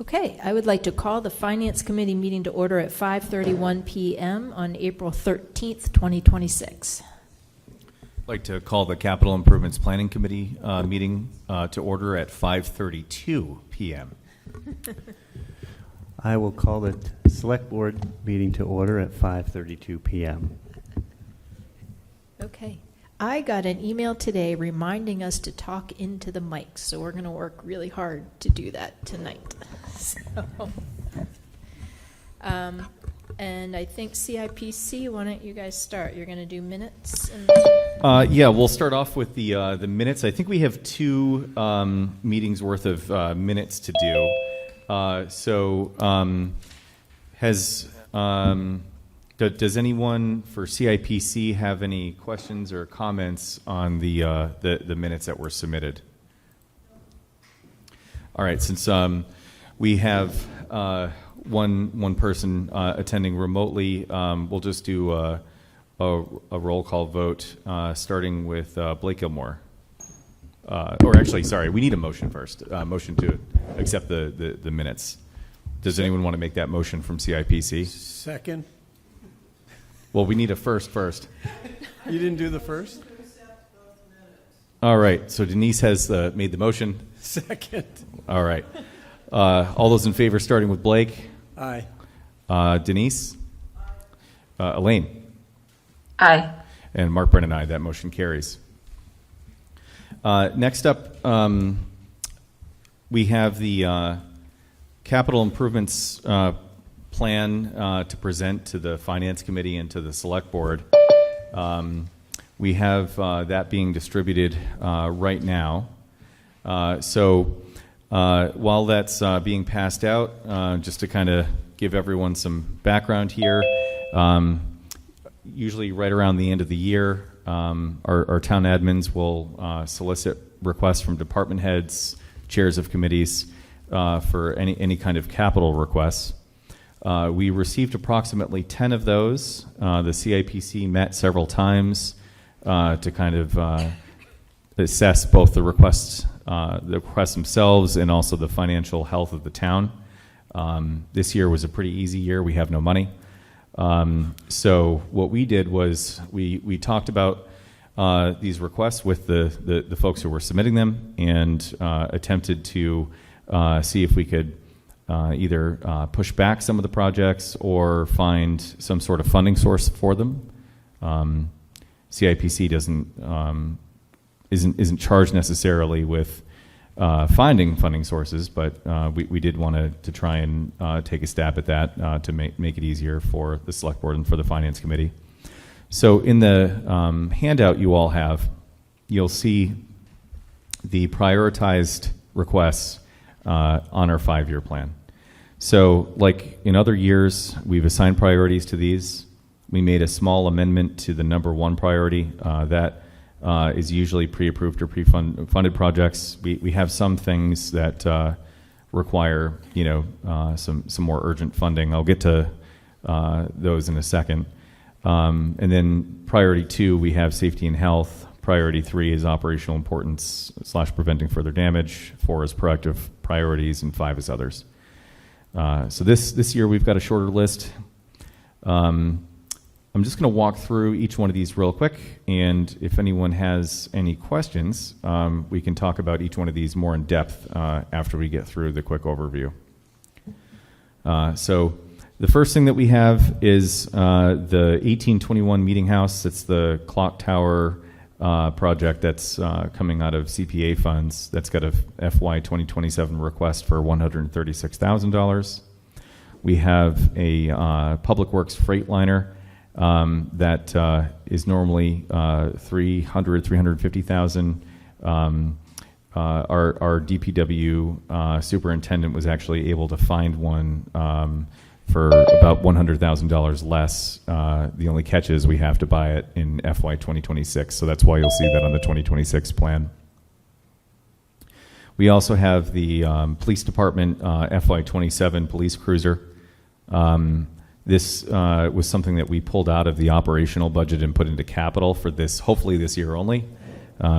Okay, I would like to call the Finance Committee meeting to order at 5:31 p.m. on April 13th, 2026. I'd like to call the Capital Improvements Planning Committee meeting to order at 5:32 p.m. I will call the Selectboard meeting to order at 5:32 p.m. Okay. I got an email today reminding us to talk into the mics, so we're going to work really hard to do that tonight. And I think CIPC, why don't you guys start? You're going to do minutes? Yeah, we'll start off with the minutes. I think we have two meetings worth of minutes to do. Does anyone for CIPC have any questions or comments on the minutes that were submitted? All right, since we have one person attending remotely, we'll just do a roll call vote, starting with Blake Gilmore. Or actually, sorry, we need a motion first. Motion to accept the minutes. Does anyone want to make that motion from CIPC? Second. Well, we need a first. You didn't do the first? All right, so Denise has made the motion. Second. All right. All those in favor, starting with Blake? Aye. Denise? Elaine? Aye. And Mark Brennan, aye. That motion carries. Next up, we have the capital improvements plan to present to the Finance Committee and to the Select Board. We have that being distributed right now. So while that's being passed out, just to kind of give everyone some background here, usually right around the end of the year, our town admins will solicit requests from department heads, chairs of committees for any kind of capital requests. We received approximately 10 of those. The CIPC met several times to kind of assess both the requests themselves and also the financial health of the town. This year was a pretty easy year. We have no money. So what we did was we talked about these requests with the folks who were submitting them and attempted to see if we could either push back some of the projects or find some sort of funding source for them. CIPC isn't charged necessarily with finding funding sources, but we did want to try and take a stab at that to make it easier for the Select Board and for the Finance Committee. So in the handout you all have, you'll see the prioritized requests on our 5-year plan. So like in other years, we've assigned priorities to these. We made a small amendment to the number 1 priority that is usually pre-approved or pre-funded projects. We have some things that require, some more urgent funding. I'll get to those in a second. And then priority 2, we have safety and health. Priority 3 is operational importance / preventing further damage. 4 is proactive priorities, and 5 is others. So this year we've got a shorter list. I'm just going to walk through each one of these real quick, and if anyone has any questions, we can talk about each one of these more in depth after we get through the quick overview. So the first thing that we have is the 1821 Meeting House. It's the clock tower project that's coming out of CPA funds. That's got a FY 2027 request for $136,000. We have a Public Works Freightliner that is normally $350,000. Our DPW superintendent was actually able to find one for about $100,000 less. The only catch is we have to buy it in FY 2026, so that's why you'll see that on the 2026 plan. We also have the police department FY 27 police cruiser. This was something that we pulled out of the operational budget and put into capital for this, hopefully this year only.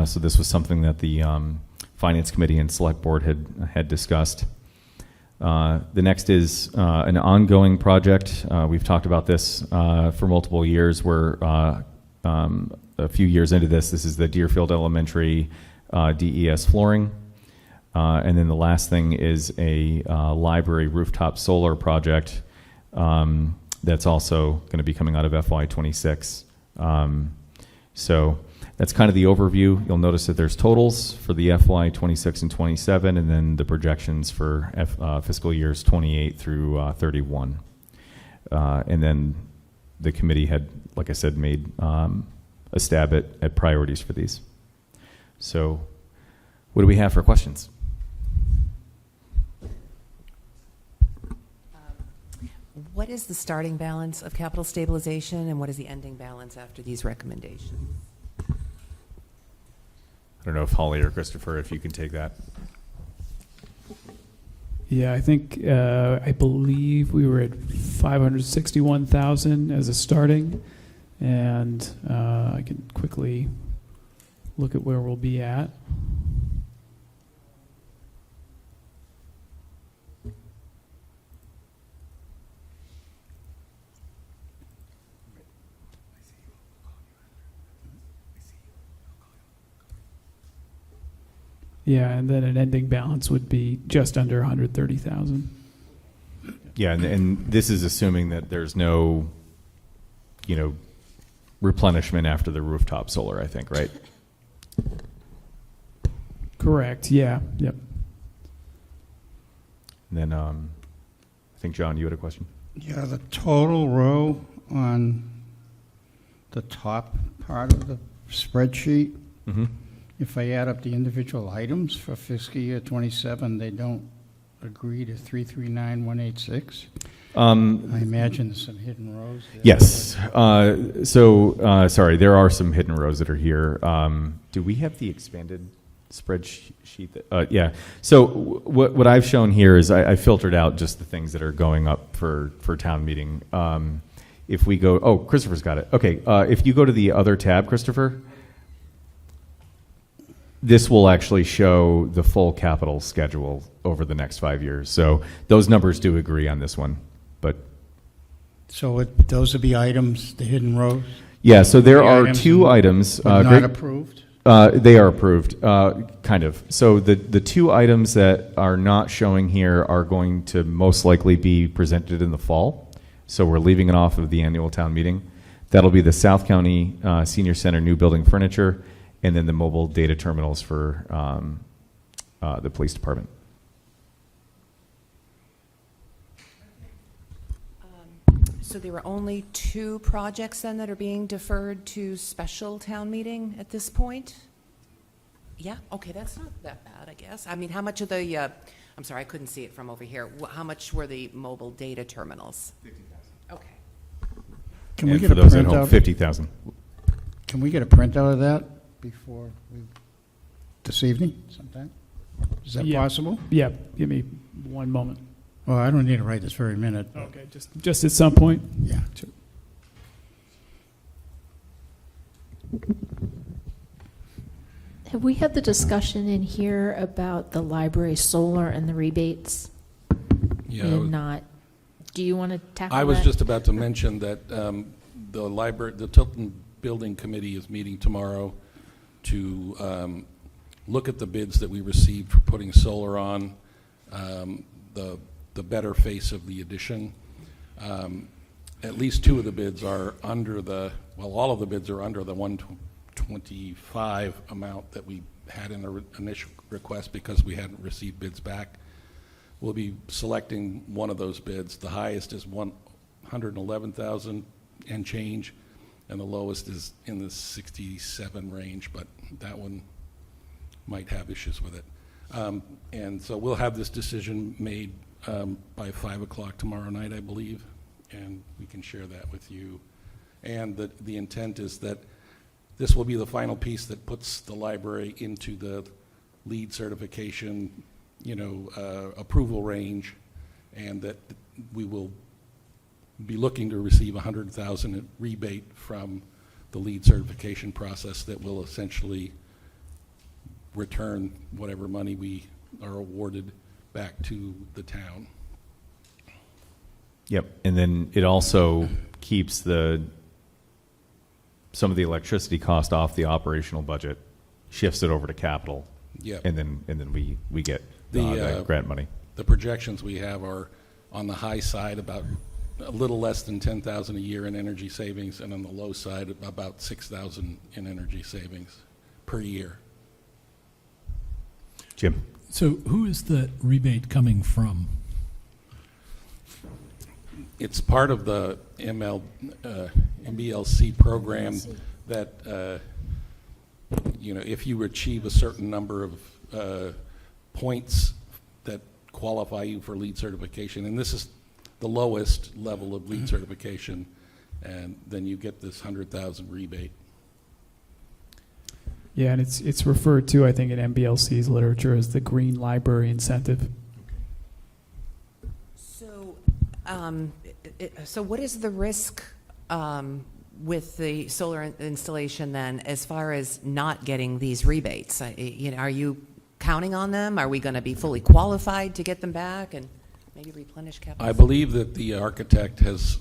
So this was something that the Finance Committee and Select Board had discussed. The next is an ongoing project. We've talked about this for multiple years. We're a few years into this. This is the Deerfield Elementary DES flooring. And then the last thing is a library rooftop solar project that's also going to be coming out of FY26. So that's kind of the overview. You'll notice that there's totals for the FY26 and 27, and then the projections for fiscal years 28 through 31. And then the committee had, like I said, made a stab at priorities for these. So what do we have for questions? What is the starting balance of capital stabilization, and what is the ending balance after these recommendations? I don't know if Holly or Christopher, if you can take that. Yeah, I think, I believe we were at 561,000 as a starting, and I can quickly look at where we'll be at. Yeah, and then an ending balance would be just under 130,000. Yeah, and this is assuming that there's no, replenishment after the rooftop solar, I think, right? Correct. Yeah. Yep. And then I think, John, you had a question? Yeah, the total row on the top part of the spreadsheet, Mm-hmm. if I add up the individual items for fiscal year 27, they don't agree to 339,186. I imagine there's some hidden rows there. Yes. Sorry, there are some hidden rows that are here. Do we have the expanded spreadsheet? Yeah. So what I've shown here is I filtered out just the things that are going up for town meeting. If we go, Christopher's got it. Okay. If you go to the other tab, Christopher, this will actually show the full capital schedule over the next 5 years. So those numbers do agree on this one. But So those are the items, the hidden rows? yeah, so there The are items two and- items. But not Greg- approved? They are approved, kind of. So the two items that are not showing here are going to most likely be presented in the fall. So we're leaving it off of the annual town meeting. That'll be the South County Senior Center new building furniture, and then the mobile data terminals for the police department. So there are only 2 projects then that are being deferred to special town meeting at this point? Yeah, okay, that's not that bad, I guess. I mean, how much of the, I'm sorry, I couldn't see it from over here. How much were the mobile data terminals? 50,000. Okay. Can we And get for a those at home, printout? 50,000. Can we get a printout of that before this evening sometime? Is that Yeah. possible? Yeah, give me one moment. Well, I don't need to write this very minute. but- Okay, just at some point. Yeah. Have we had the discussion in here about the library solar and the rebates? Yeah, And not, do you want to tackle that? I was just about to mention that the Tilton Building Committee is meeting tomorrow to look at the bids that we received for putting solar on the better face of the addition. At least 2 of the bids are under all of the bids are under the 125 amount that we had in the initial request because we hadn't received bids back. We'll be selecting one of those bids. The highest is 111,000 and change, and the lowest is in the 67 range, but that one might have issues with it. And so we'll have this decision made by 5 o'clock tomorrow night, I believe, and we can share that with you. And the intent is that this will be the final piece that puts the library into the LEED certification, approval range, and that we will be looking to receive $100,000 rebate from the LEED certification process that will essentially return whatever money we are awarded back to the town. Yep, and then it also keeps some of the electricity cost off the operational budget, shifts it over to capital, Yep. and then we get The, grant money. The projections we have are on the high side about a little less than 10,000 a year in energy savings, and on the low side about 6,000 in energy savings per year. Jim? So who is the rebate coming from? It's part of the MBLC program that, if you achieve a certain number of points that qualify you for LEED certification, and this is the lowest level of LEED certification, and then you get this 100,000 rebate. Yeah, and it's referred to, I think, in MBLC's literature as the Green Library Incentive. So, so what is the risk with the solar installation then, as far as not getting these rebates? Are you counting on them? Are we going to be fully qualified to get them back and maybe replenish capital? I believe that the architect has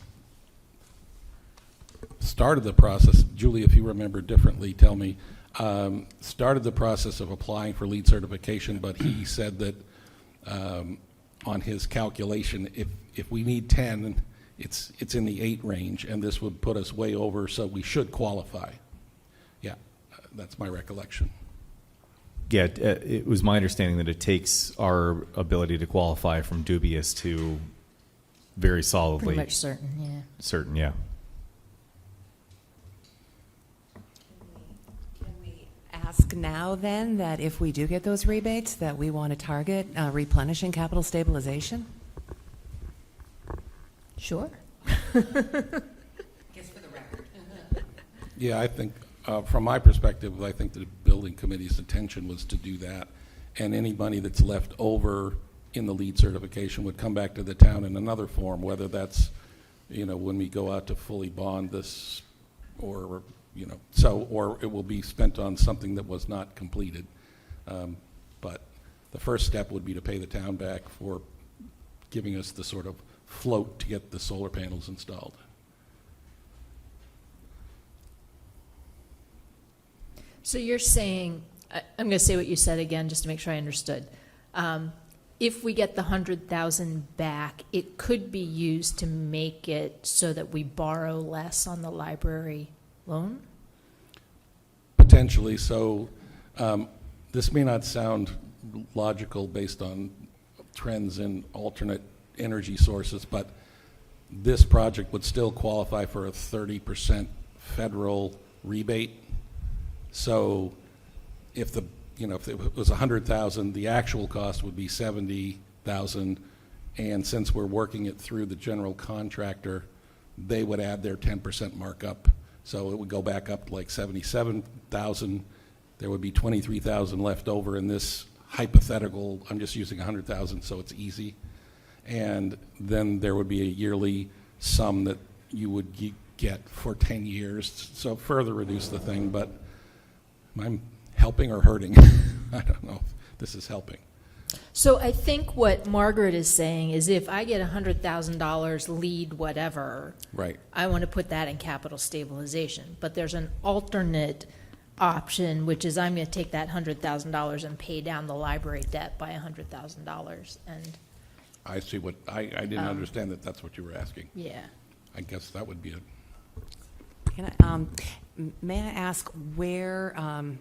started the process. Julie, if you remember differently, tell me. Started the process of applying for LEED certification, but he said that on his calculation, if we need 10, it's in the 8 range, and this would put us way over, so we should qualify. Yeah, that's my recollection. Yeah, it was my understanding that it takes our ability to qualify from dubious to very solidly Pretty much certain, yeah. certain, yeah. Can we ask now then that if we do get those rebates, that we want to target replenishing capital stabilization? Sure. Guess for the record. Yeah, I think, from my perspective, I think the building committee's intention was to do that, and any money that's left over in the LEED certification would come back to the town in another form, whether that's, when we go out to fully bond this, or, or it will be spent on something that was not completed. But the first step would be to pay the town back for giving us the sort of float to get the solar panels installed. So you're saying, I'm going to say what you said again, just to make sure I understood. If we get the 100,000 back, it could be used to make it so that we borrow less on the library loan? Potentially. So this may not sound logical based on trends in alternate energy sources, but this project would still qualify for a 30% federal rebate. So if if it was 100,000, the actual cost would be 70,000, and since we're working it through the general contractor, they would add their 10% markup. So it would go back up to like 77,000. There would be 23,000 left over in this hypothetical. I'm just using 100,000 so it's easy. And then there would be a yearly sum that you would get for 10 years. So further reduce the thing, but I'm helping or hurting? I don't know if this is helping. So I think what Margaret is saying is if I get $100,000 lead whatever, Right. I want to put that in capital stabilization. But there's an alternate option, which is I'm going to take that $100,000 and pay down the library debt by $100,000. And I see what, I didn't understand that that's what you were asking. yeah. I guess that would be it. Can I, may I ask where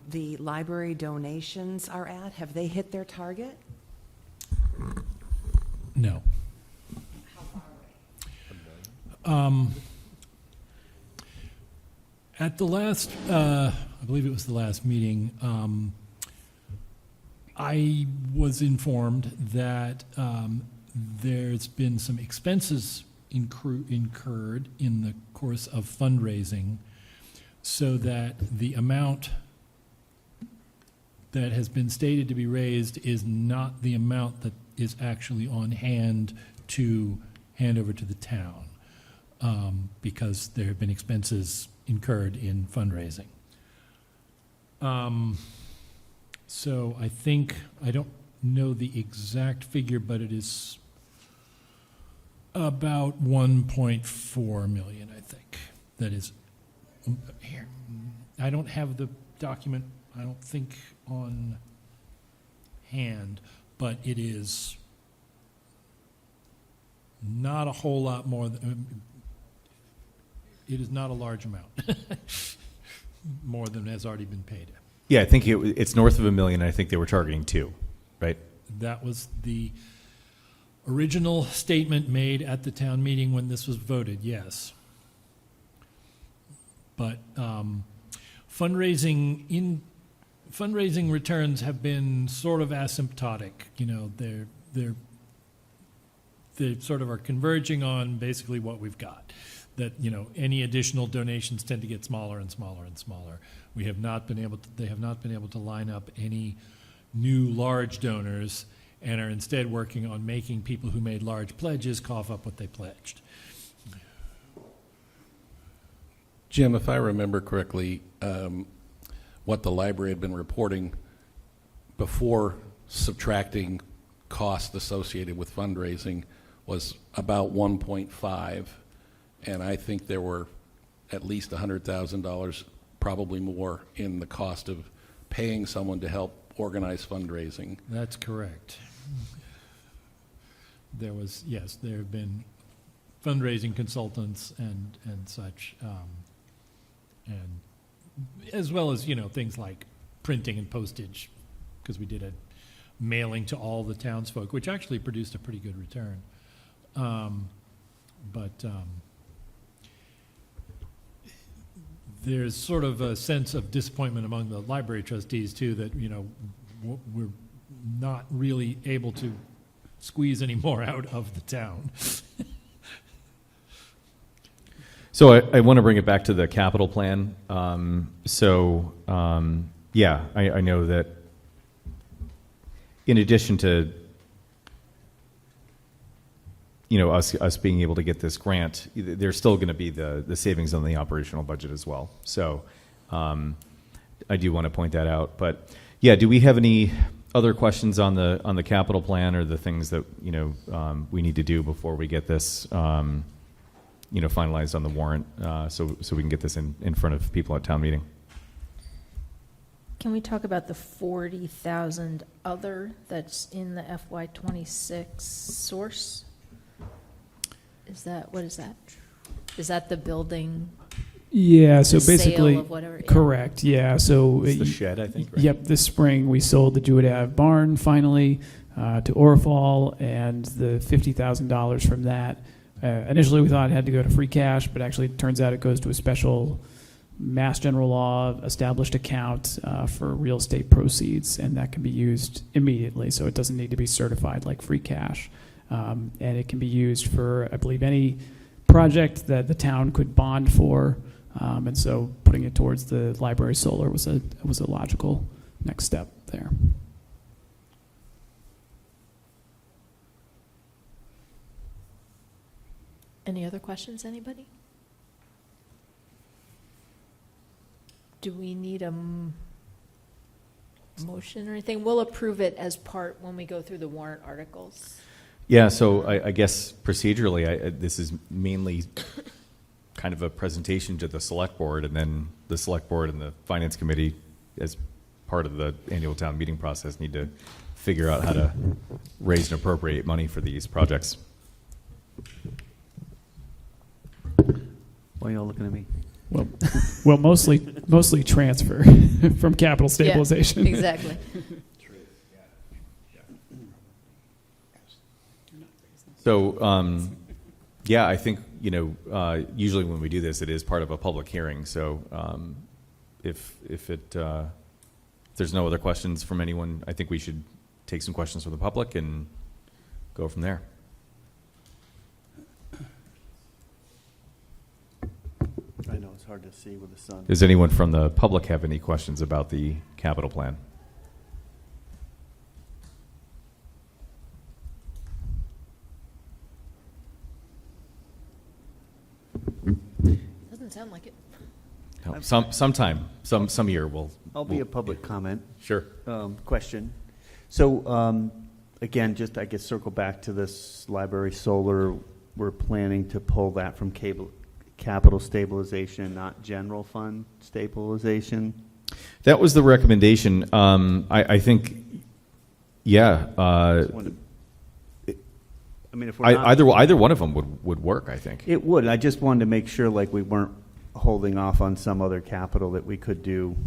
the library donations are at? Have they hit their target? No. How far away? At the last, I believe it was the last meeting, I was informed that there's been some expenses incurred in the course of fundraising, so that the amount that has been stated to be raised is not the amount that is actually on hand to hand over to the town, because there have been expenses incurred in fundraising. So I think, I don't know the exact figure, but it is about 1.4 million, I think. That is, here, I don't have the document, I don't think, on hand, but it is not a whole lot more than, it is not a large amount, more than has already been paid. Yeah, I think it's north of $1 million. I think they were targeting 2, right? That was the original statement made at the town meeting when this was voted, yes. But fundraising returns have been sort of asymptotic. You know, they sort of are converging on basically what we've got. That, you know, any additional donations tend to get smaller and smaller and smaller. They have not been able to line up any new large donors, and are instead working on making people who made large pledges cough up what they pledged. Jim, if I remember correctly, what the library had been reporting before subtracting costs associated with fundraising was about 1.5, and I think there were at least $100,000, probably more, in the cost of paying someone to help organize fundraising. That's correct. There was, yes, there have been fundraising consultants and such, and as well as, you know, things like printing and postage, because we did a mailing to all the townsfolk, which actually produced a pretty good return. There's sort of a sense of disappointment among the library trustees, too, that, you know, we're not really able to squeeze any more out of the town. So I want to bring it back to the capital plan. Yeah, I know that in addition to, you know, us being able to get this grant, there's still going to be the savings on the operational budget as well. So I do want to point that out. But yeah, do we have any other questions on the capital plan, or the things that, you know, we need to do before we get this, you know, finalized on the warrant, so we can get this in front of people at town meeting? Can we talk about the 40,000 other that's in the FY26 source? What is that? Is that the building? Yeah, so the sale basically, of whatever? Yeah. correct, yeah, so. It's the shed, I think, right? Yep, this spring we sold the Jewett Ave barn finally to Orifal, and the $50,000 from that. Initially we thought it had to go to free cash, but actually it turns out it goes to a special Mass General Law established account for real estate proceeds, and that can be used immediately, so it doesn't need to be certified like free cash. And it can be used for, I believe, any project that the town could bond for, and so putting it towards the library solar was a logical next step there. Any other questions, anybody? Do we need a motion or anything? We'll approve it as part when we go through the warrant articles. Yeah, so I guess procedurally, this is mainly kind of a presentation to the select board, and then the select board and the finance committee, as part of the annual town meeting process, need to figure out how to raise and appropriate money for these projects. Why are y'all looking at me? Well, mostly transfer from capital stabilization. Yeah, exactly. So, yeah, I think, you know, usually when we do this, it is part of a public hearing. So, if there's no other questions from anyone, I think we should take some questions from the public and go from there. I know it's hard to see with the sun. Does anyone from the public have any questions about the capital plan? Doesn't sound like it. No, some year we'll. I'll be a public comment. Sure. Question. So, again, just I guess circle back to this library solar. We're planning to pull that from capital stabilization, not general fund stabilization. That was the recommendation. I think, yeah. Just wanted to- I mean, if we're not, Either one of them would work, I think. it would. I just wanted to make sure, like, we weren't holding off on some other capital that we could do,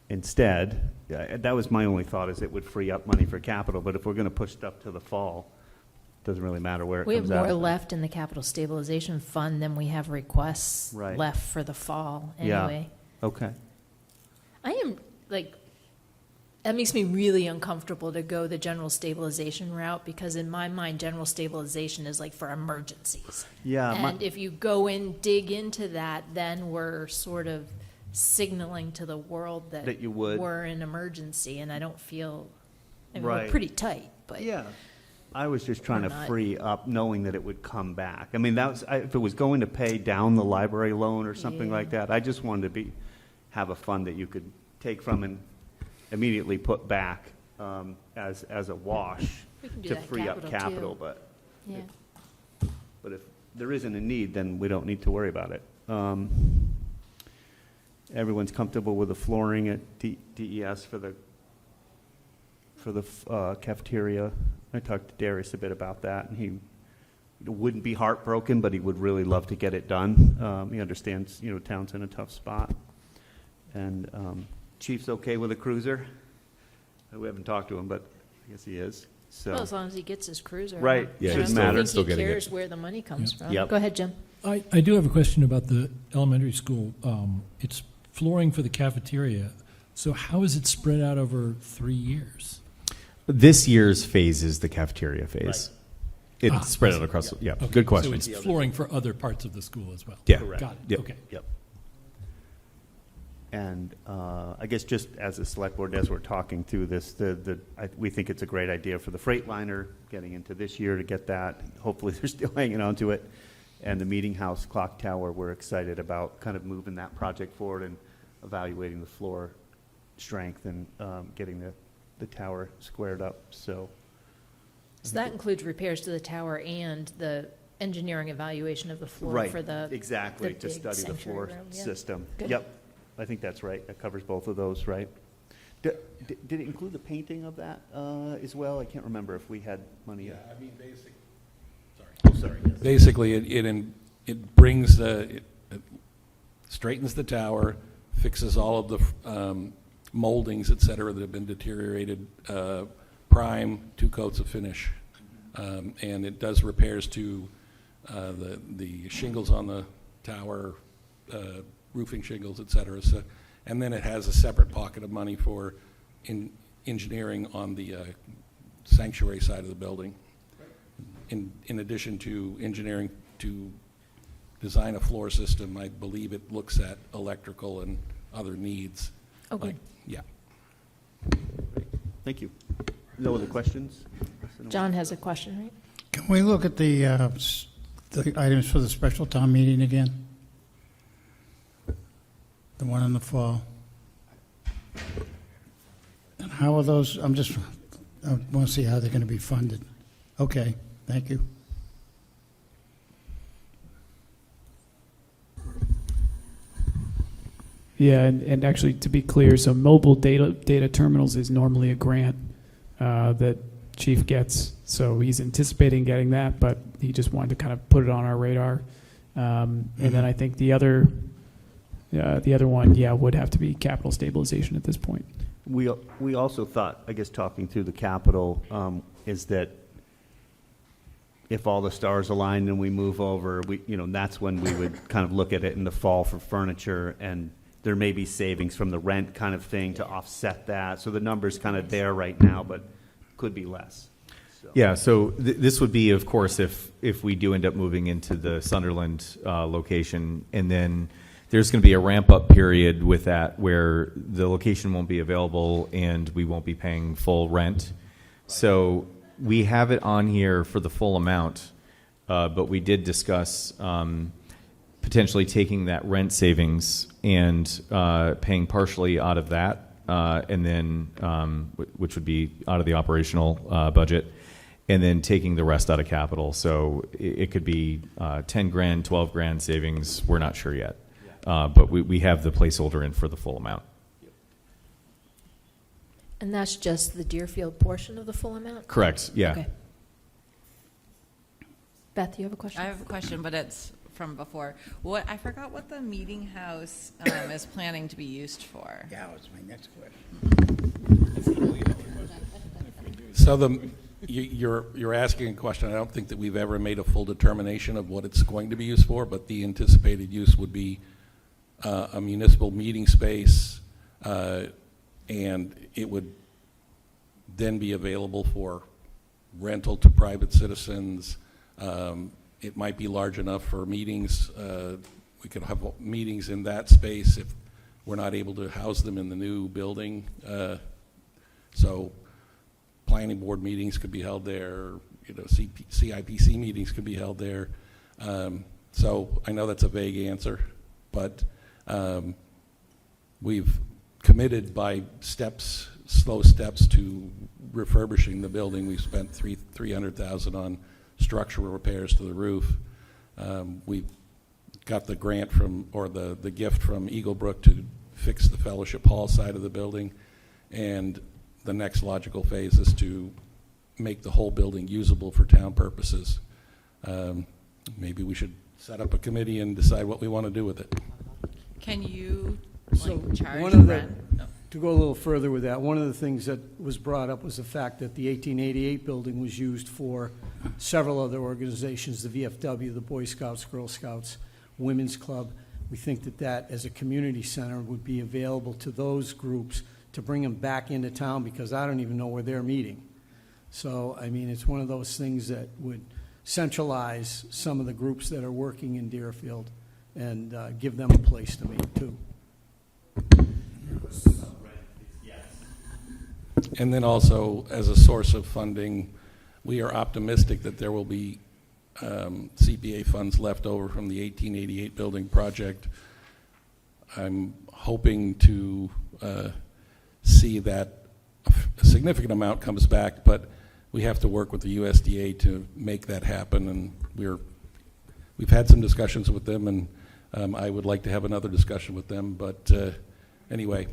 instead. That was my only thought, is it would free up money for capital. But if we're going to push stuff to the fall, it doesn't really matter where it We have comes out. more of. left in the capital stabilization fund than we have requests Right. left for the fall Yeah. anyway. Okay. I am, that makes me really uncomfortable to go the general stabilization route, because in my mind, general stabilization is like for emergencies. Yeah. And if you go in, dig into that, then we're sort of signaling to the world That you would. we're in emergency, and I don't feel, I mean, Right. we're pretty tight, but. Yeah. I was just trying Or to not. free up, knowing that it would come back. I mean, if it was going to pay down the library loan or something Yeah. like that, I just wanted to have a fund that you could take from and immediately put back as a wash We can do to that free up capital. too. But Yeah. if there isn't a need, then we don't need to worry about it. Everyone's comfortable with the flooring at DES for the cafeteria. I talked to Darius a bit about that, and he wouldn't be heartbroken, but he would really love to get it done. He understands, town's in a tough spot. And Chief's okay with a cruiser. We haven't talked to him, but I guess he is. So. Well, as long as he gets his cruiser. Right. Yeah, I shouldn't don't matter. think Still he getting it. cares where the money comes from. Yep. Go ahead, Jim. I do have a question about the elementary school. It's flooring for the cafeteria. So how is it spread out over 3 years? This year's phase is the cafeteria phase. It's Ah, spread I out see. across, yeah, Okay, good question. So it's flooring for other parts of the school as well? Yeah. Correct. Got it, Yep. okay. Yep. And I guess just as a select board, as we're talking through this, we think it's a great idea for the Freightliner getting into this year to get that. Hopefully, they're still hanging on to it. And the Meeting House Clock Tower, we're excited about kind of moving that project forward and evaluating the floor strength and getting the tower squared up. So So that includes repairs to the tower and the engineering evaluation of the floor right, for the. exactly, the to big study the sanctuary floor room, yeah. system. Good. Yep, I think that's right. That covers both of those, right? Did it include the painting of that as well? I can't remember if we had money. Yeah, I mean, Sorry. Yes. basically, it brings it straightens the tower, fixes all of the moldings, et cetera, that have been deteriorated, prime, 2 coats of finish. And it does repairs to the shingles on the tower, roofing shingles, et cetera. So, and then it has a separate pocket of money for engineering on the sanctuary side of the building. In addition to engineering to design a floor system, I believe it looks at electrical and other needs. Oh, good. Yeah. Thank you. No other questions? John has a question, right? Can we look at the items for the special town meeting again? The one in the fall? And how are those, I want to see how they're going to be funded. Okay, thank you. Yeah, and actually, to be clear, so mobile data terminals is normally a grant that Chief gets. So he's anticipating getting that, but he just wanted to kind of put it on our radar. And then I think the other one, would have to be capital stabilization at this point. We also thought, I guess, talking through the capital, is that if all the stars align and we move over, that's when we would kind of look at it in the fall for furniture, and there may be savings from the rent kind of thing to offset that. So the number's kind of there right now, but could be less. So. Yeah, so this would be, of course, if we do end up moving into the Sunderland location, and then there's going to be a ramp-up period with that where the location won't be available and we won't be paying full rent. So we have it on here for the full amount, but we did discuss potentially taking that rent savings and paying partially out of that and then which would be out of the operational budget, and then taking the rest out of capital. So it could be 10 grand, 12 grand savings. We're not sure yet, but we have the placeholder in for the full amount. And that's just the Deerfield portion of the full amount? Correct. Yeah. Okay. Beth, you have a question? I have a question, but it's from before. I forgot what the meeting house is planning to be used for. Yeah, that was my next question. So you're asking a question. I don't think that we've ever made a full determination of what it's going to be used for, but the anticipated use would be a municipal meeting space, and it would then be available for rental to private citizens. It might be large enough for meetings. We could have meetings in that space if we're not able to house them in the new building. So planning board meetings could be held there, CIPC meetings could be held there. So I know that's a vague answer, but we've committed by steps, slow steps, to refurbishing the building. We've spent $300,000 on structural repairs to the roof. We got the grant the gift from Eaglebrook to fix the Fellowship Hall side of the building, and the next logical phase is to make the whole building usable for town purposes. Maybe we should set up a committee and decide what we want to do with it. Can you So charge one of the, rent? No. to go a little further with that, one of the things that was brought up was the fact that the 1888 building was used for several other organizations, the VFW, the Boy Scouts, Girl Scouts, Women's Club. We think that that, as a community center, would be available to those groups to bring them back into town, because I don't even know where they're meeting. So, I mean, it's one of those things that would centralize some of the groups that are working in Deerfield and give them a place to meet, too. And then also, as a source of funding, we are optimistic that there will be CPA funds left over from the 1888 building project. I'm hoping to see that a significant amount comes back, but we have to work with the USDA to make that happen, and we've had some discussions with them, and I would like to have another discussion with them, but anyway,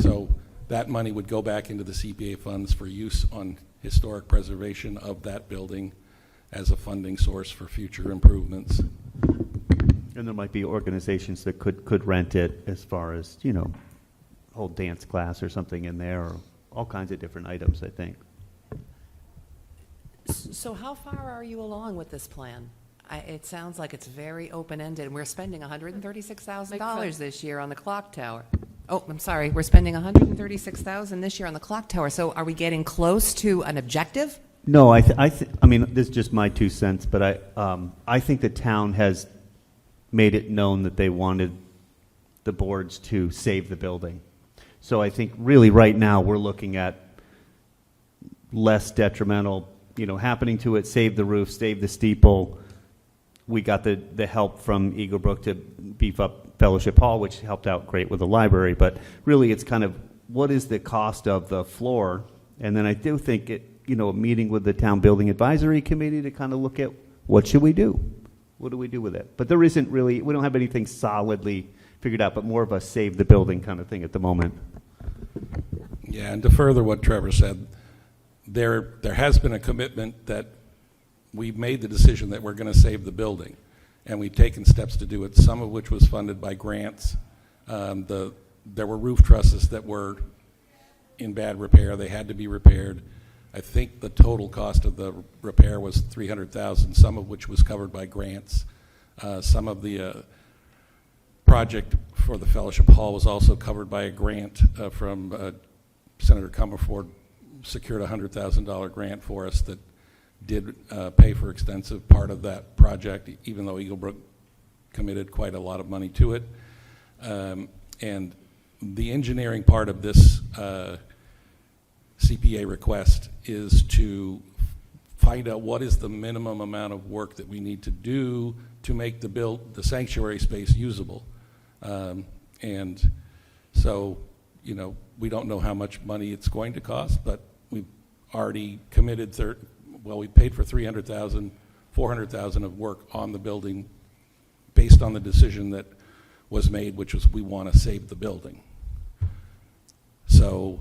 so that money would go back into the CPA funds for use on historic preservation of that building as a funding source for future improvements. And there might be organizations that could rent it, as far as, whole dance class or something in there, or all kinds of different items, I think. So how far are you along with this plan? It sounds like it's very open-ended, and we're spending $136,000 this year on the clock tower. Oh, I'm sorry, we're spending $136,000 this year on the clock tower. So are we getting close to an objective? No, I mean, this is just my 2 cents, but I think the town has made it known that they wanted the boards to save the building. So I think really right now we're looking at less detrimental, happening to it, save the roof, save the steeple. We got the help from Eaglebrook to beef up Fellowship Hall, which helped out great with the library, but really it's kind of what is the cost of the floor? And then I do think a meeting with the Town Building Advisory Committee to kind of look at what should we do? What do we do with it? But there isn't really, we don't have anything solidly figured out, but more of a save the building kind of thing at the moment. Yeah, and to further what Trevor said, there has been a commitment that we've made the decision that we're going to save the building, and we've taken steps to do it, some of which was funded by grants. There were roof trusses that were in bad repair. They had to be repaired. I think the total cost of the repair was $300,000, some of which was covered by grants. Some of the project for the Fellowship Hall was also covered by a grant from Senator Comerford, secured a $100,000 grant for us that did pay for extensive part of that project, even though Eaglebrook committed quite a lot of money to it. And the engineering part of this CPA request is to find out what is the minimum amount of work that we need to do to make the sanctuary space usable. And so, we don't know how much money it's going to cost, but we've already committed, we paid for $300,000, $400,000 of work on the building based on the decision that was made, which was we want to save the building. So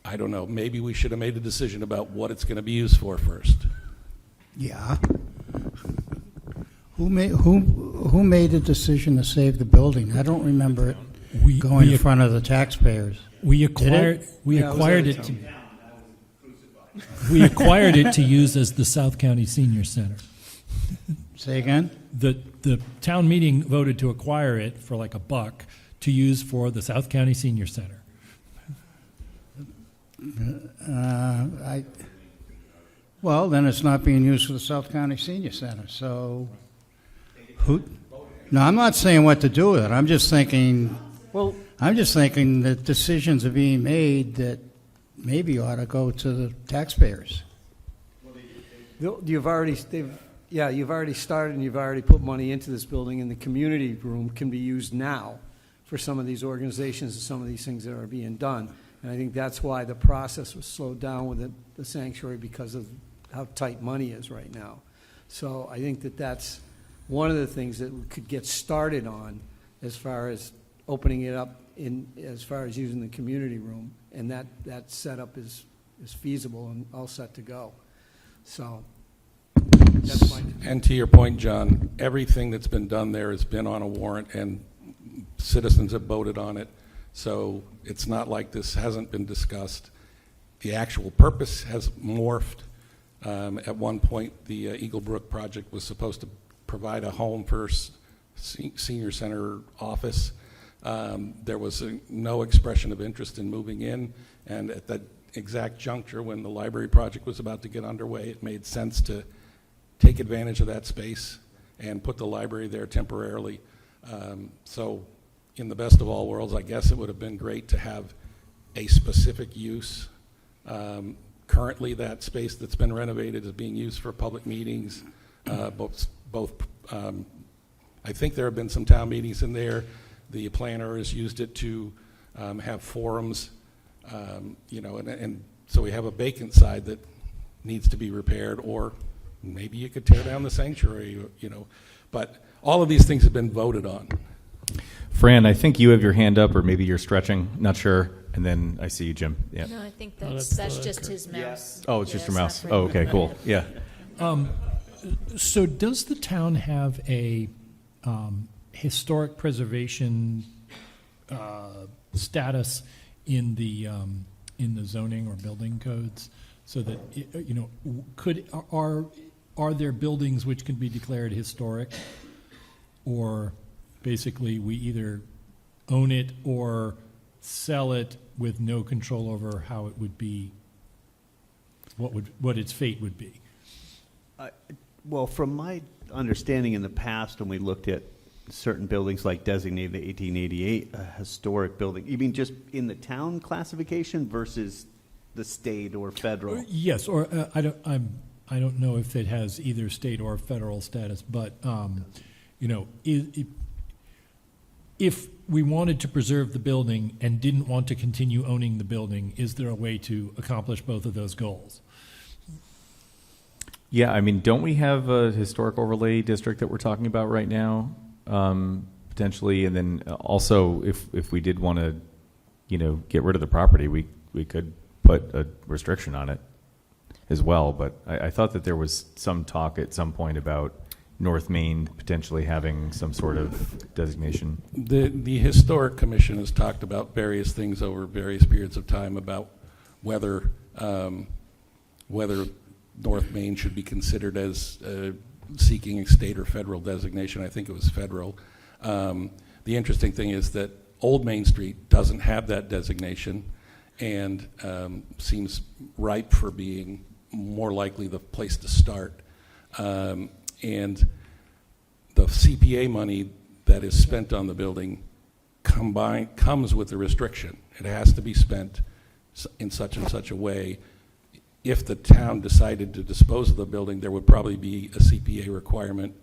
I don't know, maybe we should have made a decision about what it's going to be used for first. Yeah. Who made the decision to save the building? I don't remember it going in front of the taxpayers. We acquired it to use as the South County Senior Center. Say again? The town meeting voted to acquire it for like $1 to use for the South County Senior Center. Well, then it's not being used for the South County Senior Center, so no, I'm not saying what to do with it. I'm just thinking that decisions are being made that maybe ought to go to the taxpayers. You've already started and you've already put money into this building, and the community room can be used now for some of these organizations and some of these things that are being done. And I think that's why the process was slowed down with the sanctuary, because of how tight money is right now. So I think that's one of the things that we could get started on as far as opening it up as far as using the community room, and that setup is feasible and all set to go. So that's my. And to your point, John, everything that's been done there has been on a warrant, and citizens have voted on it. So it's not like this hasn't been discussed. The actual purpose has morphed. At one point, the Eagle Brook project was supposed to provide a home for senior center office. There was no expression of interest in moving in, and at that exact juncture when the library project was about to get underway, it made sense to take advantage of that space and put the library there temporarily. So in the best of all worlds, I guess it would have been great to have a specific use. Currently, that space that's been renovated is being used for public meetings. I think there have been some town meetings in there. The planner has used it to have forums, and so we have a vacant side that needs to be repaired, or maybe you could tear down the sanctuary, But all of these things have been voted on. Fran, I think you have your hand up, or maybe you're stretching. Not sure. And then I see you, Jim. Yeah. No, I think that's that's just his mouse. Oh, it's just your Yeah, mouse. not Oh, for you. okay, cool. Yeah. So does the town have a historic preservation status in the zoning or building codes, so that are there buildings which can be declared historic, or basically we either own it or sell it with no control over how it would be, what its fate would be? Well, from my understanding in the past, when we looked at certain buildings like designated 1888 a historic building, you mean just in the town classification versus the state or federal? Yes, or I don't know if it has either state or federal status, but if we wanted to preserve the building and didn't want to continue owning the building, is there a way to accomplish both of those goals? Yeah, I mean, don't we have a historic overlay district that we're talking about right now, potentially? And then also, if we did want to, get rid of the property, we could put a restriction on it as well. But I thought that there was some talk at some point about North Main potentially having some sort of designation. The Historic Commission has talked about various things over various periods of time about whether North Main should be considered as seeking a state or federal designation. I think it was federal. The interesting thing is that Old Main Street doesn't have that designation, and seems ripe for being more likely the place to start. And the CPA money that is spent on the building comes with the restriction. It has to be spent in such and such a way. If the town decided to dispose of the building, there would probably be a CPA requirement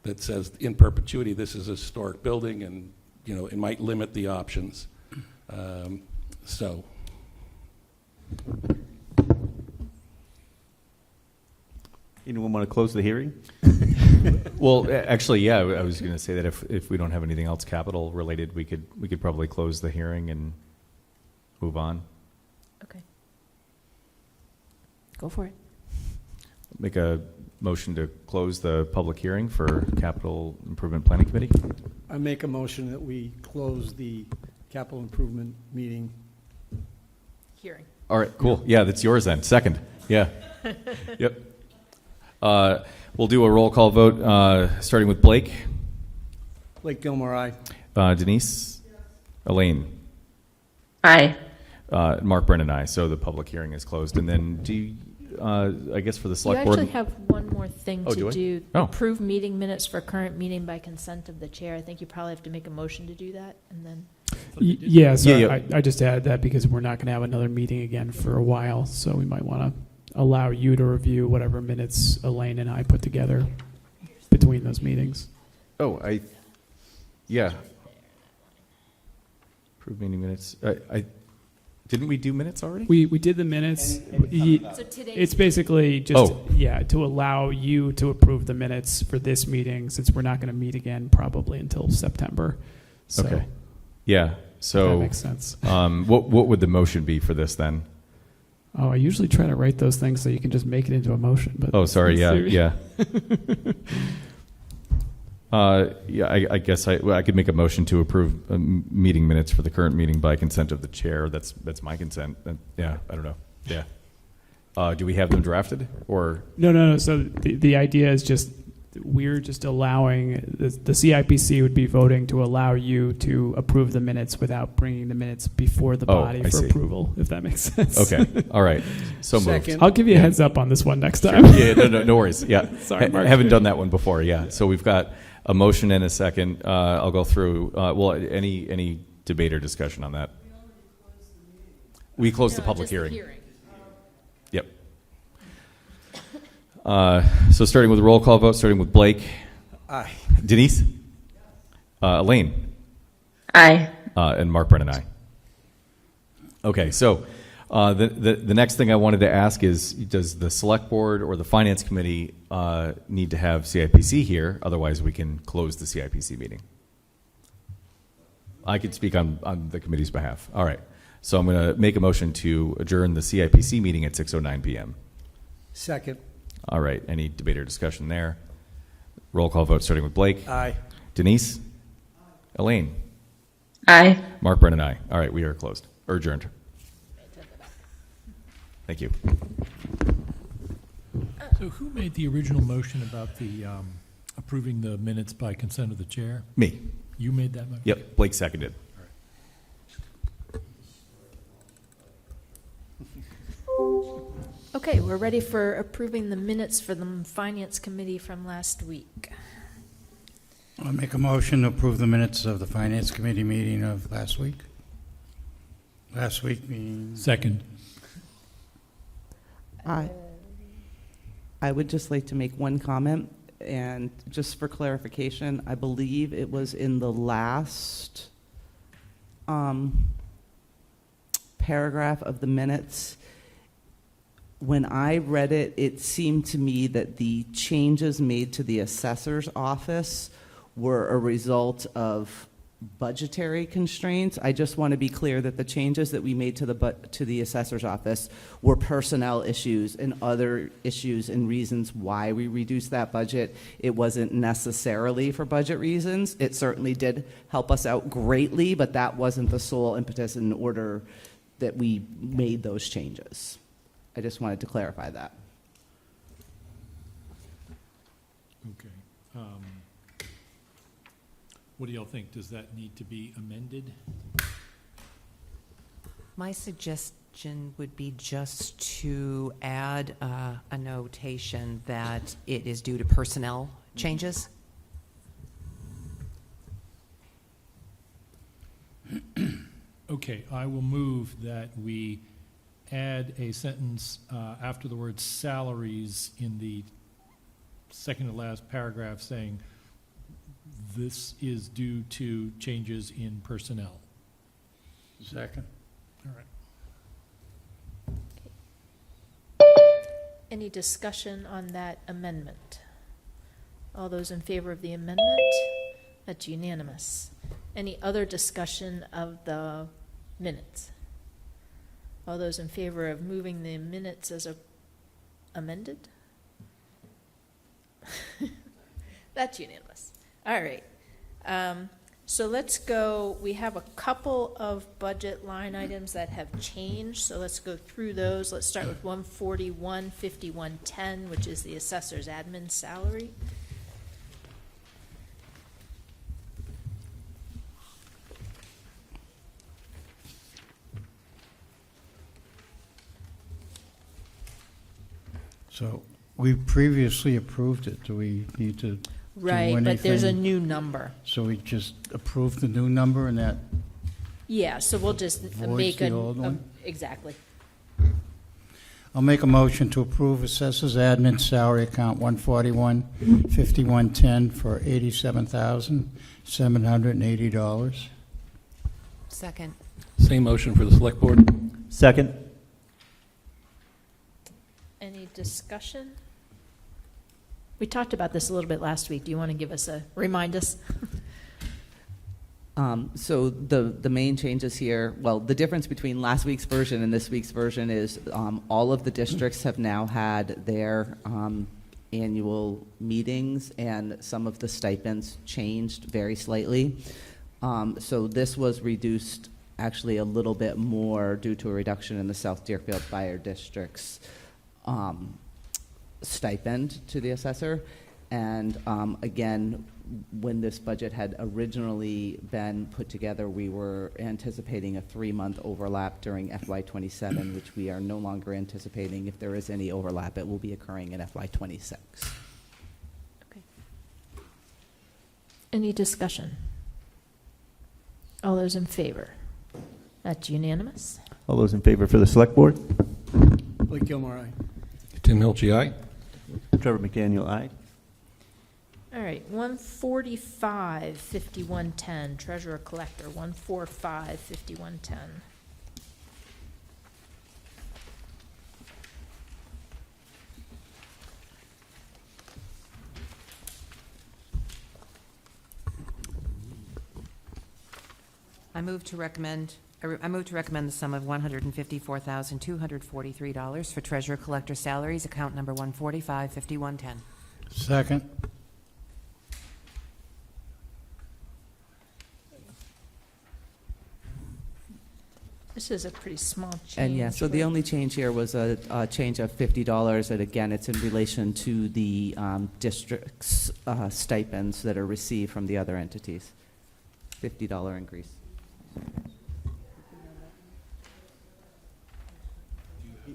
that says in perpetuity this is a historic building, and it might limit the options. So, Anyone want to close the hearing? Well, actually, yeah, I was going to say that if we don't have anything else capital related, we could probably close the hearing and move on. Okay. Go for it. Make a motion to close the public hearing for Capital Improvement Planning Committee. I make a motion that we close the capital improvement meeting. Hearing. All right, cool. Yeah, that's yours then. Second. Yeah. Yep. We'll do a roll call vote, starting with Blake. Blake Gilmore, aye. Denise? Elaine? Aye. Mark Brennan, aye. So the public hearing is closed. And then do you, I guess for the You select board? actually have one more thing Oh, do to I? do. Oh. Approve meeting minutes for current meeting by consent of the chair. I think you probably have to make a motion to do that, and then, Yeah, so Yeah, I just added that because we're not going to have another meeting again for a while, so we might want to allow you to review whatever minutes Elaine and I put together between those meetings. Oh, yeah. Approve meeting minutes. Didn't we do minutes already? We did the minutes. so today. It's basically just, Oh. to allow you to approve the minutes for this meeting, since we're not going to meet again probably until September. So Okay. Yeah. that So, makes sense. what would the motion be for this then? Oh, I usually try to write those things so you can just make it into a motion. But Oh, sorry. Yeah, let's see. yeah. I guess I could make a motion to approve meeting minutes for the current meeting by consent of the chair. That's my consent. Yeah, I don't know. Yeah. Do we have them drafted or? No. So the idea is just we're just allowing the CIPC would be voting to allow you to approve the minutes without bringing the minutes before the Oh, body I for see. approval, if that makes sense. Okay. All right. So moved. Second. I'll give you a Yeah. heads up on this one next time. Yeah, no worries. Yeah. Sorry, Mark. Haven't done that one before. Yeah. So we've got a motion and a second. I'll go through. Well, any debate or discussion on that? We closed the No, public just the hearing. Yep. So starting with a roll call vote, starting with Blake. Aye. Denise? Elaine? Aye. And Mark Brennan, aye. Okay, so the next thing I wanted to ask is, does the select board or the finance committee need to have CIPC here? Otherwise, we can close the CIPC meeting. I could speak on the committee's behalf. All right. So I'm going to make a motion to adjourn the CIPC meeting at 6:09 p.m. Second. All right. Any debate or discussion there? Roll call vote starting with Blake. Aye. Denise? Elaine? Aye. Mark Brennan, aye. All right. We are closed or adjourned. Thank you. So who made the original motion about the approving the minutes by consent of the chair? Me. You made that motion? Yep. Blake seconded. Okay, we're ready for approving the minutes for the finance committee from last week. I'll make a motion to approve the minutes of the Finance Committee meeting of last week. Last week means... Second. I would just like to make one comment, and just for clarification, I believe it was in the last paragraph of the minutes. When I read it, it seemed to me that the changes made to the assessor's office were a result of budgetary constraints. I just want to be clear that the changes that we made to the assessor's office were personnel issues and other issues and reasons why we reduced that budget. It wasn't necessarily for budget reasons. It certainly did help us out greatly, but that wasn't the sole impetus in order that we made those changes. I just wanted to clarify that. Okay. What do y'all think? Does that need to be amended? My suggestion would be just to add a notation that it is due to personnel changes. Okay, I will move that we add a sentence after the word salaries in the second to last paragraph saying this is due to changes in personnel. Second. All right. Any discussion on that amendment? All those in favor of the amendment? That's unanimous. Any other discussion of the minutes? All those in favor of moving the minutes as amended? That's unanimous. All right. So let's go, we have a couple of budget line items that have changed, so let's go through those. Let's start with 141-5110, which is the assessor's admin salary. So we previously approved it. Do we need to do Right, but there's a anything? new number. So we just approved the new number and that, Yeah, so we'll just Voids make the old one? exactly. I'll make a motion to approve assessors admin salary account 141-5110 for $87,780. Second. Same motion for the select board? Second. Any discussion? We talked about this a little bit last week. Do you want to give us remind us? So the main changes here, well, the difference between last week's version and this week's version is all of the districts have now had their annual meetings, and some of the stipends changed very slightly. So this was reduced actually a little bit more due to a reduction in the South Deerfield Fire District's stipend to the assessor. And again, when this budget had originally been put together, we were anticipating a 3-month overlap during FY27, which we are no longer anticipating. If there is any overlap, it will be occurring in FY26. Okay. Any discussion? All those in favor? That's unanimous. All those in favor for the select board? Blake Gilmore, aye. Tim Hilchey, aye. Trevor McDaniel, aye. All right, 145-5110, treasurer collector, 145-5110. I move to recommend the sum of $154,243 for treasurer collector salaries, account number 145-5110. Second. This is a pretty small change. And yeah, so the right? only change here was a change of $50, and again, it's in relation to the district's stipends that are received from the other entities. $50 increase.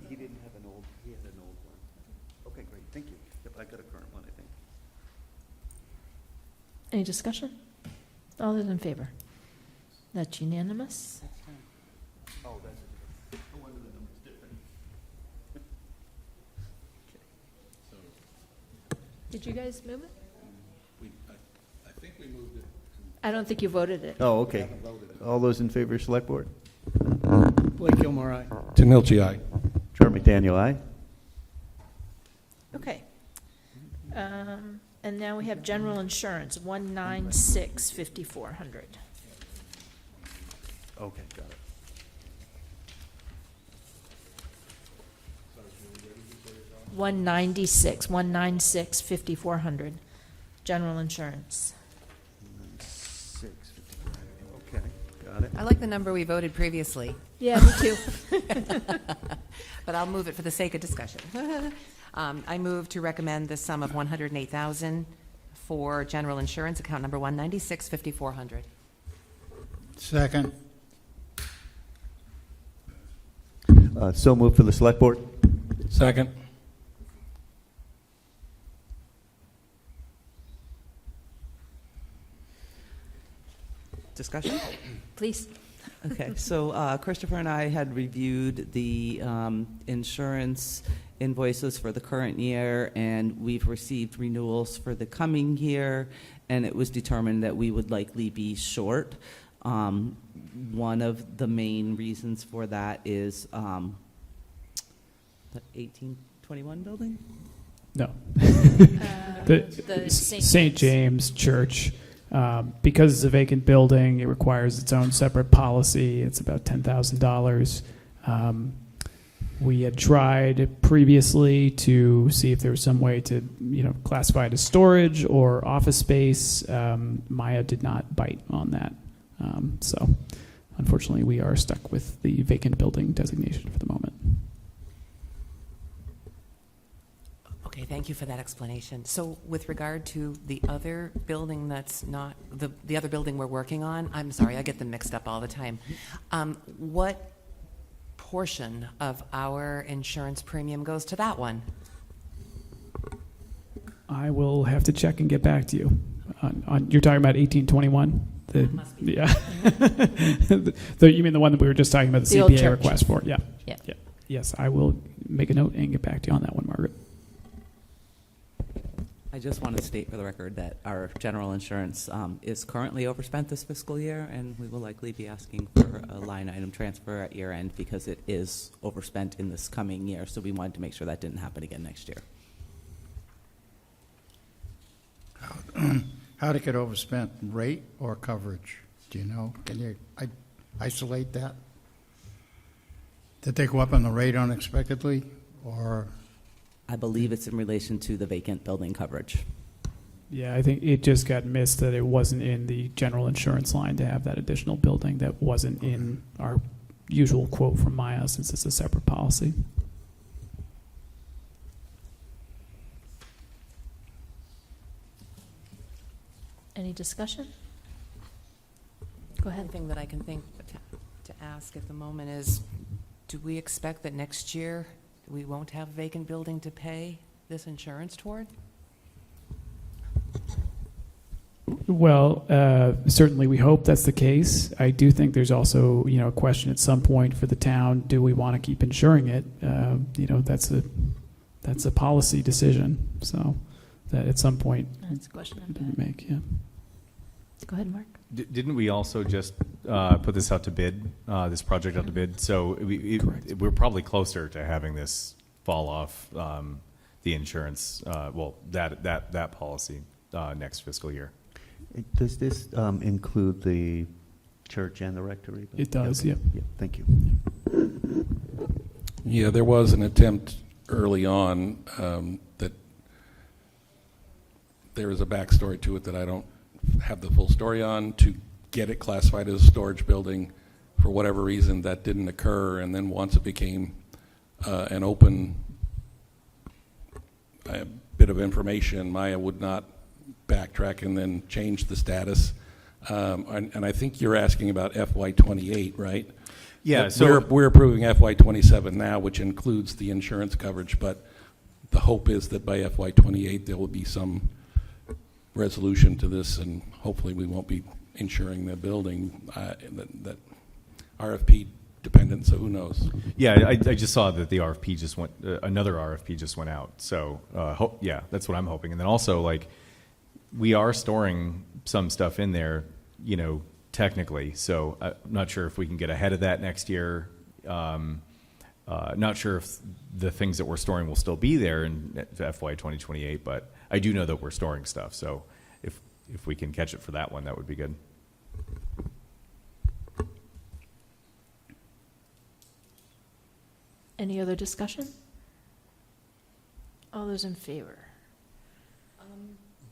He didn't have an old, he had an old one. Okay, great, thank you. Yep, I got a current one, I think. Any discussion? All those in favor? That's unanimous. Oh, that's, no wonder the number's different. Did you guys move it? I think we moved it. I don't think you voted it. Oh, okay. All those in favor, select board? Blake Gilmore, aye. Tim Hilchey, aye. Trevor McDaniel, aye. Okay. And now we have general insurance, 196-5400. Okay, got it. 196-5400, general insurance. 655. Okay, got it. I like the number we voted previously, Yeah, me too. but I'll move it for the sake of discussion. I move to recommend the sum of $108,000 for general insurance, account number 196-5400. Second. So moved for the select board? Second. Discussion? Please. Okay, so Christopher and I had reviewed the insurance invoices for the current year, and we've received renewals for the coming year, and it was determined that we would likely be short. One of the main reasons for that is the 1821 building? No. The St. James Church, because it's a vacant building, it requires its own separate policy. It's about $10,000. We had tried previously to see if there was some way to, classify it as storage or office space. Maya did not bite on that. So unfortunately, we are stuck with the vacant building designation for the moment. Okay, thank you for that explanation. So with regard to the other building that's not, the other building we're working on, I'm sorry, I get them mixed up all the time. What portion of our insurance premium goes to that one? I will have to check and get back to you. You're talking about 1821? Yeah. You mean the one that we were just talking about, the old CPA church. request for? Yeah. Yeah. Yes, I will make a note and get back to you on that one, Margaret. I just want to state for the record that our general insurance is currently overspent this fiscal year, and we will likely be asking for a line item transfer at year end because it is overspent in this coming year. So we wanted to make sure that didn't happen again next year. How to get overspent, rate or coverage? Do you know? Can you isolate that? Did they go up on the rate unexpectedly, or? I believe it's in relation to the vacant building coverage. Yeah, I think it just got missed that it wasn't in the general insurance line to have that additional building that wasn't in our usual quote from Maya since it's a separate policy. Any discussion? Go ahead. One thing that I can think to ask at the moment is, do we expect that next year we won't have a vacant building to pay this insurance toward? Well, certainly we hope that's the case. I do think there's also, a question at some point for the town, do we want to keep insuring it? That's a policy decision. So that at some point That's a question we make, yeah. Go ahead, Mark. Didn't we also just put this out to bid, this project out to bid? So we're probably closer to having this fall off the insurance, that policy next fiscal year. Does this include the church and the rectory? It does, Okay. yeah. Thank you. Yeah, there was an attempt early on that there is a backstory to it that I don't have the full story on, to get it classified as a storage building. For whatever reason, that didn't occur, and then once it became an open bit of information, Maya would not backtrack and then change the status. And I think you're asking about FY28, right? Yeah, But so we're approving FY27 now, which includes the insurance coverage, but the hope is that by FY28 there will be some resolution to this, and hopefully we won't be insuring the building. That RFP dependent, so who knows? yeah, I just saw that the RFP just went, another RFP just went out. So yeah, that's what I'm hoping. And then also, we are storing some stuff in there, technically. So I'm not sure if we can get ahead of that next year. Not sure if the things that we're storing will still be there in FY 2028, but I do know that we're storing stuff. So if we can catch it for that one, that would be good. Any other discussion? All those in favor?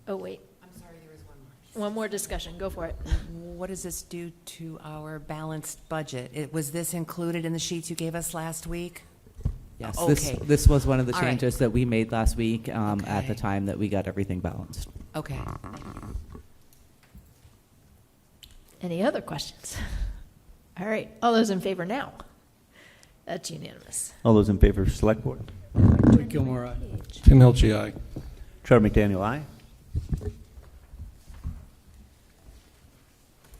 Oh, wait. I'm sorry, there was one more. One more discussion. Go for it. What does this do to our balanced budget? Was this included in the sheets you gave us last week? Yes, Okay. this was one of the All right. changes that we made last week at the Okay. time that we got everything balanced. Okay. Any other questions? All right. All those in favor now? That's unanimous. All those in favor of Select Board? Rick Gilmore, aye. Tim Hilchey, aye. Trevor McDaniel, aye.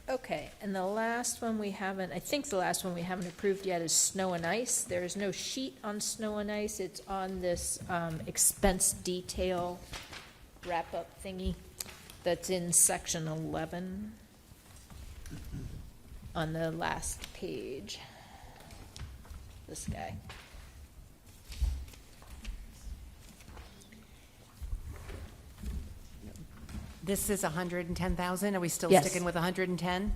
Okay, and the last one we haven't, I think the last one we haven't approved yet is snow and ice. There is no sheet on snow and ice. It's on this expense detail wrap-up thingy that's in section 11. on the last page. This guy. This is 110,000. Are we still Yes. sticking with 110?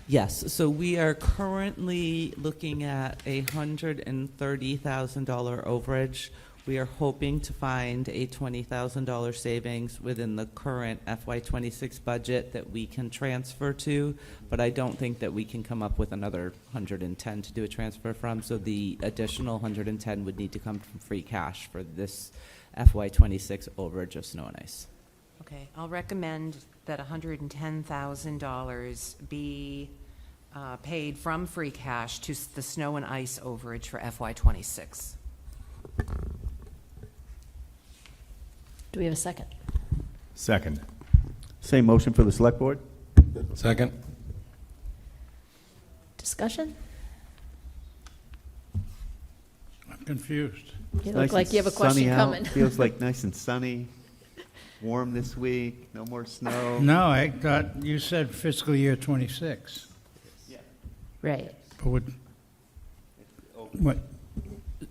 Yes, so we are currently looking at a $130,000 overage. We are hoping to find a $20,000 savings within the current FY26 budget that we can transfer to, but I don't think that we can come up with another 110 to do a transfer from, so the additional 110 would need to come from free cash for this FY26 overage of snow and ice. Okay, I'll recommend that $110,000 be paid from free cash to the snow and ice overage for FY26. Do we have a second? Second. Same motion for the select board? Second? Discussion? I'm confused. You Nice look like and you have a sunny question out. coming. Feels like nice and sunny, warm this week, no more snow. No, I thought you said fiscal year 26. Right. But what,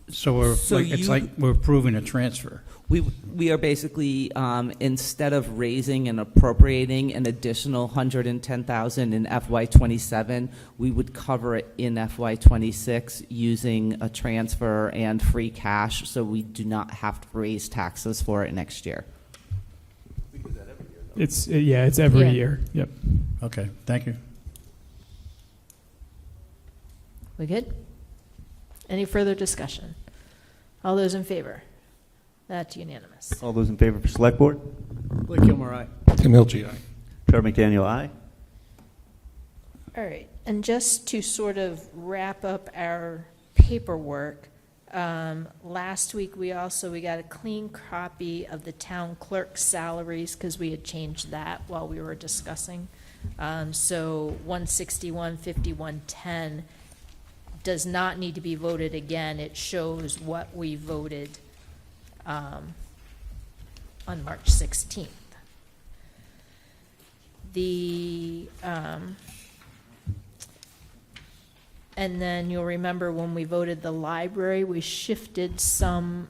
so we're, So like, it's you- like we're approving a transfer. We are basically, instead of raising and appropriating an additional 110,000 in FY27, we would cover it in FY26 using a transfer and free cash, so we do not have to raise taxes for it next year. It's, it's every Yeah. year. Yep. Okay, thank you. We good? Any further discussion? All those in favor? That's unanimous. All those in favor for select board? Blake Gilmore, aye. Tim Hilge, aye. Trevor McDaniel, aye. All right, and just to sort of wrap up our paperwork, last week we got a clean copy of the town clerk's salaries because we had changed that while we were discussing. So 161, 5110 does not need to be voted again. It shows what we voted on March 16th. And then you'll remember when we voted the library, we shifted some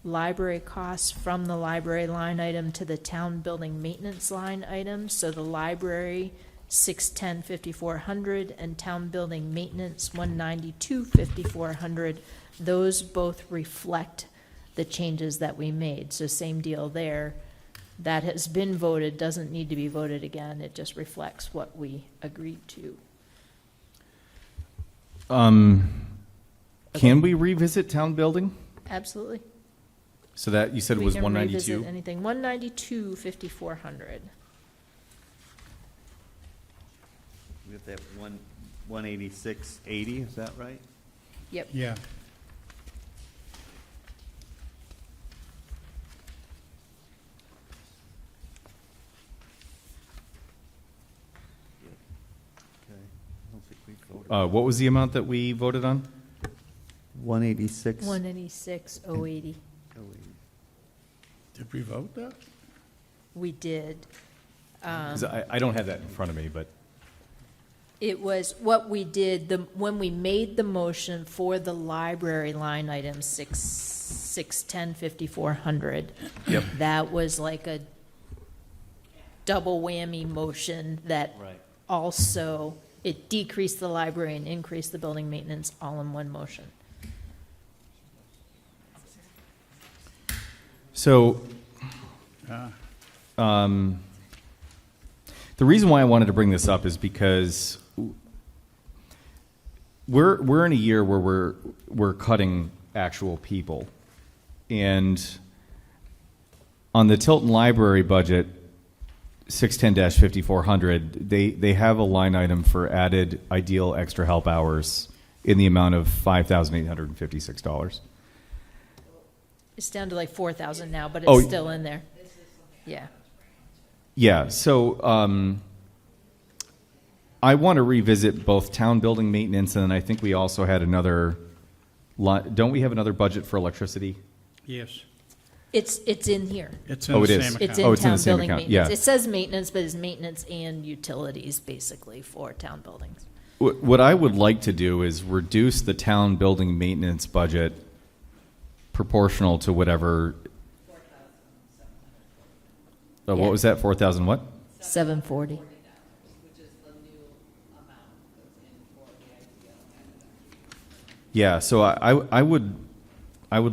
library costs from the library line item to the town building maintenance line item. So the library, 610, 5400, and town building maintenance, 192, 5400. Those both reflect the changes that we made. So same deal there. That has been voted, doesn't need to be voted again. It just reflects what we agreed to. Can we revisit town building? Absolutely. So that you said it was We can 192? revisit anything. 192, 5400. We have that 186.80, is that right? Yep. Yeah. Okay. I don't think we voted. What was the amount that we voted on? 186. 186, 080. Did we vote that? We did. 'Cause I don't have that in front of me, but It was what we did, when we made the motion for the library line item, 610, 5400. Yep. That was like a double whammy motion that Right. also, it decreased the library and increased the building maintenance all in one motion. so the reason why I wanted to bring this up is because we're in a year where we're cutting actual people, and on the Tilton Library budget, 610-5400, they have a line item for added ideal extra help hours in the amount of $5,856. It's down to like 4,000 now, but Oh. it's still in there. Yeah. Yeah, so I want to revisit both town building maintenance, and then I think we also had another, don't we have another budget for electricity? Yes. It's in here. It's in Oh, the it is. same account. It's in Oh, it's in town the same building account, maintenance. yeah. It says maintenance, but it's maintenance and utilities, basically, for town buildings. What I would like to do is reduce the town building maintenance budget proportional to whatever. What Yeah. was that? 4,000 what? 740. Yeah. So I would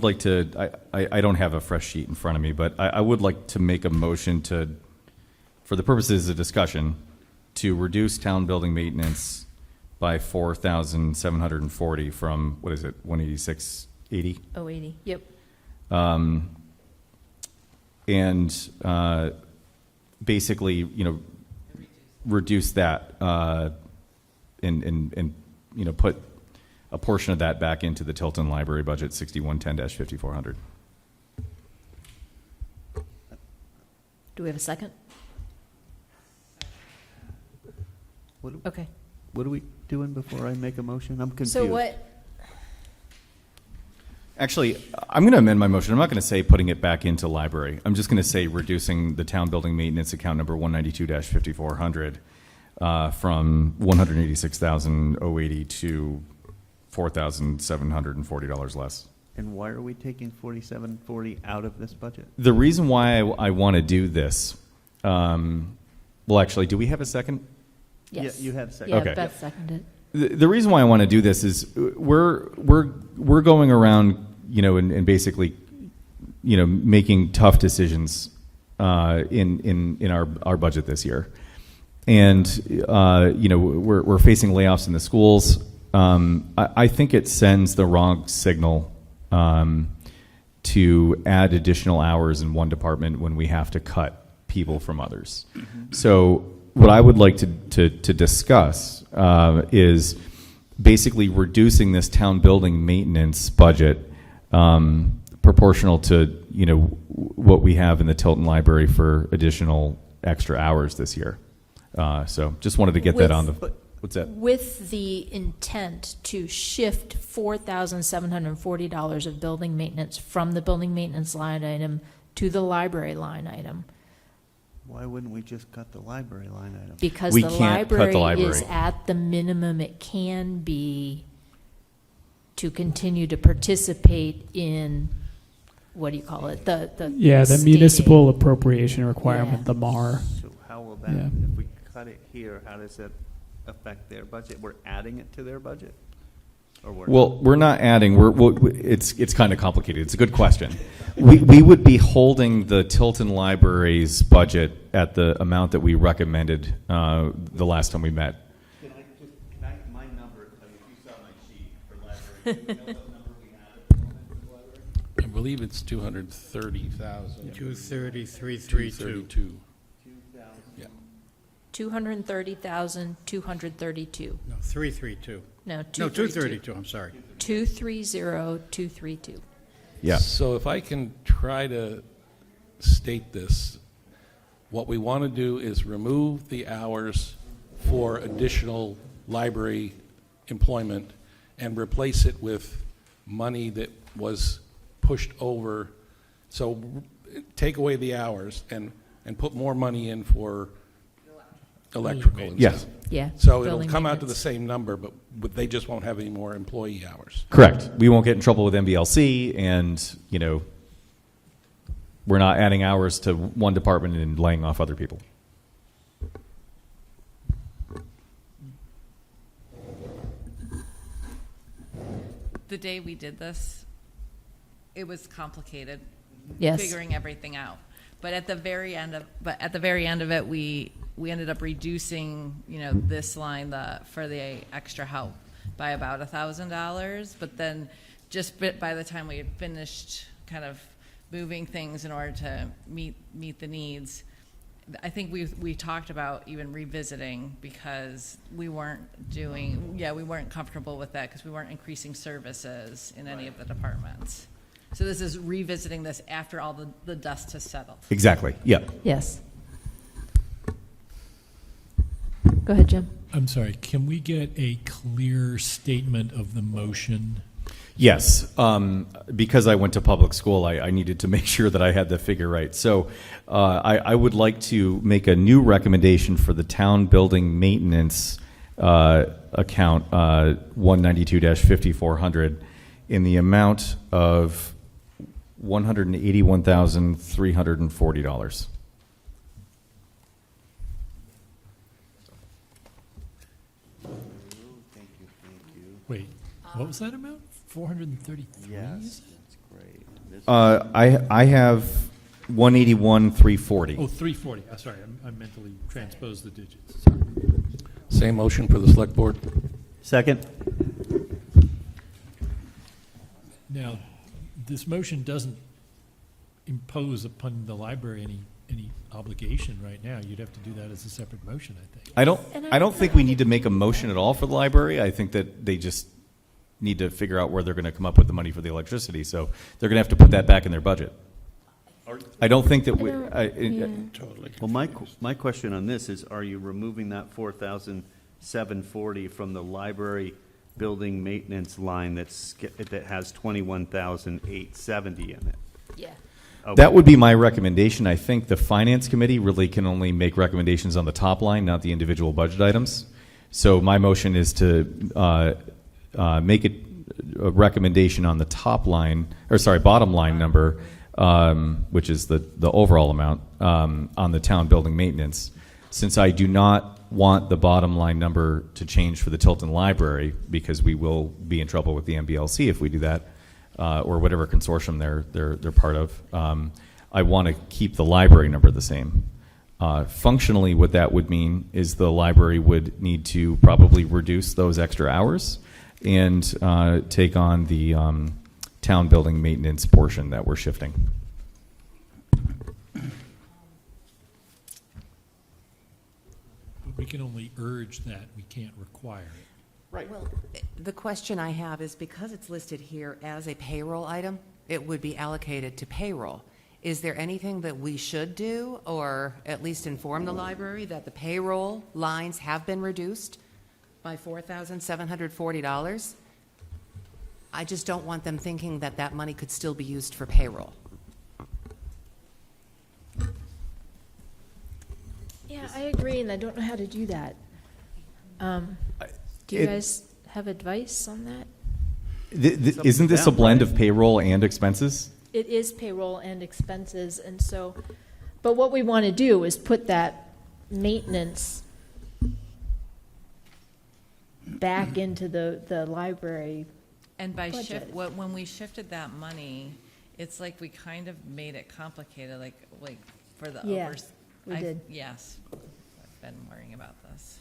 like to. I don't have a fresh sheet in front of me, but I would like to make a motion to, for the purposes of discussion, to reduce town building maintenance by 4,740 from, what is it, 186.80? 080. Yep. And basically, reduce that and put a portion of that back into the Tilton Library budget, 6110-5400. Do we have a second? Okay. What are we doing before I make a motion? I'm confused. So what, Actually, I'm going to amend my motion. I'm not going to say putting it back into library. I'm just going to say reducing the town building maintenance account number 192-5400 from $186,080 to $4,740 less. And why are we taking 4740 out of this budget? The reason why I want to do this, well, actually, do we have a second? yes. Yeah, you had a second. Yeah, Okay. Beth seconded. The reason why I want to do this is we're going around, and basically, making tough decisions in our budget this year, and we're facing layoffs in the schools. I think it sends the wrong signal to add additional hours in one department when we have to cut people from others. So what I would like to discuss is basically reducing this town building maintenance budget proportional to what we have in the Tilton Library for additional extra hours this year. So just wanted to get that on the. What's that? With the intent to shift $4,740 of building maintenance from the building maintenance line item to the library line item. Why wouldn't we just cut the library line item? Because We the can't cut the library is library. at the minimum it can be to continue to participate in, what do you call it? The Yeah, the stating. municipal appropriation requirement, Yeah. the MAR. So how will that, Yeah. if we cut it here, how does that affect their budget? We're adding it to their budget? Or we're Well, we're not adding. It's kind of complicated. It's a good question. We would be holding the Tilton Library's budget at the amount that we recommended the last time we met. my number, if you saw my sheet for library, do you know what number we have at the moment for the library? I believe it's 230,000. 23332. 232. Yeah. 230,232. No, 332. No, No, 232. 232, I'm sorry. 230,232. Yeah. So if I can try to state this, what we want to do is remove the hours for additional library employment and replace it with money that was pushed over. So take away the hours and put more money in for electrical and Yes. stuff. Yeah. So it'll building come out to the maintenance. same number, but they just won't have any more employee hours. Correct. We won't get in trouble with MBLC, and we're not adding hours to one department and laying off other people. The day we did this, it was complicated. Yes. Figuring everything out. But at the very end of it, we ended up reducing, this line for the extra help by about $1,000. But then by the time we had finished kind of moving things in order to meet the needs, I think we talked about even revisiting because we weren't comfortable with that because we weren't increasing services in any of the departments. So this is revisiting this after all the dust has settled. Exactly. Yep. Yes. Go ahead, Jim. I'm sorry, can we get a clear statement of the motion? Yes, because I went to public school, I needed to make sure that I had the figure right. So I would like to make a new recommendation for the town building maintenance account 192-5400 in the amount of $181,340. Wait, what was that amount? 433? Yes, that's great. This- I have 181,340. Oh, 340. Sorry, I mentally transposed the digits. Sorry. Same motion for the select board? Second? Now, this motion doesn't impose upon the library any obligation right now. You'd have to do that as a separate motion, I think. I don't think we need to make a motion at all for the library. I think that they just need to figure out where they're going to come up with the money for the electricity. So they're going to have to put that back in their budget. I don't think that we. Totally. Well, my question on this is, are you removing that 4,740 from the library building maintenance line that has 21,870 in it? Yeah. Okay. That would be my recommendation. I think the finance committee really can only make recommendations on the top line, not the individual budget items. So my motion is to make it a recommendation on the top line, bottom line number, which is the overall amount on the town building maintenance. Since I do not want the bottom line number to change for the Tilton Library, because we will be in trouble with the MBLC if we do that, or whatever consortium they're part of. I want to keep the library number the same. Functionally, what that would mean is the library would need to probably reduce those extra hours and take on the town building maintenance portion that we're shifting. But we can only urge that. We can't require it. Right. Well, the question I have is, because it's listed here as a payroll item, it would be allocated to payroll. Is there anything that we should do, or at least inform the library that the payroll lines have been reduced by $4,740? I just don't want them thinking that that money could still be used for payroll. Yeah, I agree, and I don't know how to do that. Do you guys have advice on that? Isn't this a blend of payroll and expenses? It is payroll and expenses, and so, but what we want to do is put that maintenance back into the library. And by budget. when we shifted that money, it's like we kind of made it complicated, like for the Yeah, we did. Yes, I've been worrying about this.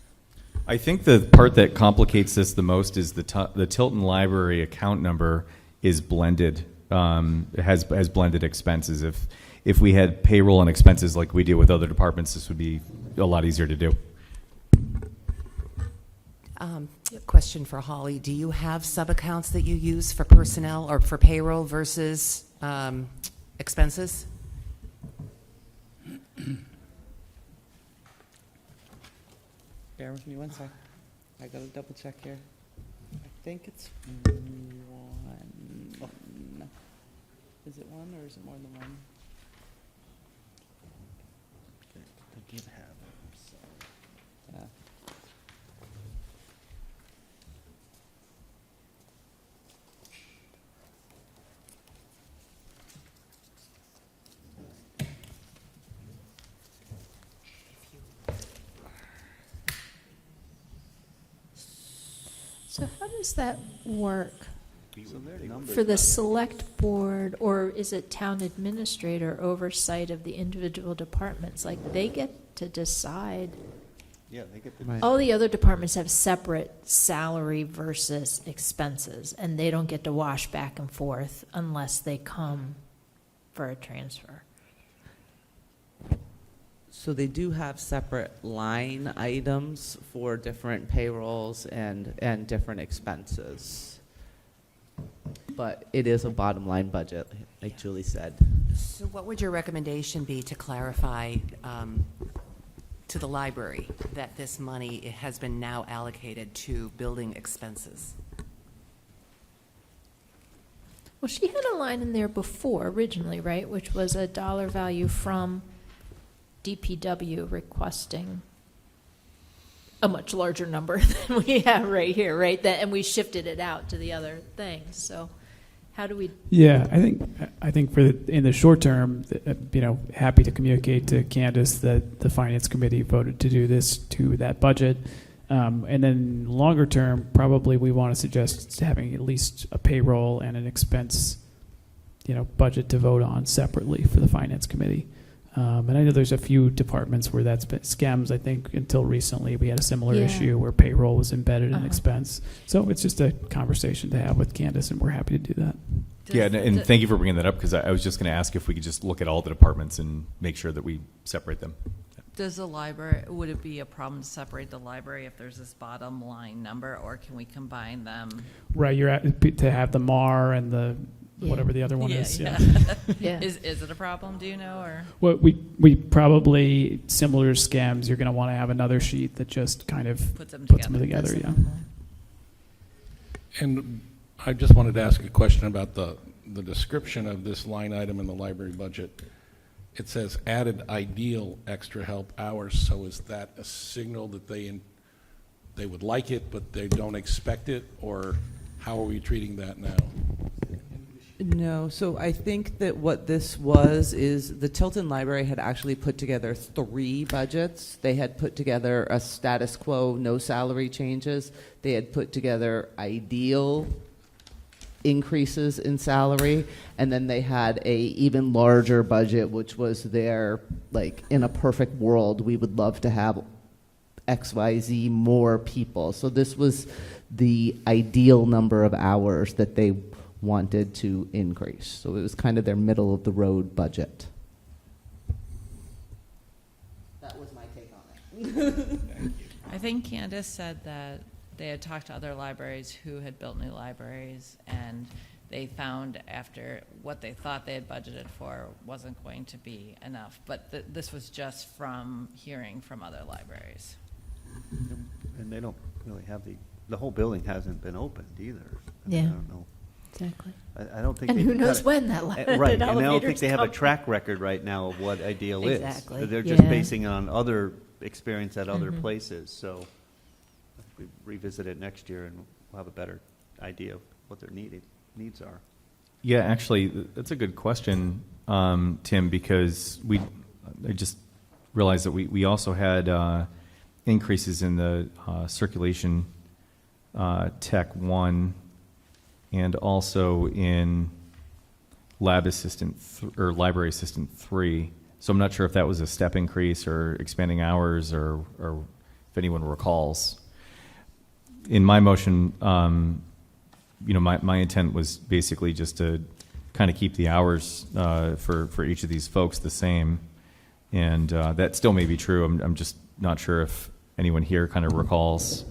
I think the part that complicates this the most is the Tilton Library account number is blended. Has blended expenses. If we had payroll and expenses like we do with other departments, this would be a lot easier to do. Question for Holly. Do you have sub-accounts that you use for personnel or for payroll versus expenses? Bear with me one sec. I gotta double check here. I think it's one. Is it one or is it more than one? They did have it, so. Yeah. So how does that work So their numbers- for the select board, or is it town administrator oversight of the individual departments? Like, they get to decide. Yeah, they get the. Right. All the other departments have separate salary versus expenses, and they don't get to wash back and forth unless they come for a transfer. So they do have separate line items for different payrolls and different expenses. But it is a bottom line budget, like Julie said. So what would your recommendation be to clarify to the library that this money has been now allocated to building expenses? Well, she had a line in there before originally, right, which was a dollar value from DPW requesting a much larger number than we have right here, right? That, and we shifted it out to the other things. So how do we? Yeah, I think in the short term, happy to communicate to Candace that the Finance Committee voted to do this to that budget. And then longer term, probably we want to suggest having at least a payroll and an expense, budget to vote on separately for the Finance Committee. And I know there's a few departments where that's been SCEMS. I think until recently we had a similar issue where payroll was embedded in expense. So it's just a conversation to have with Candace, and we're happy to do that. Yeah, and thank you for bringing that up, because I was just going to ask if we could just look at all the departments and make sure that we separate them. Does the library, would it be a problem to separate the library if there's this bottom line number, or can we combine them? Right, to have the MAR and the whatever the other one is. Yeah. Yeah. Is it a problem? Do you know, or? Well, we probably, similar to SCEMS, you're going to want to have another sheet that just kind of Puts them together. Yeah. And I just wanted to ask a question about the description of this line item in the library budget. It says added ideal extra help hours. So is that a signal that they would like it, but they don't expect it? Or how are we treating that now? No, so I think that what this was is the Tilton Library had actually put together 3 budgets. They had put together a status quo, no salary changes. They had put together ideal increases in salary, and then they had a even larger budget, which was their, like, in a perfect world, we would love to have XYZ more people. So this was the ideal number of hours that they wanted to increase. So it was kind of their middle of the road budget. That was my take on it. I think Candace said that they had talked to other libraries who had built new libraries, and they found after what they thought they had budgeted for wasn't going to be enough. But this was just from hearing from other libraries. And they don't really have the whole building hasn't been opened either. Yeah. I don't know. Exactly. I don't think. And they've who knows got when that right, and I don't think elevator's they have a coming. track record right now of what ideal Exactly, is. They're just yeah. basing it on other experience at other Mhm. places. So if we revisit it next year, and we'll have a better idea of what their needs are. Yeah, actually, that's a good question, Tim, because I just realized that we also had increases in the circulation Tech 1 and also in lab assistant or library assistant 3. So I'm not sure if that was a step increase or expanding hours or if anyone recalls. In my motion, my intent was basically just to kind of keep the hours for each of these folks the same, and that still may be true. I'm just not sure if anyone here kind of recalls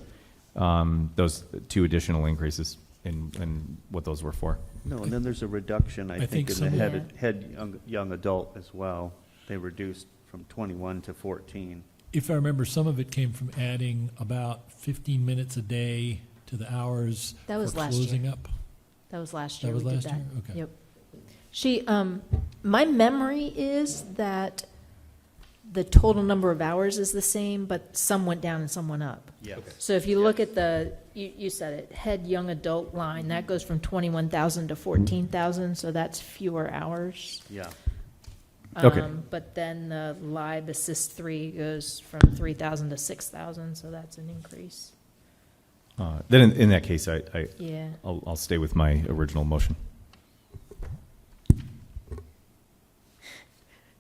those 2 additional increases and what those were for. No, and then there's a reduction, I think, in the some- head young adult as well. They reduced from 21 to 14. If I remember, some of it came from adding about 15 minutes a day to the hours That was for last closing year. up. That was last That year. was we did last that. year? Okay. Yep. She, my memory is that the total number of hours is the same, but some went down and some went up. Yes. So if you look at you said it, head young adult line, that goes from 21,000 to 14,000, so that's fewer hours. Yeah. Okay. But then the Live Assist 3 goes from 3,000 to 6,000, so that's an increase. Then in that case, Yeah. I'll stay with my original motion.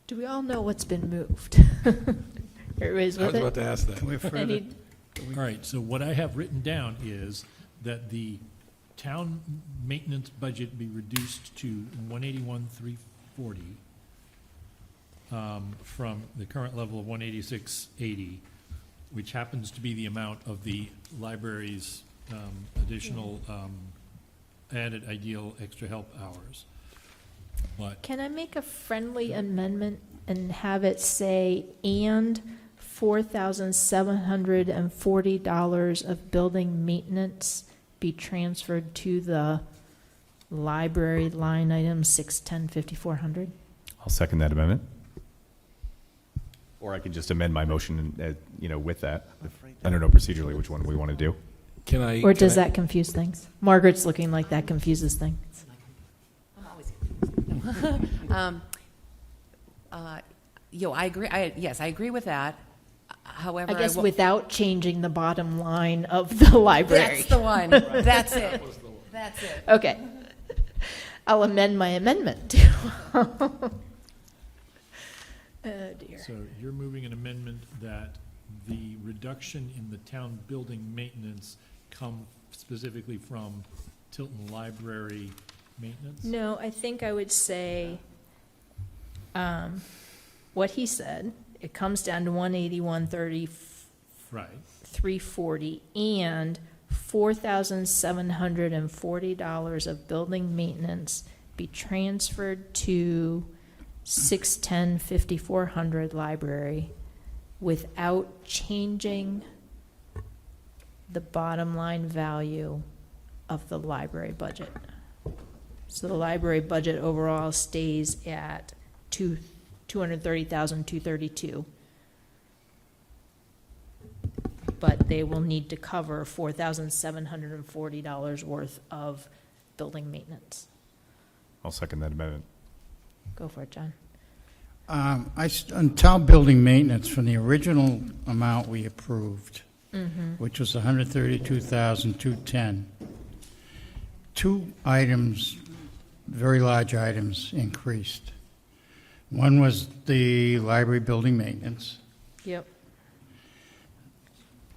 Do we all know what's been moved? Everybody's I with was about it? to ask that. Any- All right, so what I have written down is that the town maintenance budget be reduced to 181,340 from the current level of 186,80, which happens to be the amount of the library's additional added ideal extra help hours. But Can I make a friendly amendment and have it say, and $4,740 of building maintenance be transferred to the library line item 610-5400. I'll second that amendment. Or I can just amend my motion, with that. I don't know procedurally which one we want to do. Can I? Or can does I- that confuse things? Margaret's looking like that confuses things. I'm always I agree. Yes, I agree with that. However, I guess will- without changing the bottom line of the library. that's the one. That's it. That's it. Okay. I'll amend my amendment. Oh, dear. So you're moving an amendment that the reduction in the town building maintenance come specifically from Tilton Library maintenance? No, I think I would say, what he said, it comes down to 181.30, Right. 340, and $4,740 of building maintenance be transferred to 610-5400 library without changing the bottom line value of the library budget. So the library budget overall stays at $230,232. But they will need to cover $4,740 worth of building maintenance. I'll second that amendment. Go for it, John. On town building maintenance, from the original amount we approved, which was $132,210, two items, very large items, increased. One was the library building maintenance. Yep.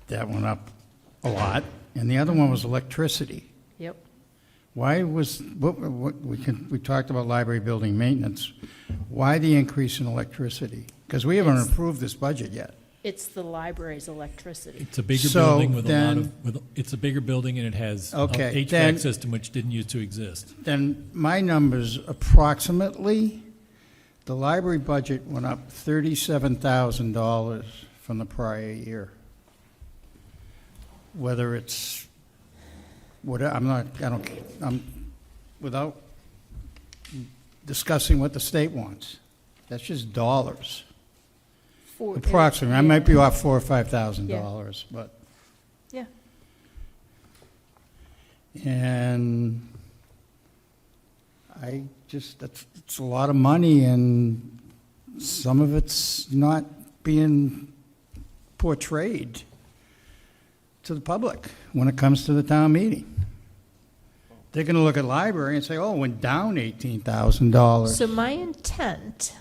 That went up a lot. And the other one was electricity. Yep. Why was, we talked about library building maintenance. Why the increase in electricity? Because we haven't approved this budget yet. It's the library's electricity. It's a bigger So building with a lot then- of, it's a bigger building and it has a Okay, HVAC then- system which didn't used to exist. Then my numbers approximately, the library budget went up $37,000 from the prior year. Whether it's, I'm without discussing what the state wants. That's just dollars. Approximately, I might be off $4,000 or $5,000, but. Yeah. And it's a lot of money, and some of it's not being portrayed to the public when it comes to the town meeting. They're going to look at library and say, oh, it went down $18,000. So my intent,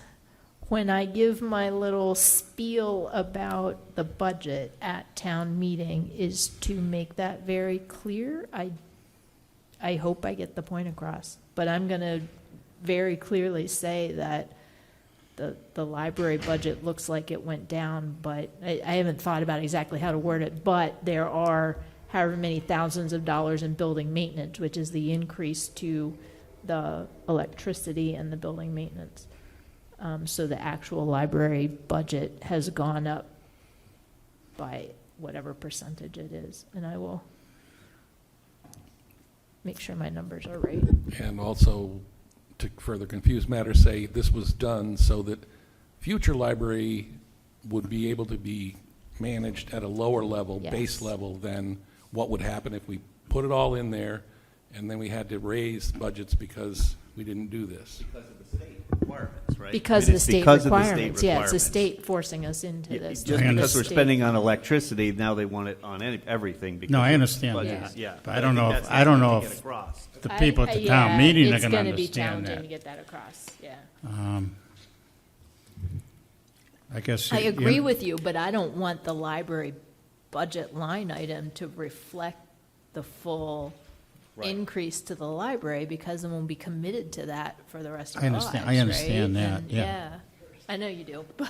when I give my little spiel about the budget at town meeting, is to make that very clear. I hope I get the point across, but I'm going to very clearly say that the library budget looks like it went down, but I haven't thought about exactly how to word it, but there are however many thousands of dollars in building maintenance, which is the increase to the electricity and the building maintenance. So the actual library budget has gone up by whatever percentage it is, and I will make sure my numbers are right. And also, to further confuse matters, say this was done so that future library would be able to be managed at a lower level, Yes. base level, than what would happen if we put it all in there and then we had to raise budgets because we didn't do this. Because of the state requirements, right? Because I of mean, the it's state because of the state requirements, yeah, it's the requirements. state forcing us into Yeah, this. just I because we're The state- spending on electricity, now they want it on everything. Because No, I of understand budgets. that. Yeah. But I don't know think if- that's I don't what know to get if- across. The people at the town yeah, meeting are it's going to gonna be understand challenging to that. get that across, yeah. I guess. I you- agree with you, but I don't want the library budget line item to reflect the full Right. increase to the library, because then we'll be committed to that for the rest of I our understand- lives, I understand right? that, And, yeah. I know you do, but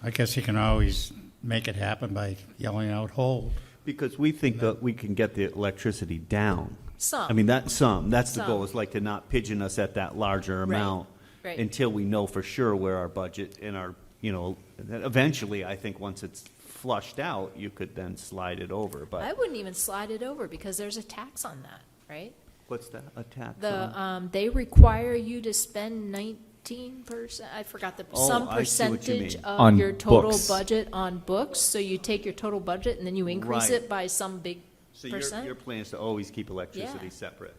I guess you can always make it happen by yelling out hold. Because we think that we can get the electricity down. some. I mean, that's the goal, Some. is like to not pigeon us at that larger Right, amount right. until we know for sure where our budget and our, eventually, I think once it's flushed out, you could then slide it over, I but wouldn't even slide it over, because there's a tax on that, right? What's that, a tax The, on? they require you to spend 19%, I forgot Oh, some I see what you percentage mean. of On your total books. budget on books. So you take your total budget and then you increase Right. it by some big So percent. your plan is to always keep electricity Yeah. separate?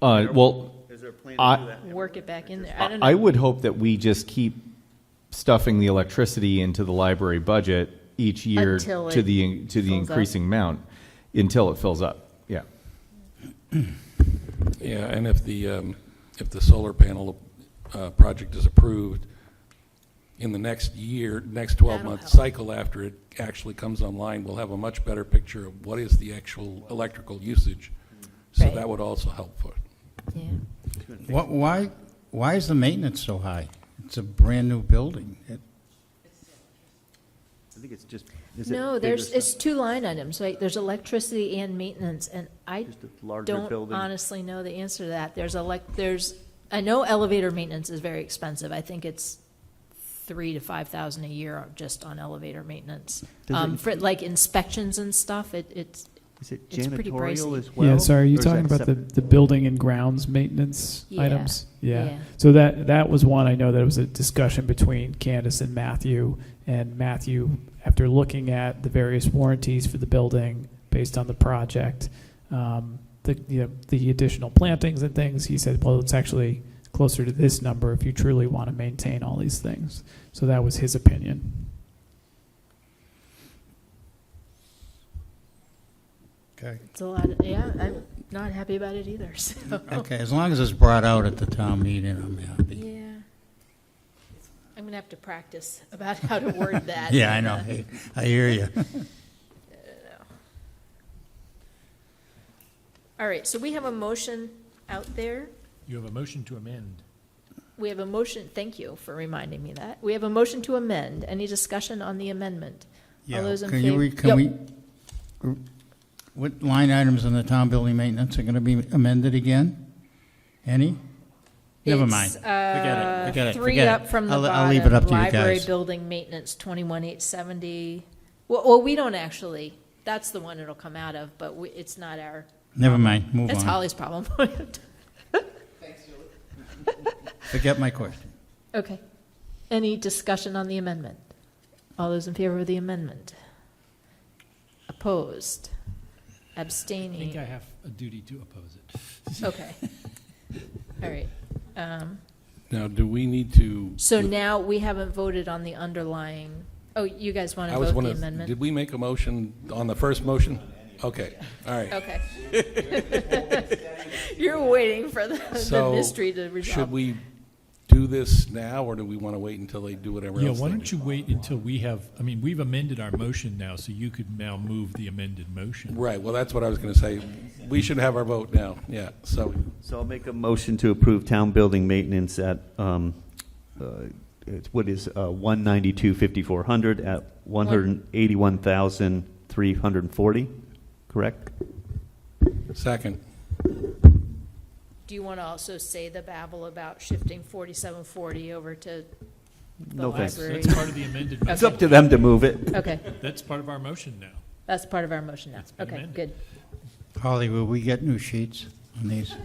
Well, Is there a plan I- to do that? Work it back in there. I don't know. I would hope that we just keep stuffing the electricity into the library budget each year Until to it the fills up. increasing amount, until it fills up, yeah. Yeah, and if the solar panel project is approved, in the next year, next 12-month help. cycle after it actually comes online, we'll have a much better picture of what is the actual electrical usage. So Right. that would also help for it. Yeah. Why is the maintenance so high? It's a brand-new building. I think it's just, is it No, bigger it's stuff? 2 line items, right? There's electricity and maintenance, and I Just a larger don't building? honestly know the answer to that. I know elevator maintenance is very expensive. I think it's $3,000 to $5,000 a year just on elevator maintenance. Does it- For like inspections and stuff, it's Is it it's pretty janitorial pricey. as well? Yeah, sorry, are you Or is talking that about the, separate? the building and grounds maintenance Yeah, items? yeah. So that was one, I know that it was a discussion between Candace and Matthew, after looking at the various warranties for the building based on the project, the additional plantings and things, he said, well, it's actually closer to this number if you truly want to maintain all these things. So that was his opinion. Okay. It's a lot, I'm not happy about it either, so. Okay, as long as it's brought out at the town meeting, I'm happy. Yeah. I'm gonna have to practice about how to word that. Yeah, I know. Hey, I hear you. All right, so we have a motion out there. You have a motion to amend. We have a motion, thank you for reminding me that. We have a motion to amend. Any discussion on the amendment? All those in Can you, favor? can we, what line items in the town building maintenance are going to be amended again? Any? Never mind. It's, Forget it. Three Forget it. up from the I'll bottom. leave it up to you Library guys. building maintenance, 21,870. Well, we don't actually, that's the one it'll come out of, but it's not our, Never mind, move that's on. Holly's problem. Forget my question. Okay. Any discussion on the amendment? All those in favor of the amendment? Opposed? I Abstaining? think I have a duty to oppose it. Okay. All right. Now, do we need to? So now we haven't voted on the underlying, oh, you guys want I to was vote the wondering, amendment? did we make a motion on the first motion? Okay, all right. Okay. You're waiting for the So, mystery to should resolve. we do this now, or do we want to wait until they do whatever Yeah, else why they don't do? you wait until we have, I mean, we've amended our motion now, so you could now move the amended motion. Right, well, that's what I was going to say. We should have our vote now, yeah, so, So I'll make a motion to approve town building maintenance at, what is 192,500 at 181,340, correct? second. Do you want to also say the babble about shifting 4740 over to the No thanks. library? That's part of the amended It's motion. up to them to move it. Okay, That's part of our motion now. that's part of our motion now. It's been Okay, amended. good. Holly, will we get new sheets on these?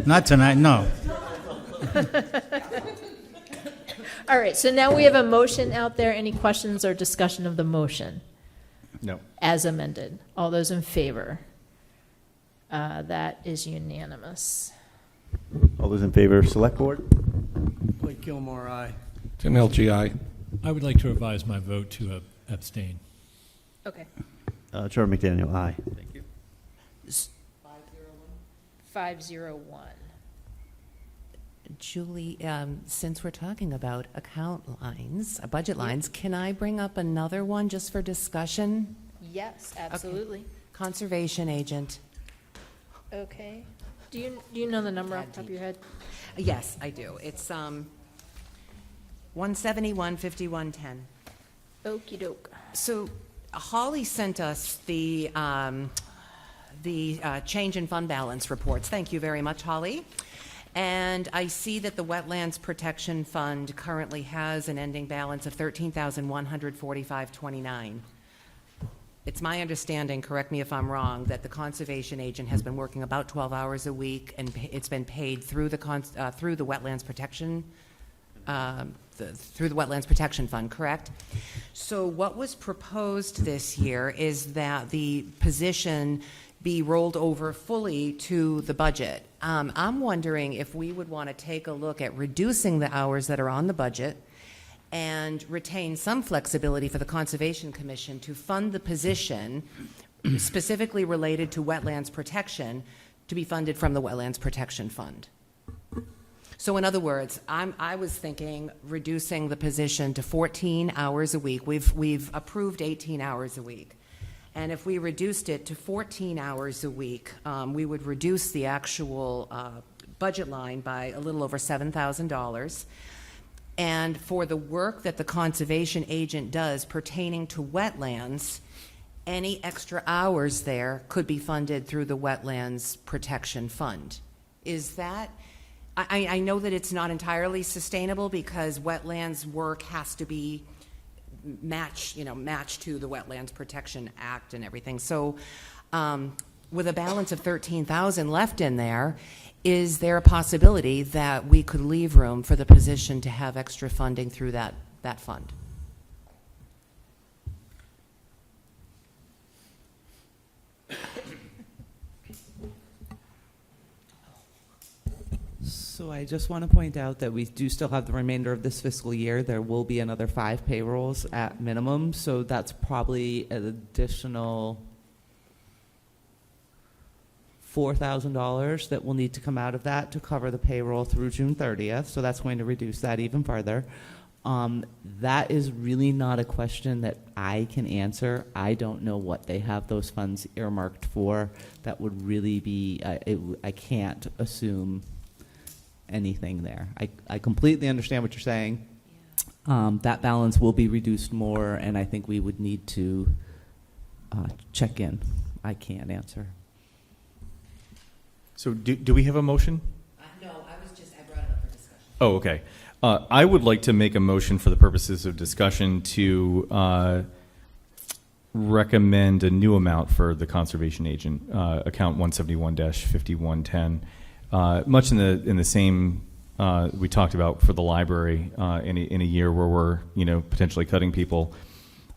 Not tonight, no. All right, so now we have a motion out there. Any questions or discussion of the motion No. as amended? All those in favor? That is unanimous. All those in favor of Select Board? Blake Gilmore, aye. Tim LGI. I would like to revise my vote to abstain. Okay. Charlie McDaniel, aye. 501. Julie, since we're talking about account lines, budget lines, can I bring up another one just for discussion? Yes, absolutely. Conservation agent. Okay. Do you know the number off the top of your head? Yes, I do. It's 171,5110. Okey doke. So Holly sent us the change in fund balance reports. Thank you very much, Holly. And I see that the Wetlands Protection Fund currently has an ending balance of $13,145.29. it's my understanding, correct me if I'm wrong, that the conservation agent has been working about 12 hours a week, and it's been paid through the through the wetlands protection, through the Wetlands Protection Fund, correct? So what was proposed this year is that the position be rolled over fully to the budget. I'm wondering if we would want to take a look at reducing the hours that are on the budget and retain some flexibility for the Conservation Commission to fund the position specifically related to wetlands protection to be funded from the Wetlands Protection Fund. So in other words, I was thinking reducing the position to 14 hours a week. We've approved 18 hours a week. And if we reduced it to 14 hours a week, we would reduce the actual budget line by a little over $7,000. And for the work that the conservation agent does pertaining to wetlands, any extra hours there could be funded through the Wetlands Protection Fund. Is that, I know that it's not entirely sustainable because wetlands work has to be matched to the Wetlands Protection Act and everything. So with a balance of $13,000 left in there, is there a possibility that we could leave room for the position to have extra funding through that fund? So I just want to point out that we do still have the remainder of this fiscal year. There will be another 5 payrolls at minimum, so that's probably an additional $4,000 that will need to come out of that to cover the payroll through June 30th, so that's going to reduce that even further. That is really not a question that I can answer. I don't know what they have those funds earmarked for. That would really be, I can't assume anything there. I completely understand what you're saying. That balance will be reduced more, and I think we would need to check in. I can't answer. So do we have a motion? No, I brought it up for discussion. Oh, okay. I would like to make a motion for the purposes of discussion to recommend a new amount for the conservation agent, account 171-5110. Much in the same we talked about for the library in a year where we're potentially cutting people.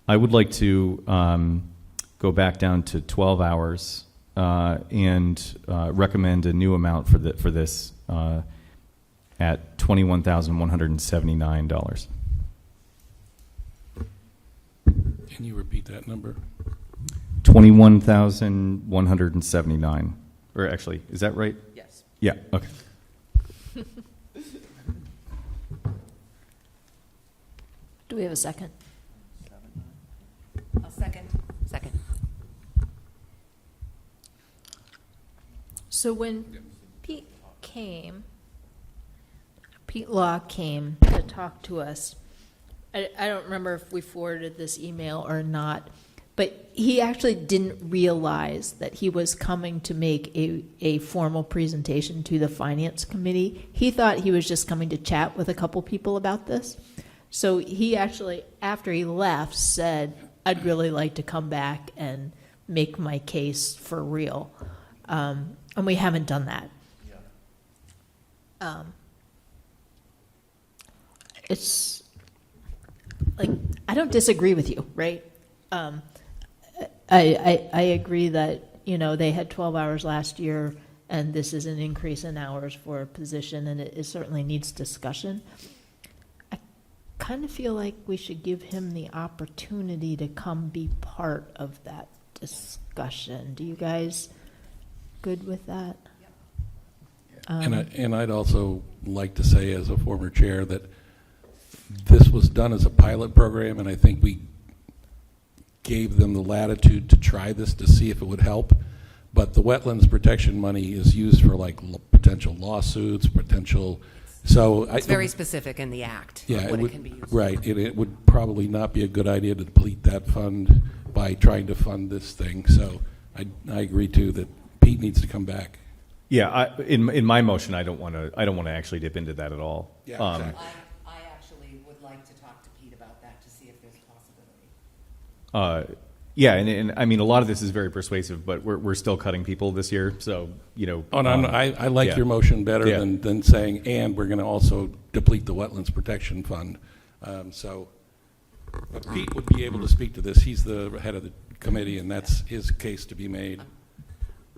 I would like to go back down to 12 hours and recommend a new amount for this at $21,179. Can you repeat that number? 21,179. Or actually, is that right? Yes. Yeah, okay. Do we have a second? I'll second. Second. So when Pete Law came to talk to us, I don't remember if we forwarded this email or not, but he actually didn't realize that he was coming to make a formal presentation to the Finance Committee. He thought he was just coming to chat with a couple people about this. So he actually, after he left, said, I'd really like to come back and make my case for real. And we haven't done that. It's like, I don't disagree with you, right? I agree that, they had 12 hours last year, and this is an increase in hours for a position, and it certainly needs discussion. I kind of feel like we should give him the opportunity to come be part of that discussion. Do you guys good with that? And I'd also like to say, as a former chair, that this was done as a pilot program, and I think we gave them the latitude to try this to see if it would help. But the wetlands protection money is used for potential lawsuits, so It's very specific in the Act of what it can be used for. Right, and it would probably not be a good idea to deplete that fund by trying to fund this thing. So I agree too that Pete needs to come back. Yeah, in my motion, I don't want to actually dip into that at all. Yeah, exactly. I actually would like to talk to Pete about that to see if there's a possibility. Yeah, and I mean, a lot of this is very persuasive, but we're still cutting people this year, so, you know. Oh, no, I like yeah. your motion better Yeah. than saying, and we're going to also deplete the Wetlands Protection Fund. But Pete would be able to speak to this. He's the head of the committee, and that's his case to be made.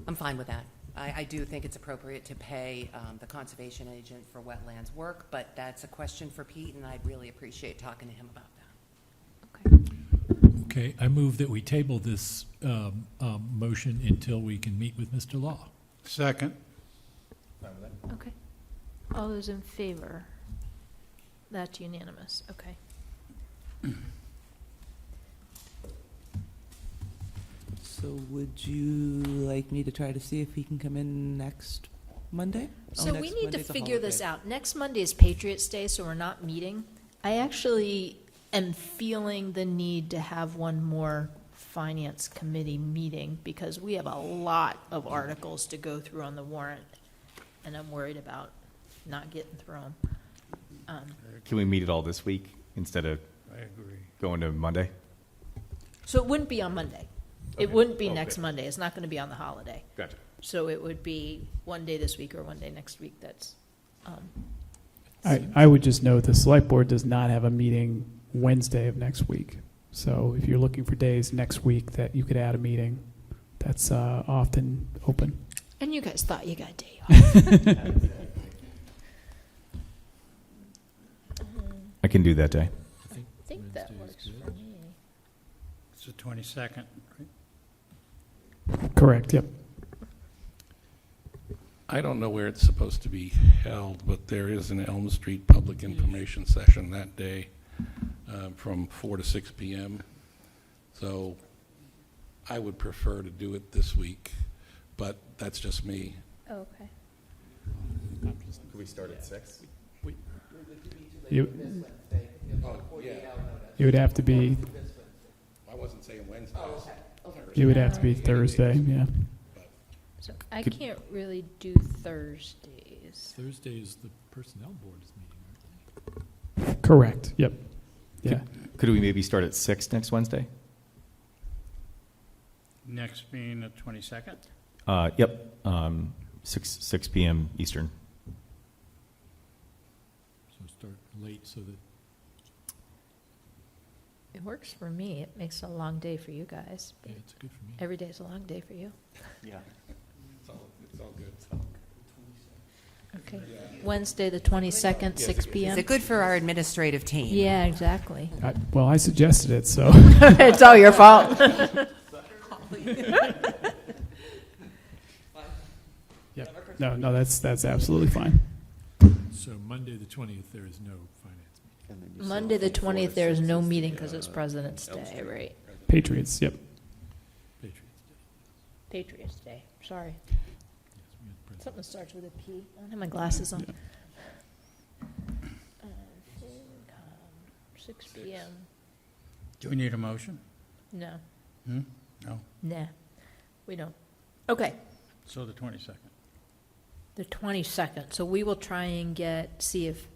I'm fine with that. I do think it's appropriate to pay the conservation agent for wetlands work, but that's a question for Pete, and I'd really appreciate talking to him about that. Okay. Okay, I move that we table this motion until we can meet with Mr. Law. Second. Okay. All those in favor? That's unanimous. Okay. So would you like me to try to see if he can come in next Monday? So we need to figure this out. Next Monday is Patriots' Day, so we're not meeting. I actually am feeling the need to have one more finance committee meeting because we have a lot of articles to go through on the warrant, and I'm worried about not getting through them. Can we meet it all this week instead of I agree. going to Monday? So it wouldn't be on Monday. It wouldn't be next Monday. It's not going to be on the holiday. Gotcha. So it would be one day this week or one day next week. That's, I would just note the select board does not have a meeting Wednesday of next week. So if you're looking for days next week that you could add a meeting, that's often open. and you guys thought you got a day off. I can do that day. I think that works for me. It's the 22nd, right? Correct, yep. I don't know where it's supposed to be held, but there is an Elm Street public information session that day from 4 to 6 p.m. So I would prefer to do it this week, but that's just me. Okay. Can we start at 6? You, Oh, yeah. it would have to be, I wasn't saying Wednesday. it would have to be Thursday, yeah. So I Could- can't really do Thursdays. Thursday is the Personnel Board's meeting, aren't Correct, yep. Yeah. Could we maybe start at 6 next Wednesday? Next being the 22nd? Yep, 6 p.m. Eastern. they? So start late so that, It works for me. It makes a long day for you guys. yeah, it's good for me. Every day's a long day for you. Yeah. It's all good. Okay. Wednesday, the 22nd, 6 Is p.m. it good for our administrative team? Yeah, exactly. Well, I suggested it, so. It's all your fault. Yep. No, that's absolutely fine. So Monday, the 20th, there is no finance meeting. And then you Monday, the said from 4 to 20th, there is 6 no the, meeting because it's President's Elm Day, Street. right? Patriots, yep. Patriots Day. Patriots Day. Sorry. Yes, we had President's Something starts with a P. I don't have my glasses on. FinCom, 6 p.m. Do we need a motion? No, No. nah, we don't. Okay, So the 22nd. the 22nd. So we will try and see if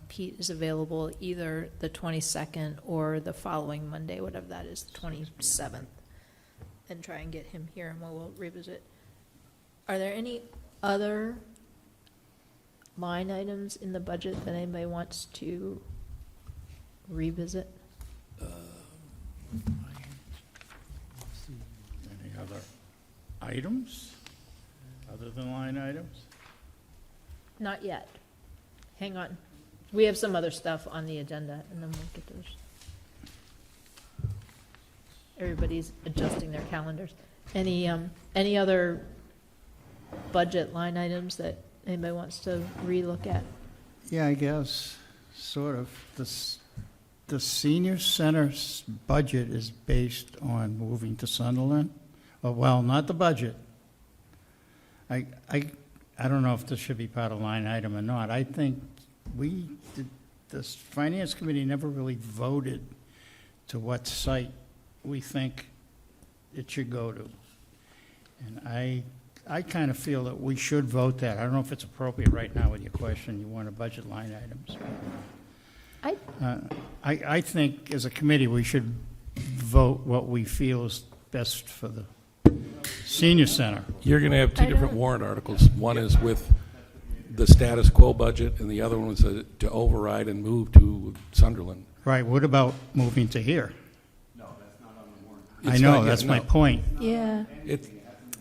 Pete is available either the 22nd or the following Monday, whatever that is, the 27th, and try and get him here and we'll revisit. Are there any other line items in the budget that anybody wants to revisit? Any other items other than line items? Not yet. Hang on. We have some other stuff on the agenda, and then we'll get to this. Everybody's adjusting their calendars. Any other budget line items that anybody wants to relook at? Yeah, I guess, sort of. The senior center's budget is based on moving to Sunderland. Well, not the budget. I don't know if this should be part of line item or not. I think this finance committee never really voted to what site we think it should go to. And I kind of feel that we should vote that. I don't know if it's appropriate right now with your question. You want to budget line items. I think as a committee, we should vote what we feel is best for the senior center. You're going to have two I different don't- warrant articles. One is with the status quo budget, and the other one is to override and move to Sunderland. Right, what about moving to here? I It's know, not yet, that's my no. point. Yeah. It,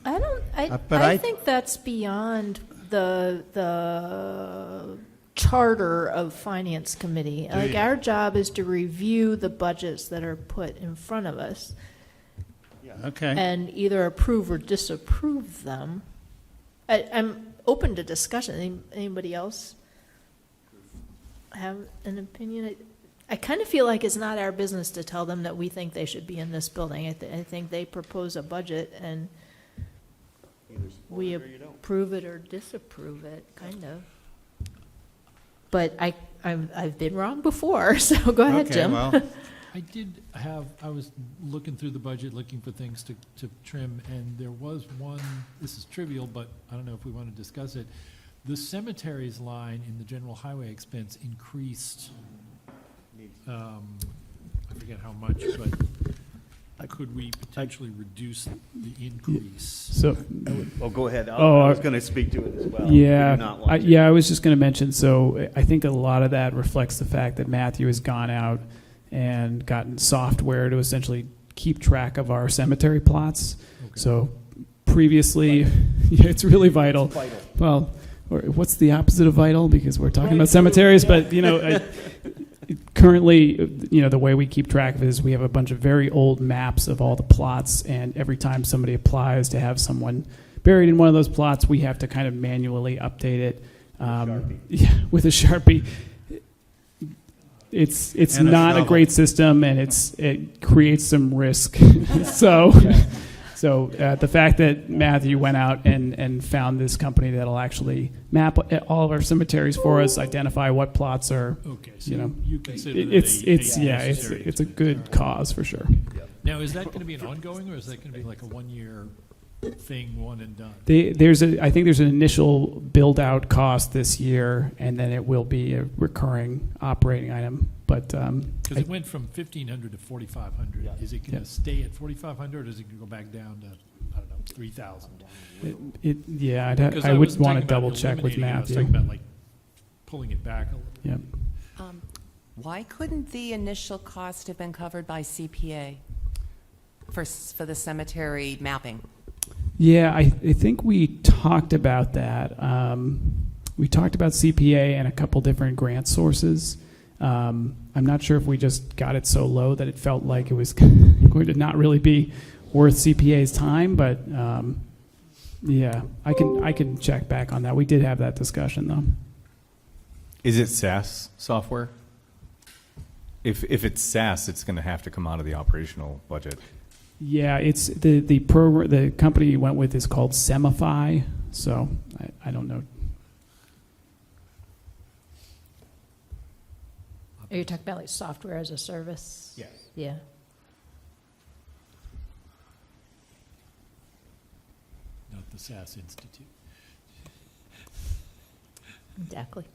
I don't, but I I- think that's beyond the charter of finance committee. Like, our job is to review the budgets that are put in front of us Okay, and either approve or disapprove them. I'm open to discussion. Anybody else have an opinion? I kind of feel like it's not our business to tell them that we think they should be in this building. I think they propose a budget and we approve it or disapprove it, kind of. But I've been wrong before, so go ahead, okay, Jim. well, I was looking through the budget, looking for things to trim, and there was one, this is trivial, but I don't know if we want to discuss it. The cemeteries line in the general highway expense increased, I forget how much, but could we potentially reduce the increase? So, Oh, go ahead. Oh, I was going to speak to it as well. yeah, You do not want to. yeah, I was just going to mention, so I think a lot of that reflects the fact that Matthew has gone out and gotten software to essentially keep track of our cemetery plots. Okay. So previously, yeah, it's really vital. Well, what's the opposite of vital? Because we're talking about cemeteries, but currently, the way we keep track of it is we have a bunch of very old maps of all the plots, and every time somebody applies to have someone buried in one of those plots, we have to kind of manually update it yeah, with a Sharpie. It's And a not a shovel. great system, and it creates some risk. So the fact that Matthew went out and found this company that'll actually map all of our cemeteries for us, identify what plots are, Okay, so you know, you consider it it's a good cause for sure. Now, is that going to be an ongoing, or is that going to be like a one-year thing, one and done? I think there's an initial build out cost this year, and then it will be a recurring operating item. But Because it went from 1,500 to 4,500. Is it going to Yeah. stay at 4,500, or is it going to go back down to, I don't know, 3,000? yeah, Because I would wasn't want to talking about double check with eliminating it, I was Matthew. talking about like pulling it back a little. Yeah. Why couldn't the initial cost have been covered by CPA for the cemetery mapping? Yeah, I think we talked about that. We talked about CPA and a couple different grant sources. I'm not sure if we just got it so low that it felt like it was going to not really be worth CPA's time, but yeah, I can check back on that. We did have that discussion though. Is it SaaS software? If it's SaaS, it's going to have to come out of the operational budget. Yeah, it's the program. The company you went with is called Semify, so I don't know. Are you talking about like software as a service? Yes. Yeah. Not the SAS Institute. Exactly.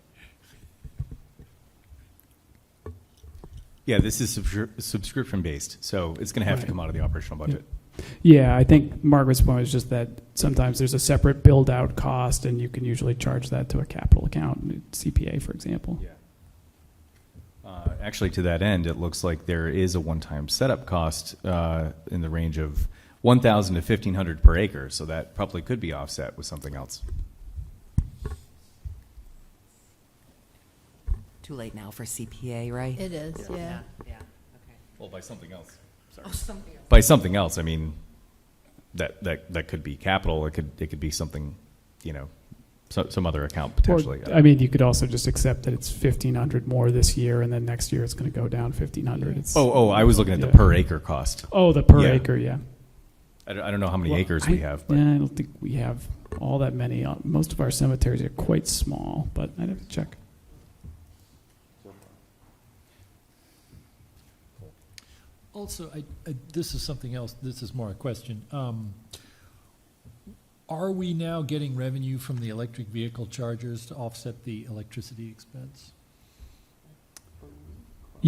Yeah, this is subscription based, so it's going to have to Right. come out of the operational budget. Yeah, I think Margaret's point was just that sometimes there's a separate build out cost, and you can usually charge that to a capital account, CPA, for example. Yeah. Actually, to that end, it looks like there is a one-time setup cost in the range of $1,000 to $1,500 per acre, so that probably could be offset with something else. Too late now for CPA, right? It is, yeah. Yeah, okay. Well, by something else. Sorry. Oh, something else. By something else, I mean that could be capital. It could be something, some other account potentially. Or, I mean, you could also just accept that it's 1,500 more this year, and then next year it's going to go down 1,500. It's, I was looking at the Yeah. per acre cost. oh, the per Yeah. acre, yeah. I don't know how many Well, acres we have, but Yeah, I don't think we have all that many. Most of our cemeteries are quite small, but I'd have to check. Also, this is something else. This is more a question. Are we now getting revenue from the electric vehicle chargers to offset the electricity expense?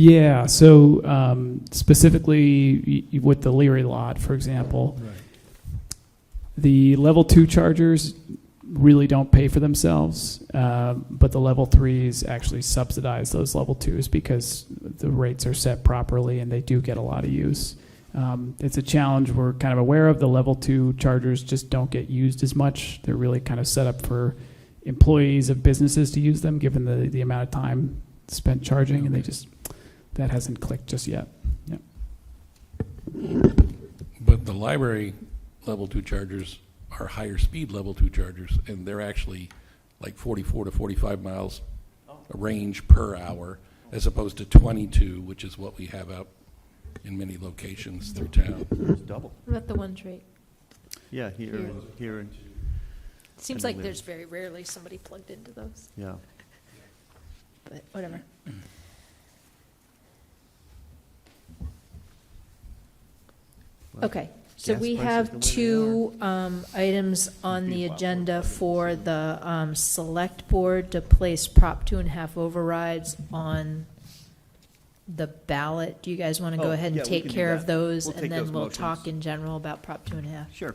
Yeah, so specifically with the Leary lot, for example, the level 2 chargers really don't pay for themselves, but the level 3s actually subsidize those level 2s because the rates are set properly and they do get a lot of use. It's a challenge we're kind of aware of. The level 2 chargers just don't get used as much. They're really kind of set up for employees of businesses to use them, given the amount of time spent charging, and that hasn't clicked just yet. Yep. But the library level 2 chargers are higher speed level 2 chargers, and they're actually like 44 to 45 miles range per hour, as opposed to 22, which is what we have out in many locations through town. It's double. What about the ones right? Yeah, here and It seems And like live. there's very rarely somebody plugged into those, yeah. but whatever. Okay, so Gas we prices have the way they two items on Be the a lot more agenda money. for the select board to place Prop 2.5 overrides on the ballot. Do you guys want to go Oh, ahead yeah, and we take can do care that. of those? We'll take And then those we'll motions. talk in general about Prop 2.5. Sure.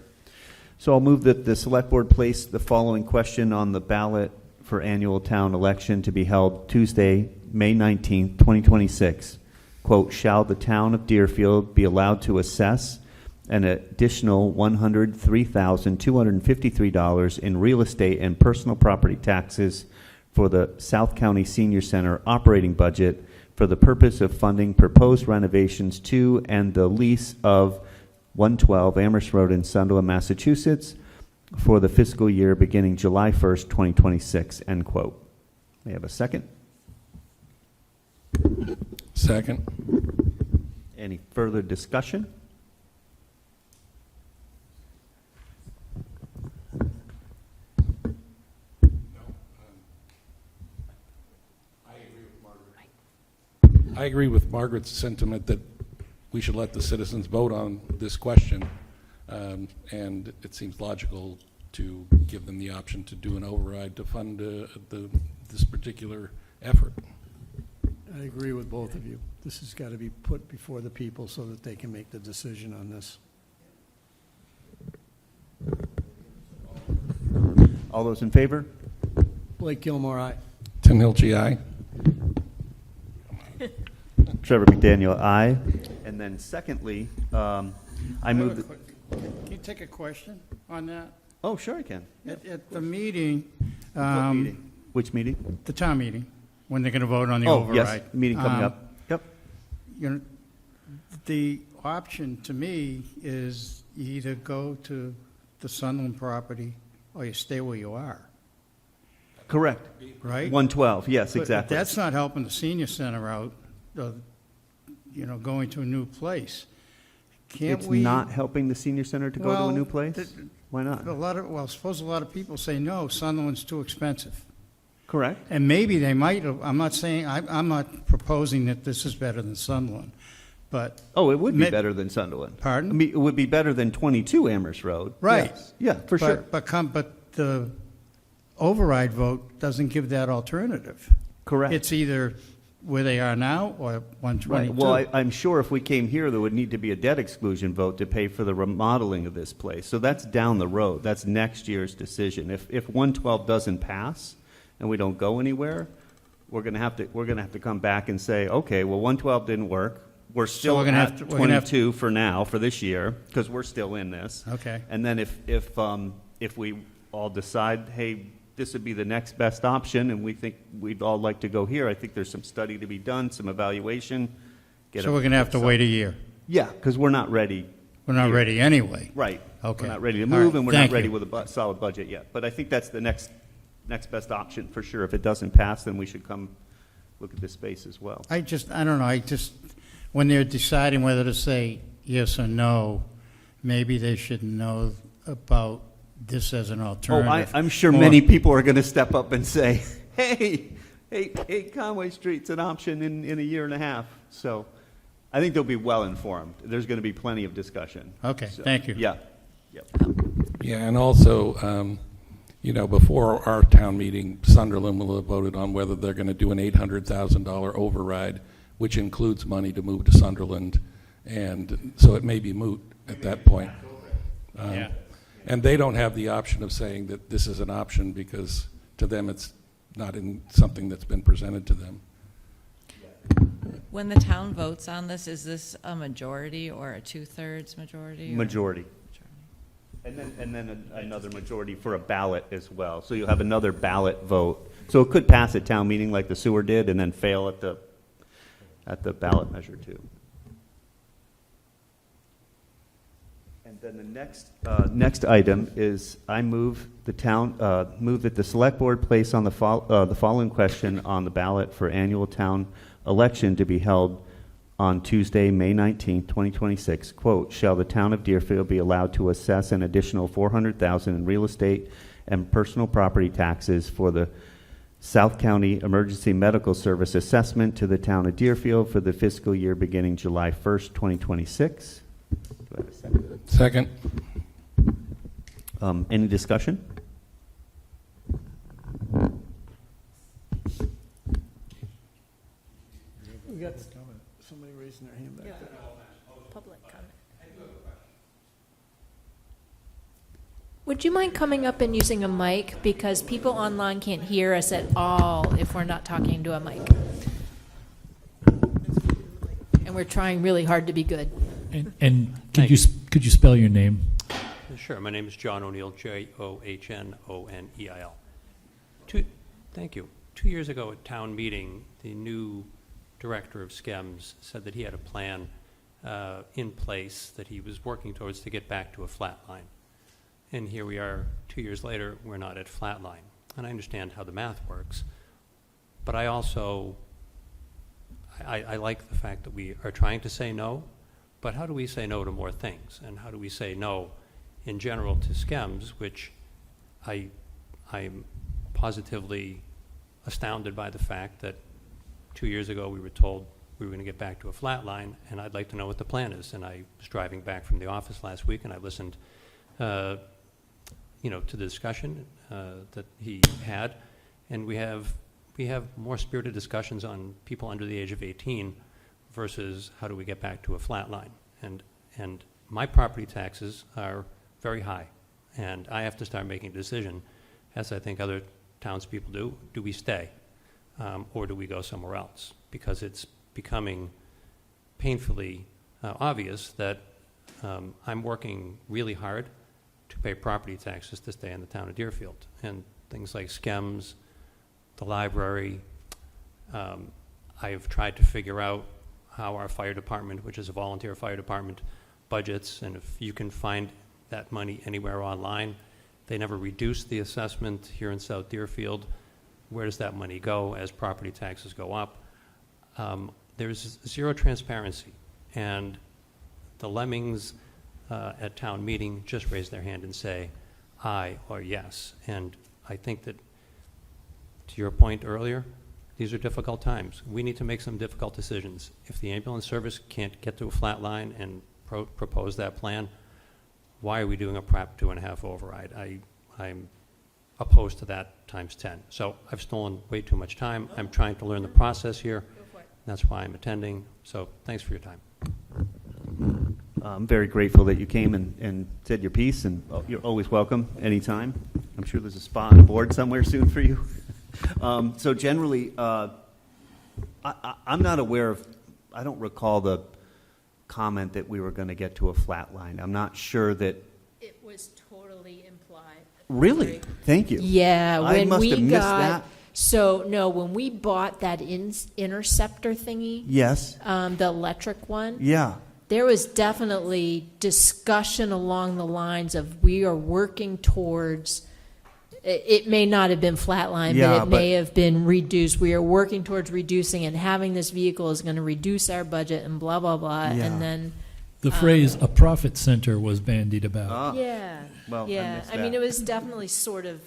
So I'll move that the select board place the following question on the ballot for annual town election to be held Tuesday, May 19th, 2026. Quote, shall the town of Deerfield be allowed to assess an additional $103,253 in real estate and personal property taxes for the South County Senior Center operating budget for the purpose of funding proposed renovations to and the lease of 112 Amherst Road in Sunderland, Massachusetts for the fiscal year beginning July 1st, 2026, end quote. May I have a second? Second. Any further discussion? I agree with Margaret's sentiment that we should let the citizens vote on this question, and it seems logical to give them the option to do an override to fund this particular effort. I agree with both of you. This has got to be put before the people so that they can make the decision on this. All those in favor? Blake Gilmore, aye. Tim Hilchey, aye. Trevor McDaniel, aye. And then secondly, I move that... Can you take a question on that? Oh, sure I can. At the meeting, What meeting? Which meeting? the town meeting, when they're going to vote on the Oh, override. yes, meeting coming up. Yep. You know, the option to me is you either go to the Sunderland property or you stay where you are, Correct. right? 112, yes, But exactly. that's not helping the senior center out, going to a new place. Can't It's we? not helping the senior center to go to Well, a new place? th- Why not? Suppose a lot of people say, no, Sunderland's too expensive. Correct. And maybe they might, I'm not saying, I'm not proposing that this is better than Sunderland, but, Oh, it would be Ma- better than Sunderland. Pardon? I mean, it would be better than 22 Amherst Road. Right. Yes. Yeah, for sure. but the override vote doesn't give that alternative. Correct. It's either where they are now or Right. 122. Well, I'm sure if we came here, there would need to be a debt exclusion vote to pay for the remodeling of this place. So that's down the road. That's next year's decision. If 112 doesn't pass and we don't go anywhere, we're going to have to come back and say, okay, well, 112 didn't work. We're still we're gonna at have to- we're gonna have 22 for now, for this year, because we're still in this. Okay. And then if we all decide, hey, this would be the next best option, and we think we'd all like to go here, I think there's some study to be done, some evaluation. So we're going to have to wait a year. Yeah, because we're not ready. We're not here. ready anyway. Right. Okay. We're not ready to All move, right. and we're not Thank ready you. with a solid budget yet. But I think that's the next best option for sure. If it doesn't pass, then we should come look at this space as well. I don't know, when they're deciding whether to say yes or no, maybe they should know about this as an Oh, alternative. I'm sure More- many people are going to step up and say, hey, Conway Street's an option in a year and a half. So I think they'll be well informed. There's going to be plenty of discussion. Okay, So, thank you. Yeah. Yep. Yeah, and also, before our town meeting, Sunderland will have voted on whether they're going to do an $800,000 override, which includes money to move to Sunderland, and so it may be moot at that point. And they don't have the option of saying that this is an option, because to them it's not in something that's been presented to them. When the town votes on this, is this a majority or a 2/3 majority? or- Majority. And then another majority for a ballot as well. So you'll have another ballot vote. So it could pass at town meeting like the sewer did, and then fail at the ballot measure too. And then the next item is I move that the select board place on the following question on the ballot for annual town election to be held on Tuesday, May 19th, 2026. Quote, shall the town of Deerfield be allowed to assess an additional $400,000 in real estate and personal property taxes for the South County Emergency Medical Service assessment to the town of Deerfield for the fiscal year beginning July 1st, 2026? Do I have a second? Second. Any discussion? We got somebody raising their hand back there. Public comment. Would you mind coming up and using a mic? Because people online can't hear us at all if we're not talking to a mic. And we're trying really hard to be good. And could you spell your name? Sure. My name is John O'Neill, Johnoneil. Thank you. 2 years ago at town meeting, the new director of SCEMS said that he had a plan in place that he was working towards to get back to a flat line. And here we are 2 years later, we're not at flat line. And I understand how the math works. But I also, I like the fact that we are trying to say no, but how do we say no to more things? And how do we say no in general to SCEMS, which I'm positively astounded by the fact that 2 years ago we were told we were going to get back to a flat line, and I'd like to know what the plan is. And I was driving back from the office last week, and I listened to the discussion that he had, and we have more spirited discussions on people under the age of 18 versus how do we get back to a flat line. And my property taxes are very high, and I have to start making a decision, as I think other townspeople do. Do we stay, or do we go somewhere else? Because it's becoming painfully obvious that I'm working really hard to pay property taxes to stay in the town of Deerfield. And things like SCEMS, the library, I've tried to figure out how our fire department, which is a volunteer fire department, budgets, and if you can find that money anywhere online. They never reduce the assessment here in South Deerfield. Where does that money go as property taxes go up? There's zero transparency, and the lemmings at town meeting just raise their hand and say aye or yes. And I think that, to your point earlier, these are difficult times. We need to make some difficult decisions. If the ambulance service can't get to a flat line and propose that plan, why are we doing a Prop 2.5 override? I'm opposed to that times 10. So I've stolen way too much time. I'm trying to learn the process here. Go for it. That's why I'm attending. So thanks for your time. I'm very grateful that you came and said your piece, and you're always welcome anytime. I'm sure there's a spot on the board somewhere soon for you. So generally, I'm not aware of, I don't recall the comment that we were going to get to a flat line. I'm not sure that. It was totally implied. Really? Thank you. Yeah, I when must we have missed got, that. so no, when we bought that interceptor thingy, Yes. the electric one, Yeah. there was definitely discussion along the lines of we are working towards, it may not have been flatline, Yeah, but it may have been reduced. We are working towards reducing, and having this vehicle is going to reduce our budget and blah, blah, blah. Yeah. And then, The phrase "a profit center" was bandied about. Ah, yeah. well, I yeah. missed I mean, that. it was definitely sort of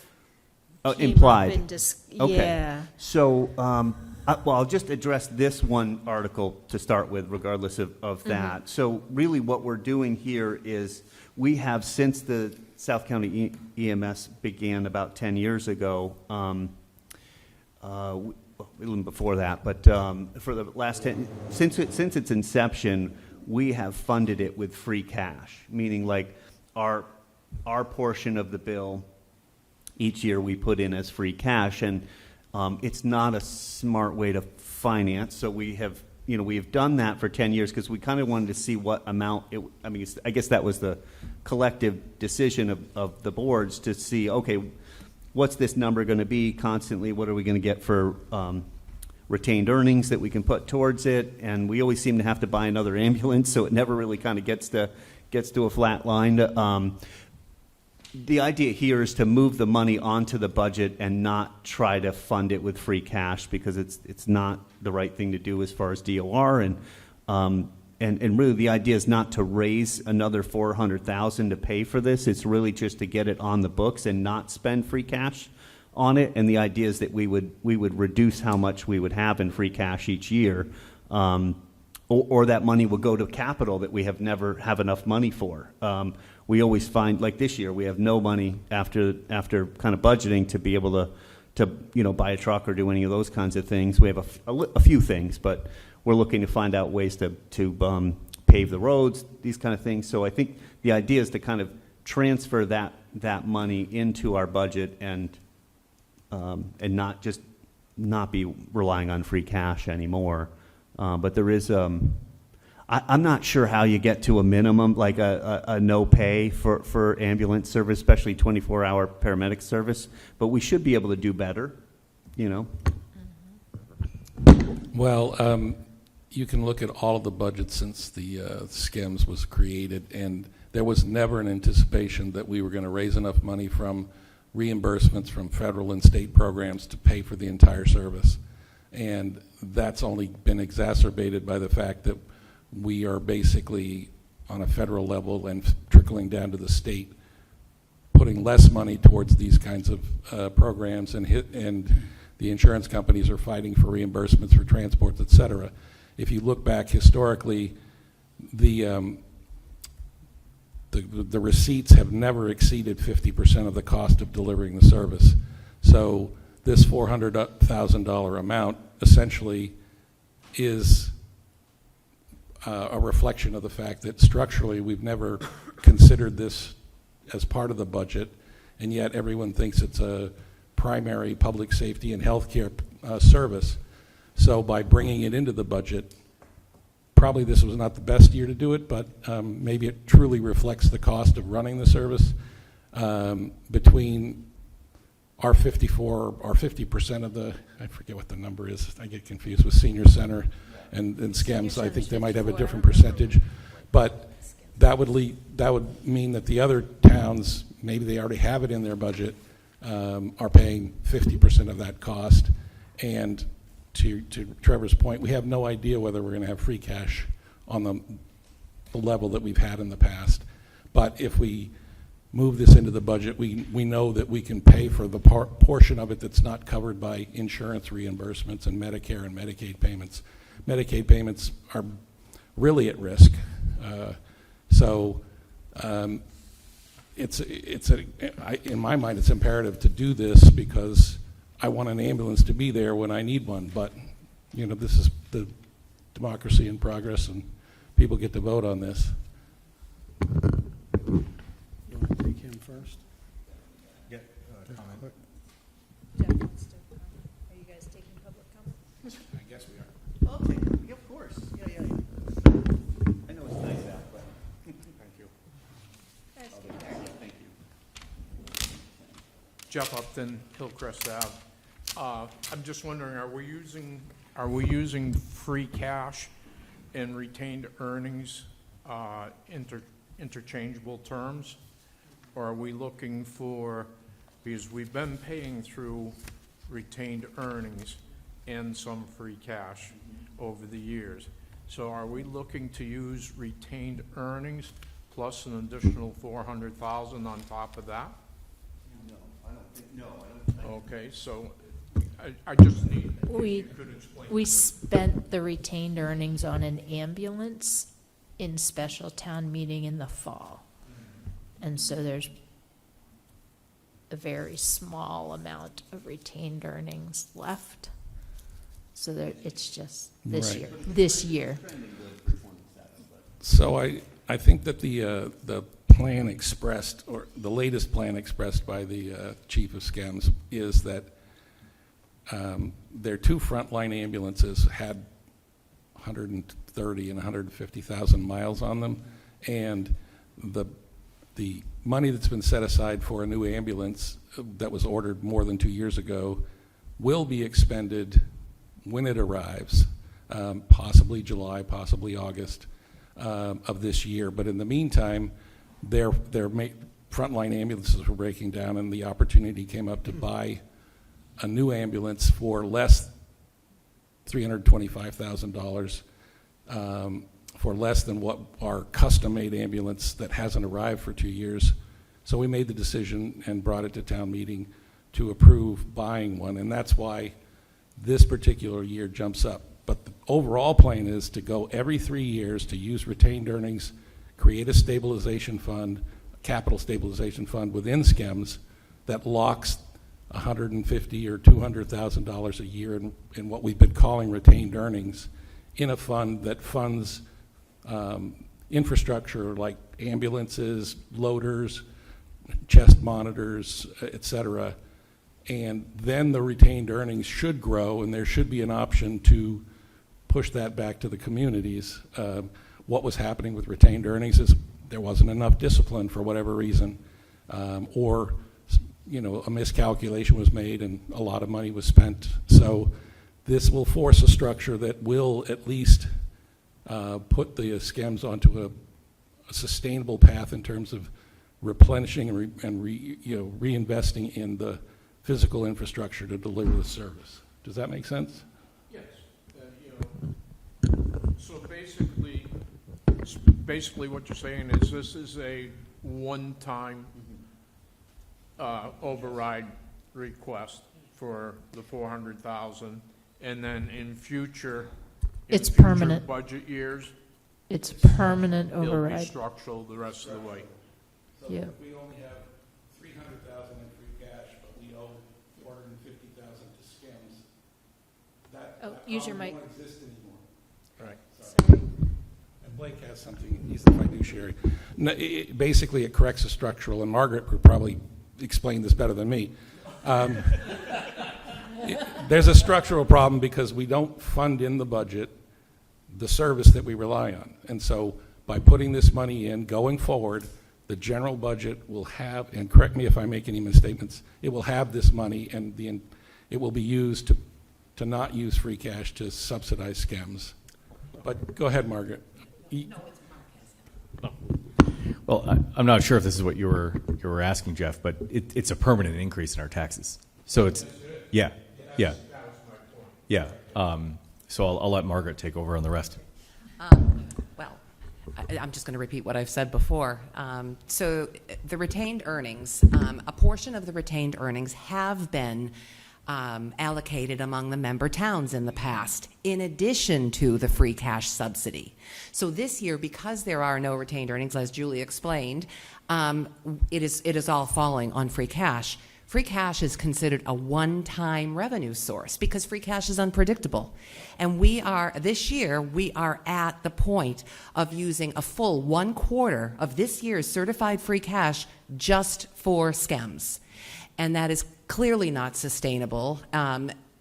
Oh, came implied. up in Okay. Yeah. So, well, I'll just address this one article to start with, regardless of that. So really what we're doing here is we have, since the South County EMS began about 10 years ago, even before that, but for the last 10, since its inception, we have funded it with free cash, meaning like our portion of the bill each year we put in as free cash, and it's not a smart way to finance. So we have done that for 10 years because we kind of wanted to see what amount I guess that was the collective decision of the boards to see, okay, what's this number going to be constantly? What are we going to get for retained earnings that we can put towards it? And we always seem to have to buy another ambulance, so it never really kind of gets to a flat line. The idea here is to move the money onto the budget and not try to fund it with free cash, because it's not the right thing to do as far as DOR. And really the idea is not to raise another $400,000 to pay for this. It's really just to get it on the books and not spend free cash on it. And the idea is that we would reduce how much we would have in free cash each year, or that money will go to capital that we have never have enough money for. We always find, like this year, we have no money after kind of budgeting to be able to buy a truck or do any of those kinds of things. We have a few things, but we're looking to find out ways to pave the roads, these kind of things. So I think the idea is to kind of transfer that money into our budget and not be relying on free cash anymore. But there is I'm not sure how you get to a minimum, like a no pay for ambulance service, especially 24-hour paramedic service, but we should be able to do better, Well, you can look at all of the budgets since the SCEMS was created, and there was never an anticipation that we were going to raise enough money from reimbursements from federal and state programs to pay for the entire service. And that's only been exacerbated by the fact that we are basically on a federal level and trickling down to the state, putting less money towards these kinds of programs, and the insurance companies are fighting for reimbursements for transports, et cetera. If you look back historically, the receipts have never exceeded 50% of the cost of delivering the service. So this $400,000 amount essentially is a reflection of the fact that structurally we've never considered this as part of the budget, and yet everyone thinks it's a primary public safety and healthcare service. So by bringing it into the budget, probably this was not the best year to do it, but maybe it truly reflects the cost of running the service. Between our 50% of the, I forget what the number is, I get confused with Senior Center and SCEMS. I think they might have a different percentage, but that would mean that the other towns, maybe they already have it in their budget, are paying 50% of that cost. And to Trevor's point, we have no idea whether we're going to have free cash on the level that we've had in the past. But if we move this into the budget, we know that we can pay for the portion of it that's not covered by insurance reimbursements and Medicare and Medicaid payments. Medicaid payments are really at risk. In my mind, it's imperative to do this because I want an ambulance to be there when I need one. But, this is the democracy in progress, and people get to vote on this. You want to take him first? Yeah, Jeff wants to comment. Are you guys taking public comment? I guess we are. Okay, yeah, of course. Yeah. I know it's nice out, but thank you. Thank you. Jeff Upton, Hillcrest Ave. I'm just wondering, are we using free cash and retained earnings interchangeable terms? Or are we looking for, because we've been paying through retained earnings and some free cash over the years. So are we looking to use retained earnings plus an additional $400,000 on top of that? No, I don't think. Okay, so I just need, if you could explain. We spent the retained earnings on an ambulance in special town meeting in the fall. And so there's a very small amount of retained earnings left. So there, it's just this Right. year, this year. So I think that the plan expressed, or the latest plan expressed by the chief of SCEMS is that their two frontline ambulances had 130 and 150,000 miles on them, and the money that's been set aside for a new ambulance that was ordered more than 2 years ago will be expended when it arrives, possibly July, possibly August of this year. But in the meantime, their frontline ambulances were breaking down, and the opportunity came up to buy a new ambulance for less $325,000, for less than what our custom-made ambulance that hasn't arrived for 2 years. So we made the decision and brought it to town meeting to approve buying one, and that's why this particular year jumps up. But the overall plan is to go every 3 years to use retained earnings, create a stabilization fund, a capital stabilization fund within SCEMS that locks $150,000 or $200,000 a year in what we've been calling retained earnings, in a fund that funds infrastructure like ambulances, loaders, chest monitors, et cetera. And then the retained earnings should grow, and there should be an option to push that back to the communities. What was happening with retained earnings is there wasn't enough discipline for whatever reason, or a miscalculation was made and a lot of money was spent. So this will force a structure that will at least put the SCEMS onto a sustainable path in terms of replenishing and reinvesting in the physical infrastructure to deliver the service. Does that make sense? Yes. So basically what you're saying is this is a one-time override request for the 400,000, and then in future Permanent. budget years, It's permanent it'll be override. structural the rest of the way. So Yeah. if we only have 300,000 in free cash, but we owe 450,000 to SCEMS, that Use your problem mic. won't exist anymore. Right. Sorry. And Blake has something, he's the fiduciary. No, basically, it corrects the structural, and Margaret could probably explain this better than me. There's a structural problem because we don't fund in the budget the service that we rely on. And so by putting this money in, going forward, the general budget will have, and correct me if I make any misstatements, it will have this money, and it will be used to not use free cash to subsidize SCEMS. But go ahead, Margaret. Well, I'm not sure if this is what you were asking, Jeff, but it's a permanent increase in our taxes. So it's, yeah. So I'll let Margaret take over on the rest. Well, I'm just going to repeat what I've said before. So the retained earnings, a portion of the retained earnings have been allocated among the member towns in the past, in addition to the free cash subsidy. So this year, because there are no retained earnings, as Julie explained, it is all falling on free cash. Free cash is considered a one-time revenue source because free cash is unpredictable. And this year, we are at the point of using a full 1/4 of this year's certified free cash just for SCEMS. And that is clearly not sustainable,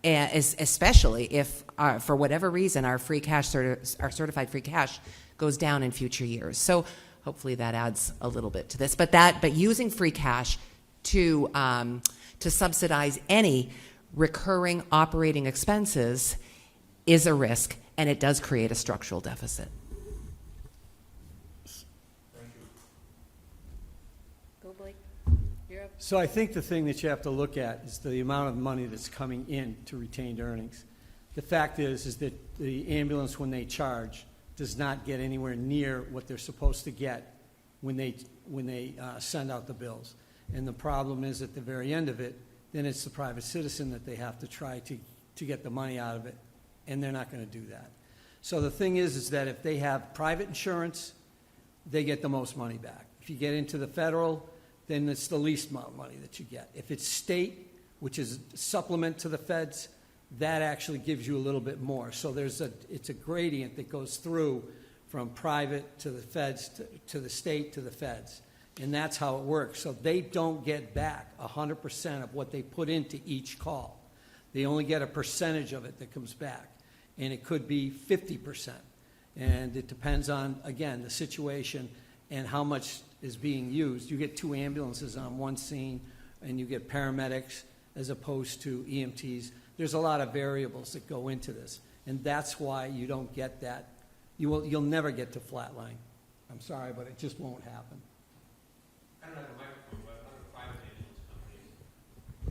especially if, for whatever reason, our free cash, our certified free cash goes down in future years. So hopefully that adds a little bit to this. But using free cash to subsidize any recurring operating expenses is a risk, and it does create a structural deficit. Go, Blake. You're up. So I think the thing that you have to look at is the amount of money that's coming in to retained earnings. The fact is that the ambulance, when they charge, does not get anywhere near what they're supposed to get when they send out the bills. And the problem is at the very end of it, then it's the private citizen that they have to try to get the money out of it, and they're not going to do that. So the thing is that if they have private insurance, they get the most money back. If you get into the federal, then it's the least amount of money that you get. If it's state, which is supplement to the feds, that actually gives you a little bit more. So it's a gradient that goes through from private to the feds, to the state, to the feds. And that's how it works. So they don't get back 100% of what they put into each call. They only get a percentage of it that comes back. And it could be 50%. And it depends on, again, the situation and how much is being used. You get 2 ambulances on one scene, and you get paramedics as opposed to EMTs. There's a lot of variables that go into this. And that's why you don't get that. You'll never get to flatline. I'm sorry, but it just won't happen. I don't have a microphone, but other private ambulance companies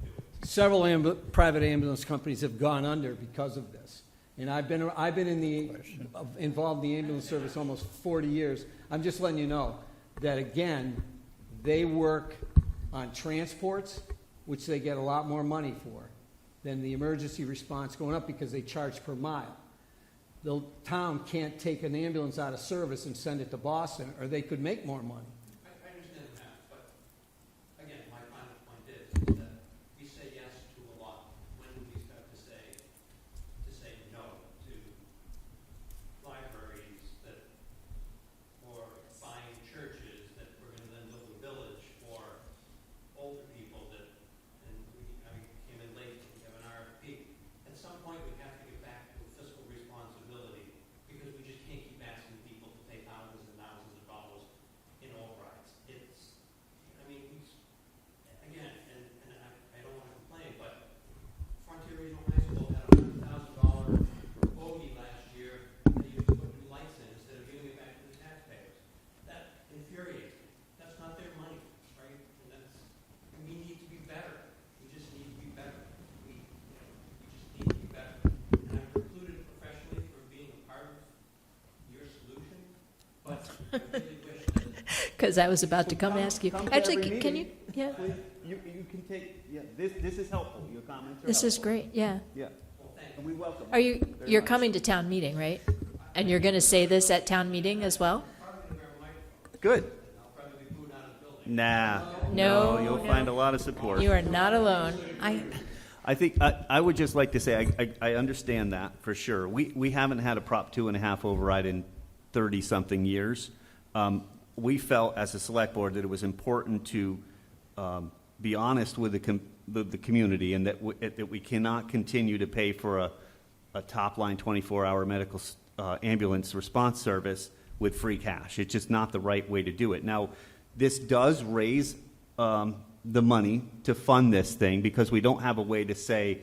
do it. Several private ambulance companies have gone under because of this. And I've been involved in the ambulance service almost 40 years. I'm just letting you know that, again, they work on transports, which they get a lot more money for than the emergency response going up because they charge per mile. The town can't take an ambulance out of service and send it to Boston, or they could make more money. I understand that, but again, my final point is that we say yes to a lot. When do we expect to say no to libraries or buying churches that we're going to then build a village for older people and I came in late, we have an RFP. At some point, we have to get back to fiscal responsibility because we just can't keep asking people to pay thousands and thousands of dollars in overrides. Again, and I don't want to complain, but Frontier Regional High School had a $100,000 bogey last year that you put new lights in instead of giving it back to the taxpayers. That infuriates me. That's not their money, right? And we need to be better. We just need to be better. We just need to be better. And I'm precluded professionally from being a part of your solution, but I really wish that Because I was about to come ask you. Come to Actually, every can you, meeting. yeah, Please, you can take, yeah, this is helpful. Your comments are this is helpful. great, yeah. Yeah, and we welcome. Are you, very you're much. coming to town meeting, right? And you're going to say this at town meeting as well? Good. Nah. No, You'll no. find a lot of support. You are not alone. I think, I would just like to say, I understand that for sure. We haven't had a Prop 2.5 override in 30-something years. We felt as a select board that it was important to be honest with the community and that we cannot continue to pay for a top-line 24-hour medical ambulance response service with free cash. It's just not the right way to do it. Now, this does raise the money to fund this thing because we don't have a way to say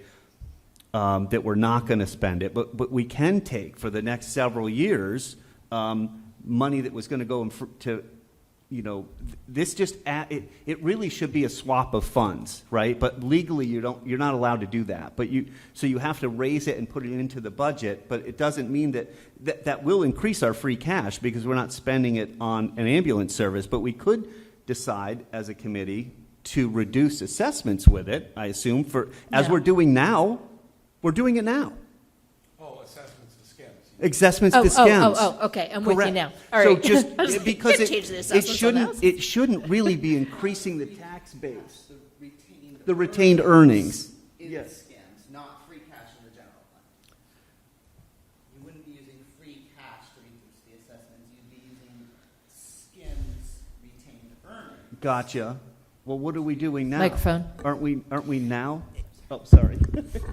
that we're not going to spend it, but we can take for the next several years money that was going to go to, this just it really should be a swap of funds, right? But legally you're not allowed to do that. But so you have to raise it and put it into the budget. But it doesn't mean that will increase our free cash because we're not spending it on an ambulance service. But we could decide as a committee to reduce assessments with it. I assume as we're doing now. We're doing it now. Oh, assessments to SCEMS. Oh, Assessments to SCEMS. okay, I'm with you Correct. now. All So right. just because Change the assessments on it shouldn't really be increasing the tax base, the retained earnings. Yes. SCEMS, not free cash in the general fund. You wouldn't be using free cash to reduce the assessments. You'd be using SCEMS retained earnings. Gotcha. Well, what are we doing now? Microphone. Aren't we now? Oh, sorry.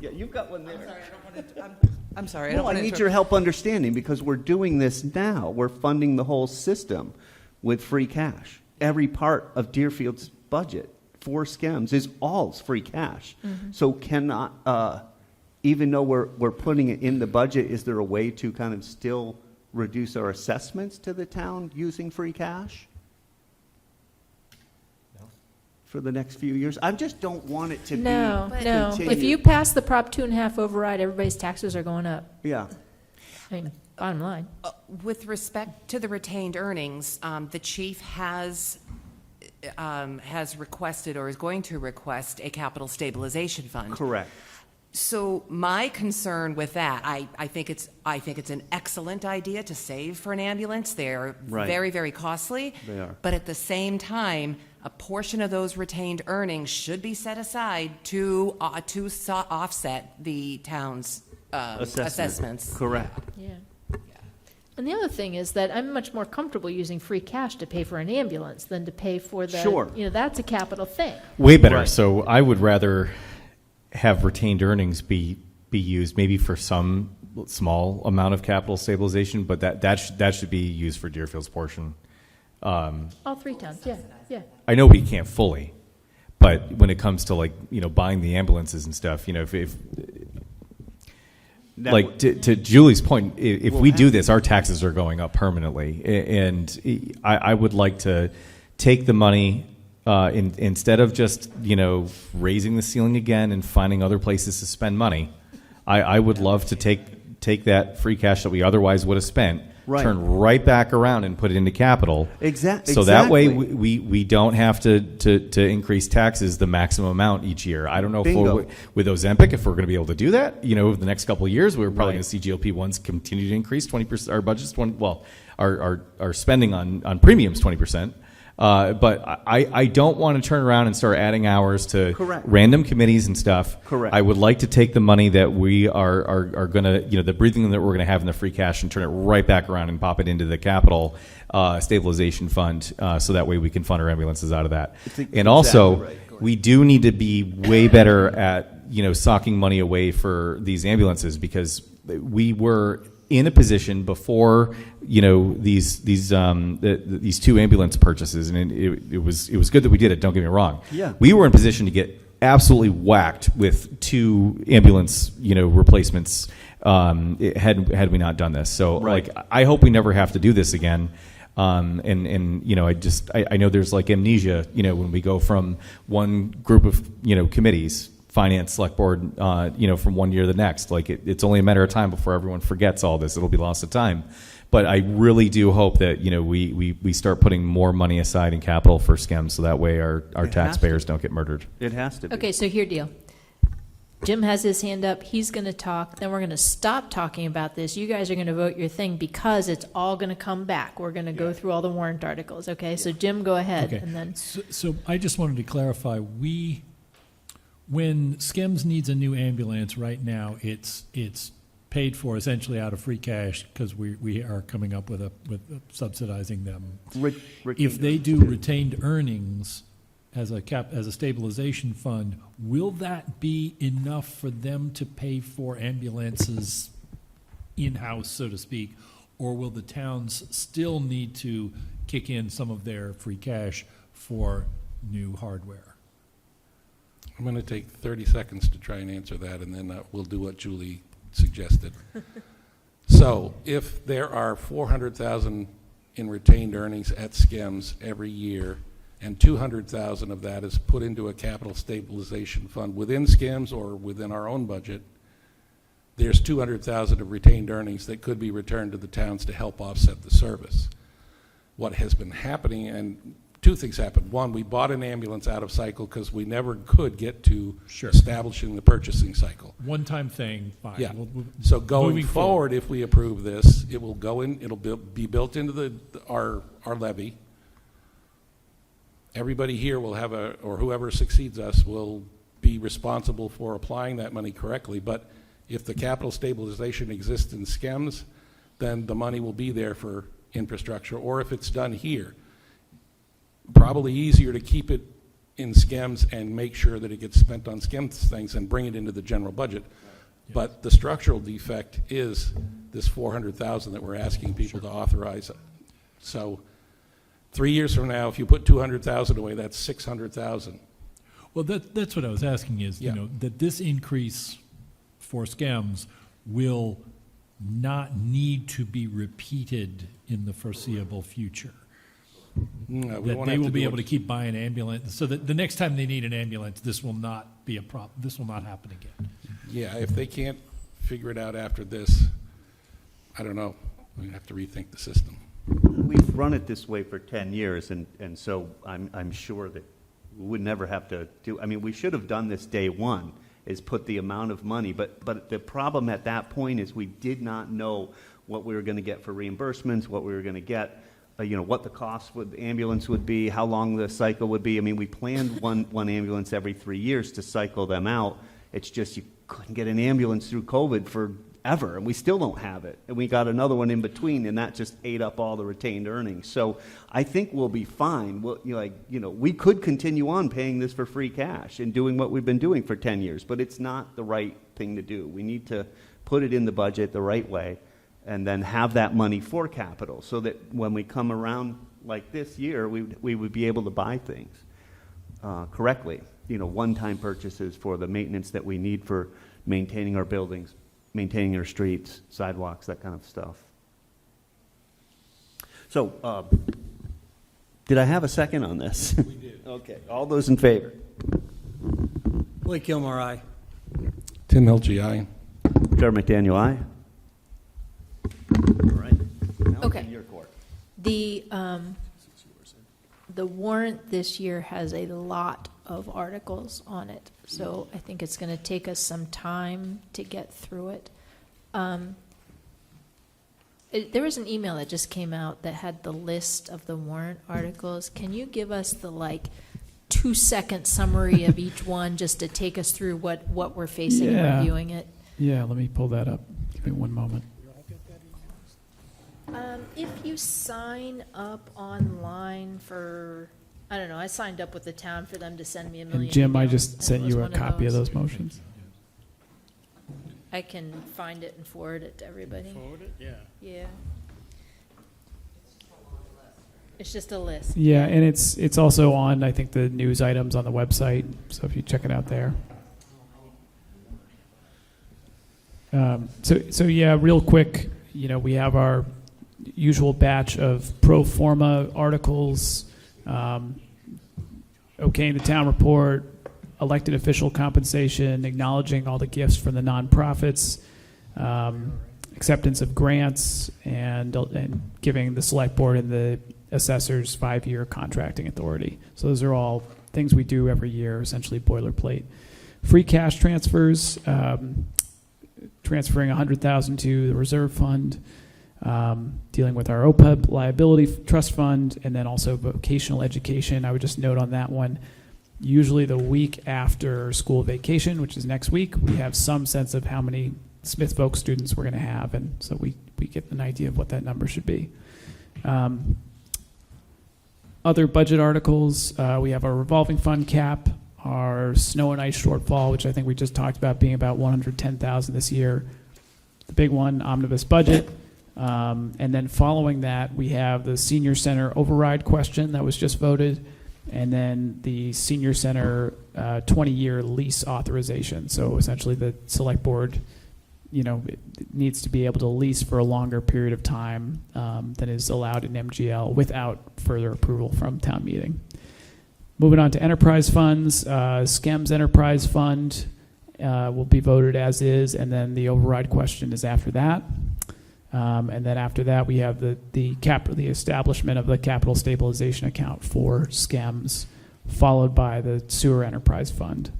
Yeah, you've got one there. I'm sorry, I don't want to. I'm sorry. No, I need your help understanding because we're doing this now. We're funding the whole system with free cash. Every part of Deerfield's budget for SCEMS is all free cash. Mm-hmm. So cannot, even though we're putting it in the budget, is there a way to kind of still reduce our assessments to the town using free cash? For the next few years? I just don't want it to No. continue. If you pass the Prop 2.5 override, everybody's taxes are going up. Yeah. I mean, bottom line. With respect to the retained earnings, the chief has requested or is going to request a capital stabilization fund. Correct. So my concern with that, I think it's an excellent idea to save for an ambulance. They're Right. very, very costly. They are. But at the same time, a portion of those retained earnings should be set aside to offset the town's assessments. Correct. Yeah. And the other thing is that I'm much more comfortable using free cash to pay for an ambulance than to pay for the, Sure. That's a capital thing. Way better. Right. So I would rather have retained earnings be used maybe for some small amount of capital stabilization, but that should be used for Deerfield's portion. All three towns, yeah. I know we can't fully, but when it comes to buying the ambulances and stuff, if That like would- to Julie's point, if We'll we have do to. this, our taxes are going up permanently, and I would like to take the money instead of just raising the ceiling again and finding other places to spend money. I would love to take that free cash that we otherwise would have spent, Right. turn right back around and put it into capital. Exactly. So that way we don't have to increase taxes the maximum amount each year. I don't know Bingo. if with Ozempic, if we're going to be able to do that. Over the next couple of years, we're probably Right. going to see GLP-1s continue to increase 20%. Our budget's our spending on premiums 20%. But I don't want to turn around and start adding hours to Correct. random committees and stuff. Correct. I would like to take the money that we are going to, the breathing that we're going to have in the free cash and turn it right back around and pop it into the capital stabilization fund, so that way we can fund our ambulances out of that. Exactly And also, right. we do need to be way better at, socking money away for these ambulances, because we were in a position before, these two ambulance purchases, and it was good that we did it. Don't get me wrong. Yeah. We were in position to get absolutely whacked with two ambulance, replacements, had we not done this. So, Right. I hope we never have to do this again. I know there's amnesia, when we go from one group of, committees, finance, select board, from one year to the next. It's only a matter of time before everyone forgets all this. It'll be lost of time. But I really do hope that, we start putting more money aside in capital for SCEMS, so that way our has taxpayers don't get murdered. It has to be. Okay, so here deal. Jim has his hand up, he's going to talk, then we're going to stop talking about this. You guys are going to vote your thing because it's all going to come back. We're going to go through all the warrant articles, okay? So Jim, go ahead, Okay. and then, So I just wanted to clarify, when SCEMS needs a new ambulance right now, it's paid for essentially out of free cash because we are coming up with subsidizing them. If they do retained earnings as a stabilization fund, will that be enough for them to pay for ambulances in-house, so to speak, or will the towns still need to kick in some of their free cash for new hardware? I'm going to take 30 seconds to try and answer that, and then we'll do what Julie suggested. So if there are $400,000 in retained earnings at SCEMS every year, and $200,000 of that is put into a capital stabilization fund within SCEMS or within our own budget, there's $200,000 of retained earnings that could be returned to the towns to help offset the service. What has been happening, and two things happened. One, we bought an ambulance out of cycle because we never could get to Sure. establishing the purchasing cycle. One-time thing, fine. Yeah. We'll- So going moving forward, if we approve this, it will go in, it'll be built into our levy. Everybody here will have or whoever succeeds us will be responsible for applying that money correctly. But if the capital stabilization exists in SCEMS, then the money will be there for infrastructure. Or if it's done here, probably easier to keep it in SCEMS and make sure that it gets spent on SCEMS things and bring it into the general budget. But the structural defect is this $400,000 that we're asking people to authorize. So 3 years from now, if you put $200,000 away, that's $600,000. Well, that's what I was asking is, Yeah. that this increase for SCEMS will not need to be repeated in the foreseeable future. No, we That won't they have will to be do able it. to keep buying ambulance, so that the next time they need an ambulance, this will not be a problem. This will not happen again. Yeah, if they can't figure it out after this, I don't know. We have to rethink the system. We've run it this way for 10 years, and so I'm sure that we would never have to do, we should have done this day one, is put the amount of money, but the problem at that point is we did not know what we were going to get for reimbursements, what we were going to get. what the cost with the ambulance would be, how long the cycle would be. I mean, we planned one ambulance every 3 years to cycle them out. It's just you couldn't get an ambulance through COVID forever, and we still don't have it. And we got another one in between, and that just ate up all the retained earnings. So I think we'll be fine. We could continue on paying this for free cash and doing what we've been doing for 10 years, but it's not the right thing to do. We need to put it in the budget the right way, and then have that money for capital, so that when we come around like this year, we would be able to buy things correctly. One-time purchases for the maintenance that we need for maintaining our buildings, maintaining our streets, sidewalks, that kind of stuff. So, did I have a second on this? We did. Okay. All those in favor? Blake Gilmore, aye. Tim Hilge, aye. Jared McDaniel, aye. All right. Now it's Okay. in your court. The warrant this year has a lot of articles on it, so I think it's going to take us some time to get through it. There was an email that just came out that had the list of the warrant articles. Can you give us the 2-second summary of each one, just to take us through what we're facing Yeah. and reviewing it? Yeah, let me pull that up. Give me one moment. If you sign up online for, I don't know, I signed up with the town for them to send me a million And Jim, I emails, just and sent it was you a one copy of those motions. I can find it and forward it to everybody. Forward it? Yeah. Yeah. It's just a list. Yeah, and it's also on, I think, the news items on the website, so if you check it out there. So yeah, real quick, we have our usual batch of pro forma articles, okaying the town report, elected official compensation, acknowledging all the gifts from the nonprofits, acceptance of grants, and giving the select board and the assessors 5-year contracting authority. So those are all things we do every year, essentially boilerplate. Free cash transfers, transferring $100,000 to the reserve fund, dealing with our OPEB liability trust fund, and then also vocational education. I would just note on that one, usually the week after school vacation, which is next week, we have some sense of how many Smith Folk students we're going to have, and so we get an idea of what that number should be. Other budget articles, we have our revolving fund cap, our snow and ice shortfall, which I think we just talked about being about $110,000 this year. The big one, omnibus budget. And then following that, we have the senior center override question that was just voted, and then the senior center 20-year lease authorization. So essentially the select board, it needs to be able to lease for a longer period of time than is allowed in MGL without further approval from town meeting. Moving on to enterprise funds, SCEMS enterprise fund will be voted as is, and then the override question is after that. And then after that, we have the establishment of the capital stabilization account for SCEMS, followed by the sewer enterprise fund.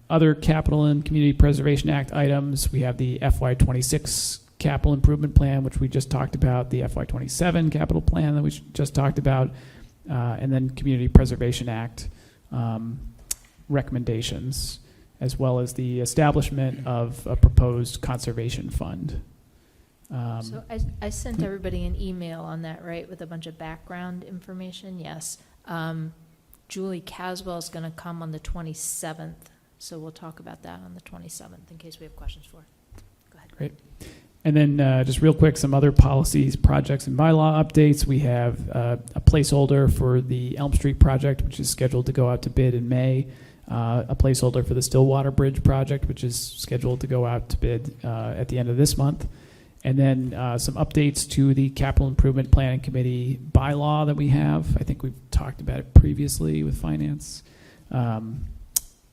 Other capital and community preservation act items, we have the FY26 capital improvement plan, which we just talked about, the FY27 capital plan that we just talked about, and then community preservation act recommendations, as well as the establishment of a proposed conservation fund. So I sent everybody an email on that, right, with a bunch of background information. Yes. Julie Caswell is going to come on the 27th, so we'll talk about that on the 27th in case we have questions for her. Go ahead. Great. And then just real quick, some other policies, projects, and bylaw updates. We have a placeholder for the Elm Street project, which is scheduled to go out to bid in May. A placeholder for the Stillwater Bridge project, which is scheduled to go out to bid at the end of this month. And then some updates to the Capital Improvement Planning Committee bylaw that we have. I think we've talked about it previously with Finance. And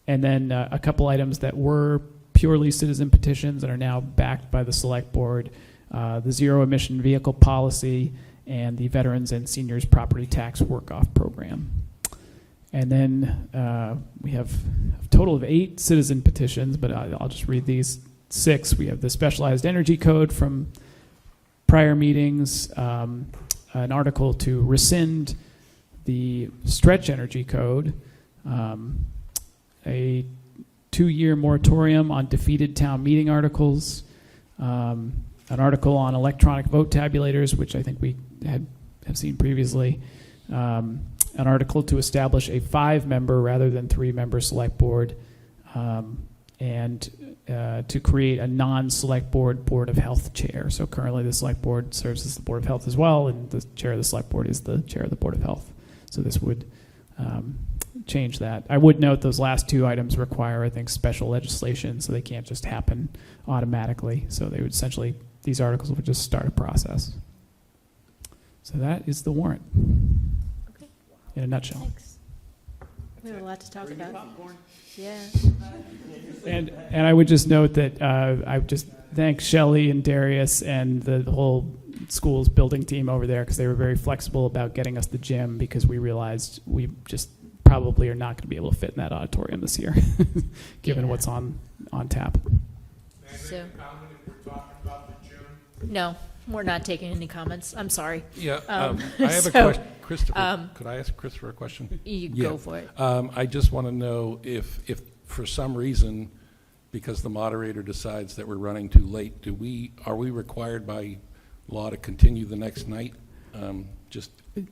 then a couple items that were purely citizen petitions that are now backed by the Select Board, the zero emission vehicle policy, and the Veterans and Seniors Property Tax Work-Off Program. And then we have a total of 8 citizen petitions, but I'll just read these 6. We have the Specialized Energy Code from prior meetings, an article to rescind the stretch energy code, a 2-year moratorium on defeated town meeting articles, an article on electronic vote tabulators, which I think we have seen previously, an article to establish a 5-member rather than 3-member select board, and to create a non-select board of health chair. So currently the select board serves as the board of health as well, and the chair of the select board is the chair of the board of health. So this would change that. I would note those last 2 items require, I think, special legislation, so they can't just happen automatically. So they would essentially, these articles would just start a process. So that is the warrant Okay, in a nutshell. thanks. We have a lot to talk about. Yeah. And I would just note that I would just thank Shelley and Darius and the whole school's building team over there, because they were very flexible about getting us the gym, because we realized we just probably are not going to be able to fit in that auditorium this year, given what's on tap. So, no, we're not taking any comments. I'm sorry. Yeah, I have a so, question. Christopher, could I ask Christopher a question? You go for it. I just want to know if for some reason, because the moderator decides that we're running too late, are we required by law to continue the next night?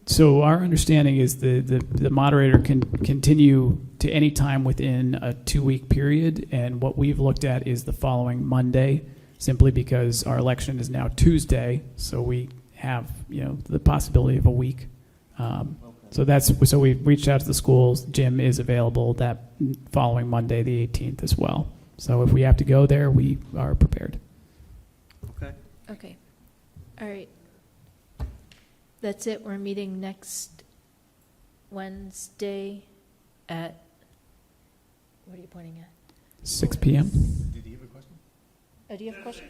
So our understanding is the moderator can continue to any time within a 2-week period, and what we've looked at is the following Monday, simply because our election is now Tuesday, so we have the possibility of a week. So we reached out to the schools. Jim is available that following Monday, the 18th, as well. So if we have to go there, we are prepared. Okay. Okay. All right. That's it. We're meeting next Wednesday at, what are you pointing at? 6 p.m. Did you have a question? Oh, do you have a question?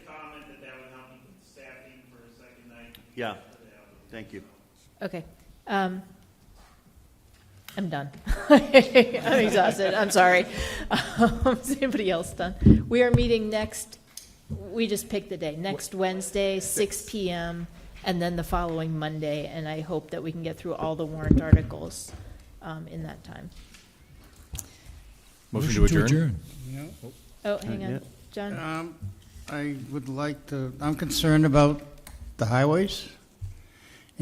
Yeah. Thank you. Okay. I'm done. I'm exhausted. I'm sorry. Is anybody else done? We are meeting we just picked the day, next Wednesday, 6 p.m., and then the following Monday, and I hope that we can get through all the warrant articles in that time. Motion to adjourn? Oh, hang on. Yeah. John? I would like to, I'm concerned about the highways.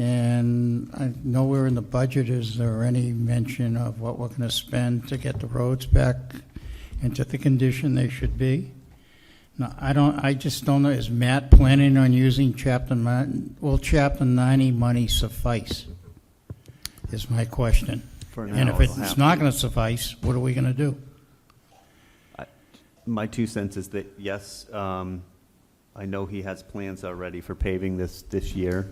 And I know we're in the budget. Is there any mention of what we're going to spend to get the roads back into the condition they should be? No, I just don't know. Is Matt planning on using Chapter 90? Will Chapter 90 money suffice? Is my question. For now, And if it'll it's have not to. going to suffice, what are we going to do? My 2 cents is that, yes, I know he has plans already for paving this year.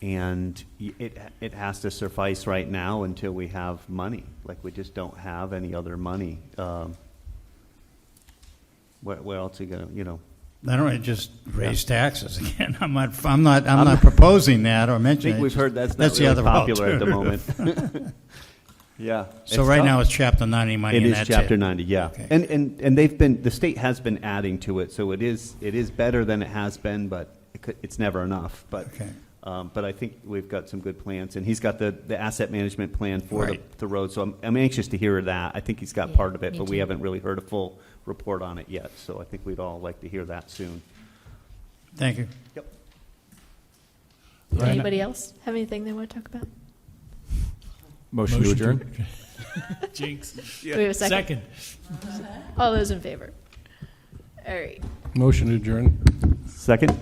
And it has to suffice right now until we have money. Like, we just don't have any other money. Where else are you gonna, I don't want to just raise taxes again. I'm not proposing that or I mentioning think it. we've heard that's That's not the really other popular at the alternative. moment. Yeah. So right now it's Chapter 90 money, It and is that's Chapter it. 90, yeah. Okay. And the state has been adding to it, so it is better than it has been, but it's never enough. But Okay. but I think we've got some good plans, and he's got the asset management plan for Right. the road. So I'm anxious to hear that. I think he's got Yeah, part of it, me but we too. haven't really heard a full report on it yet. So I think we'd all like to hear that soon. Thank you. Yep. Anybody else have anything they want to talk about? Motion to adjourn? Jinx. Do we have a second? All those in favor? All right. Motion to adjourn. Second?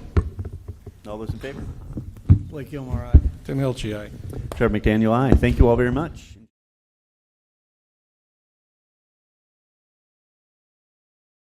All those in favor? Blake Gilmore, aye. Tim Hilchey, aye. Trevor McDaniel, aye. Thank you all very much.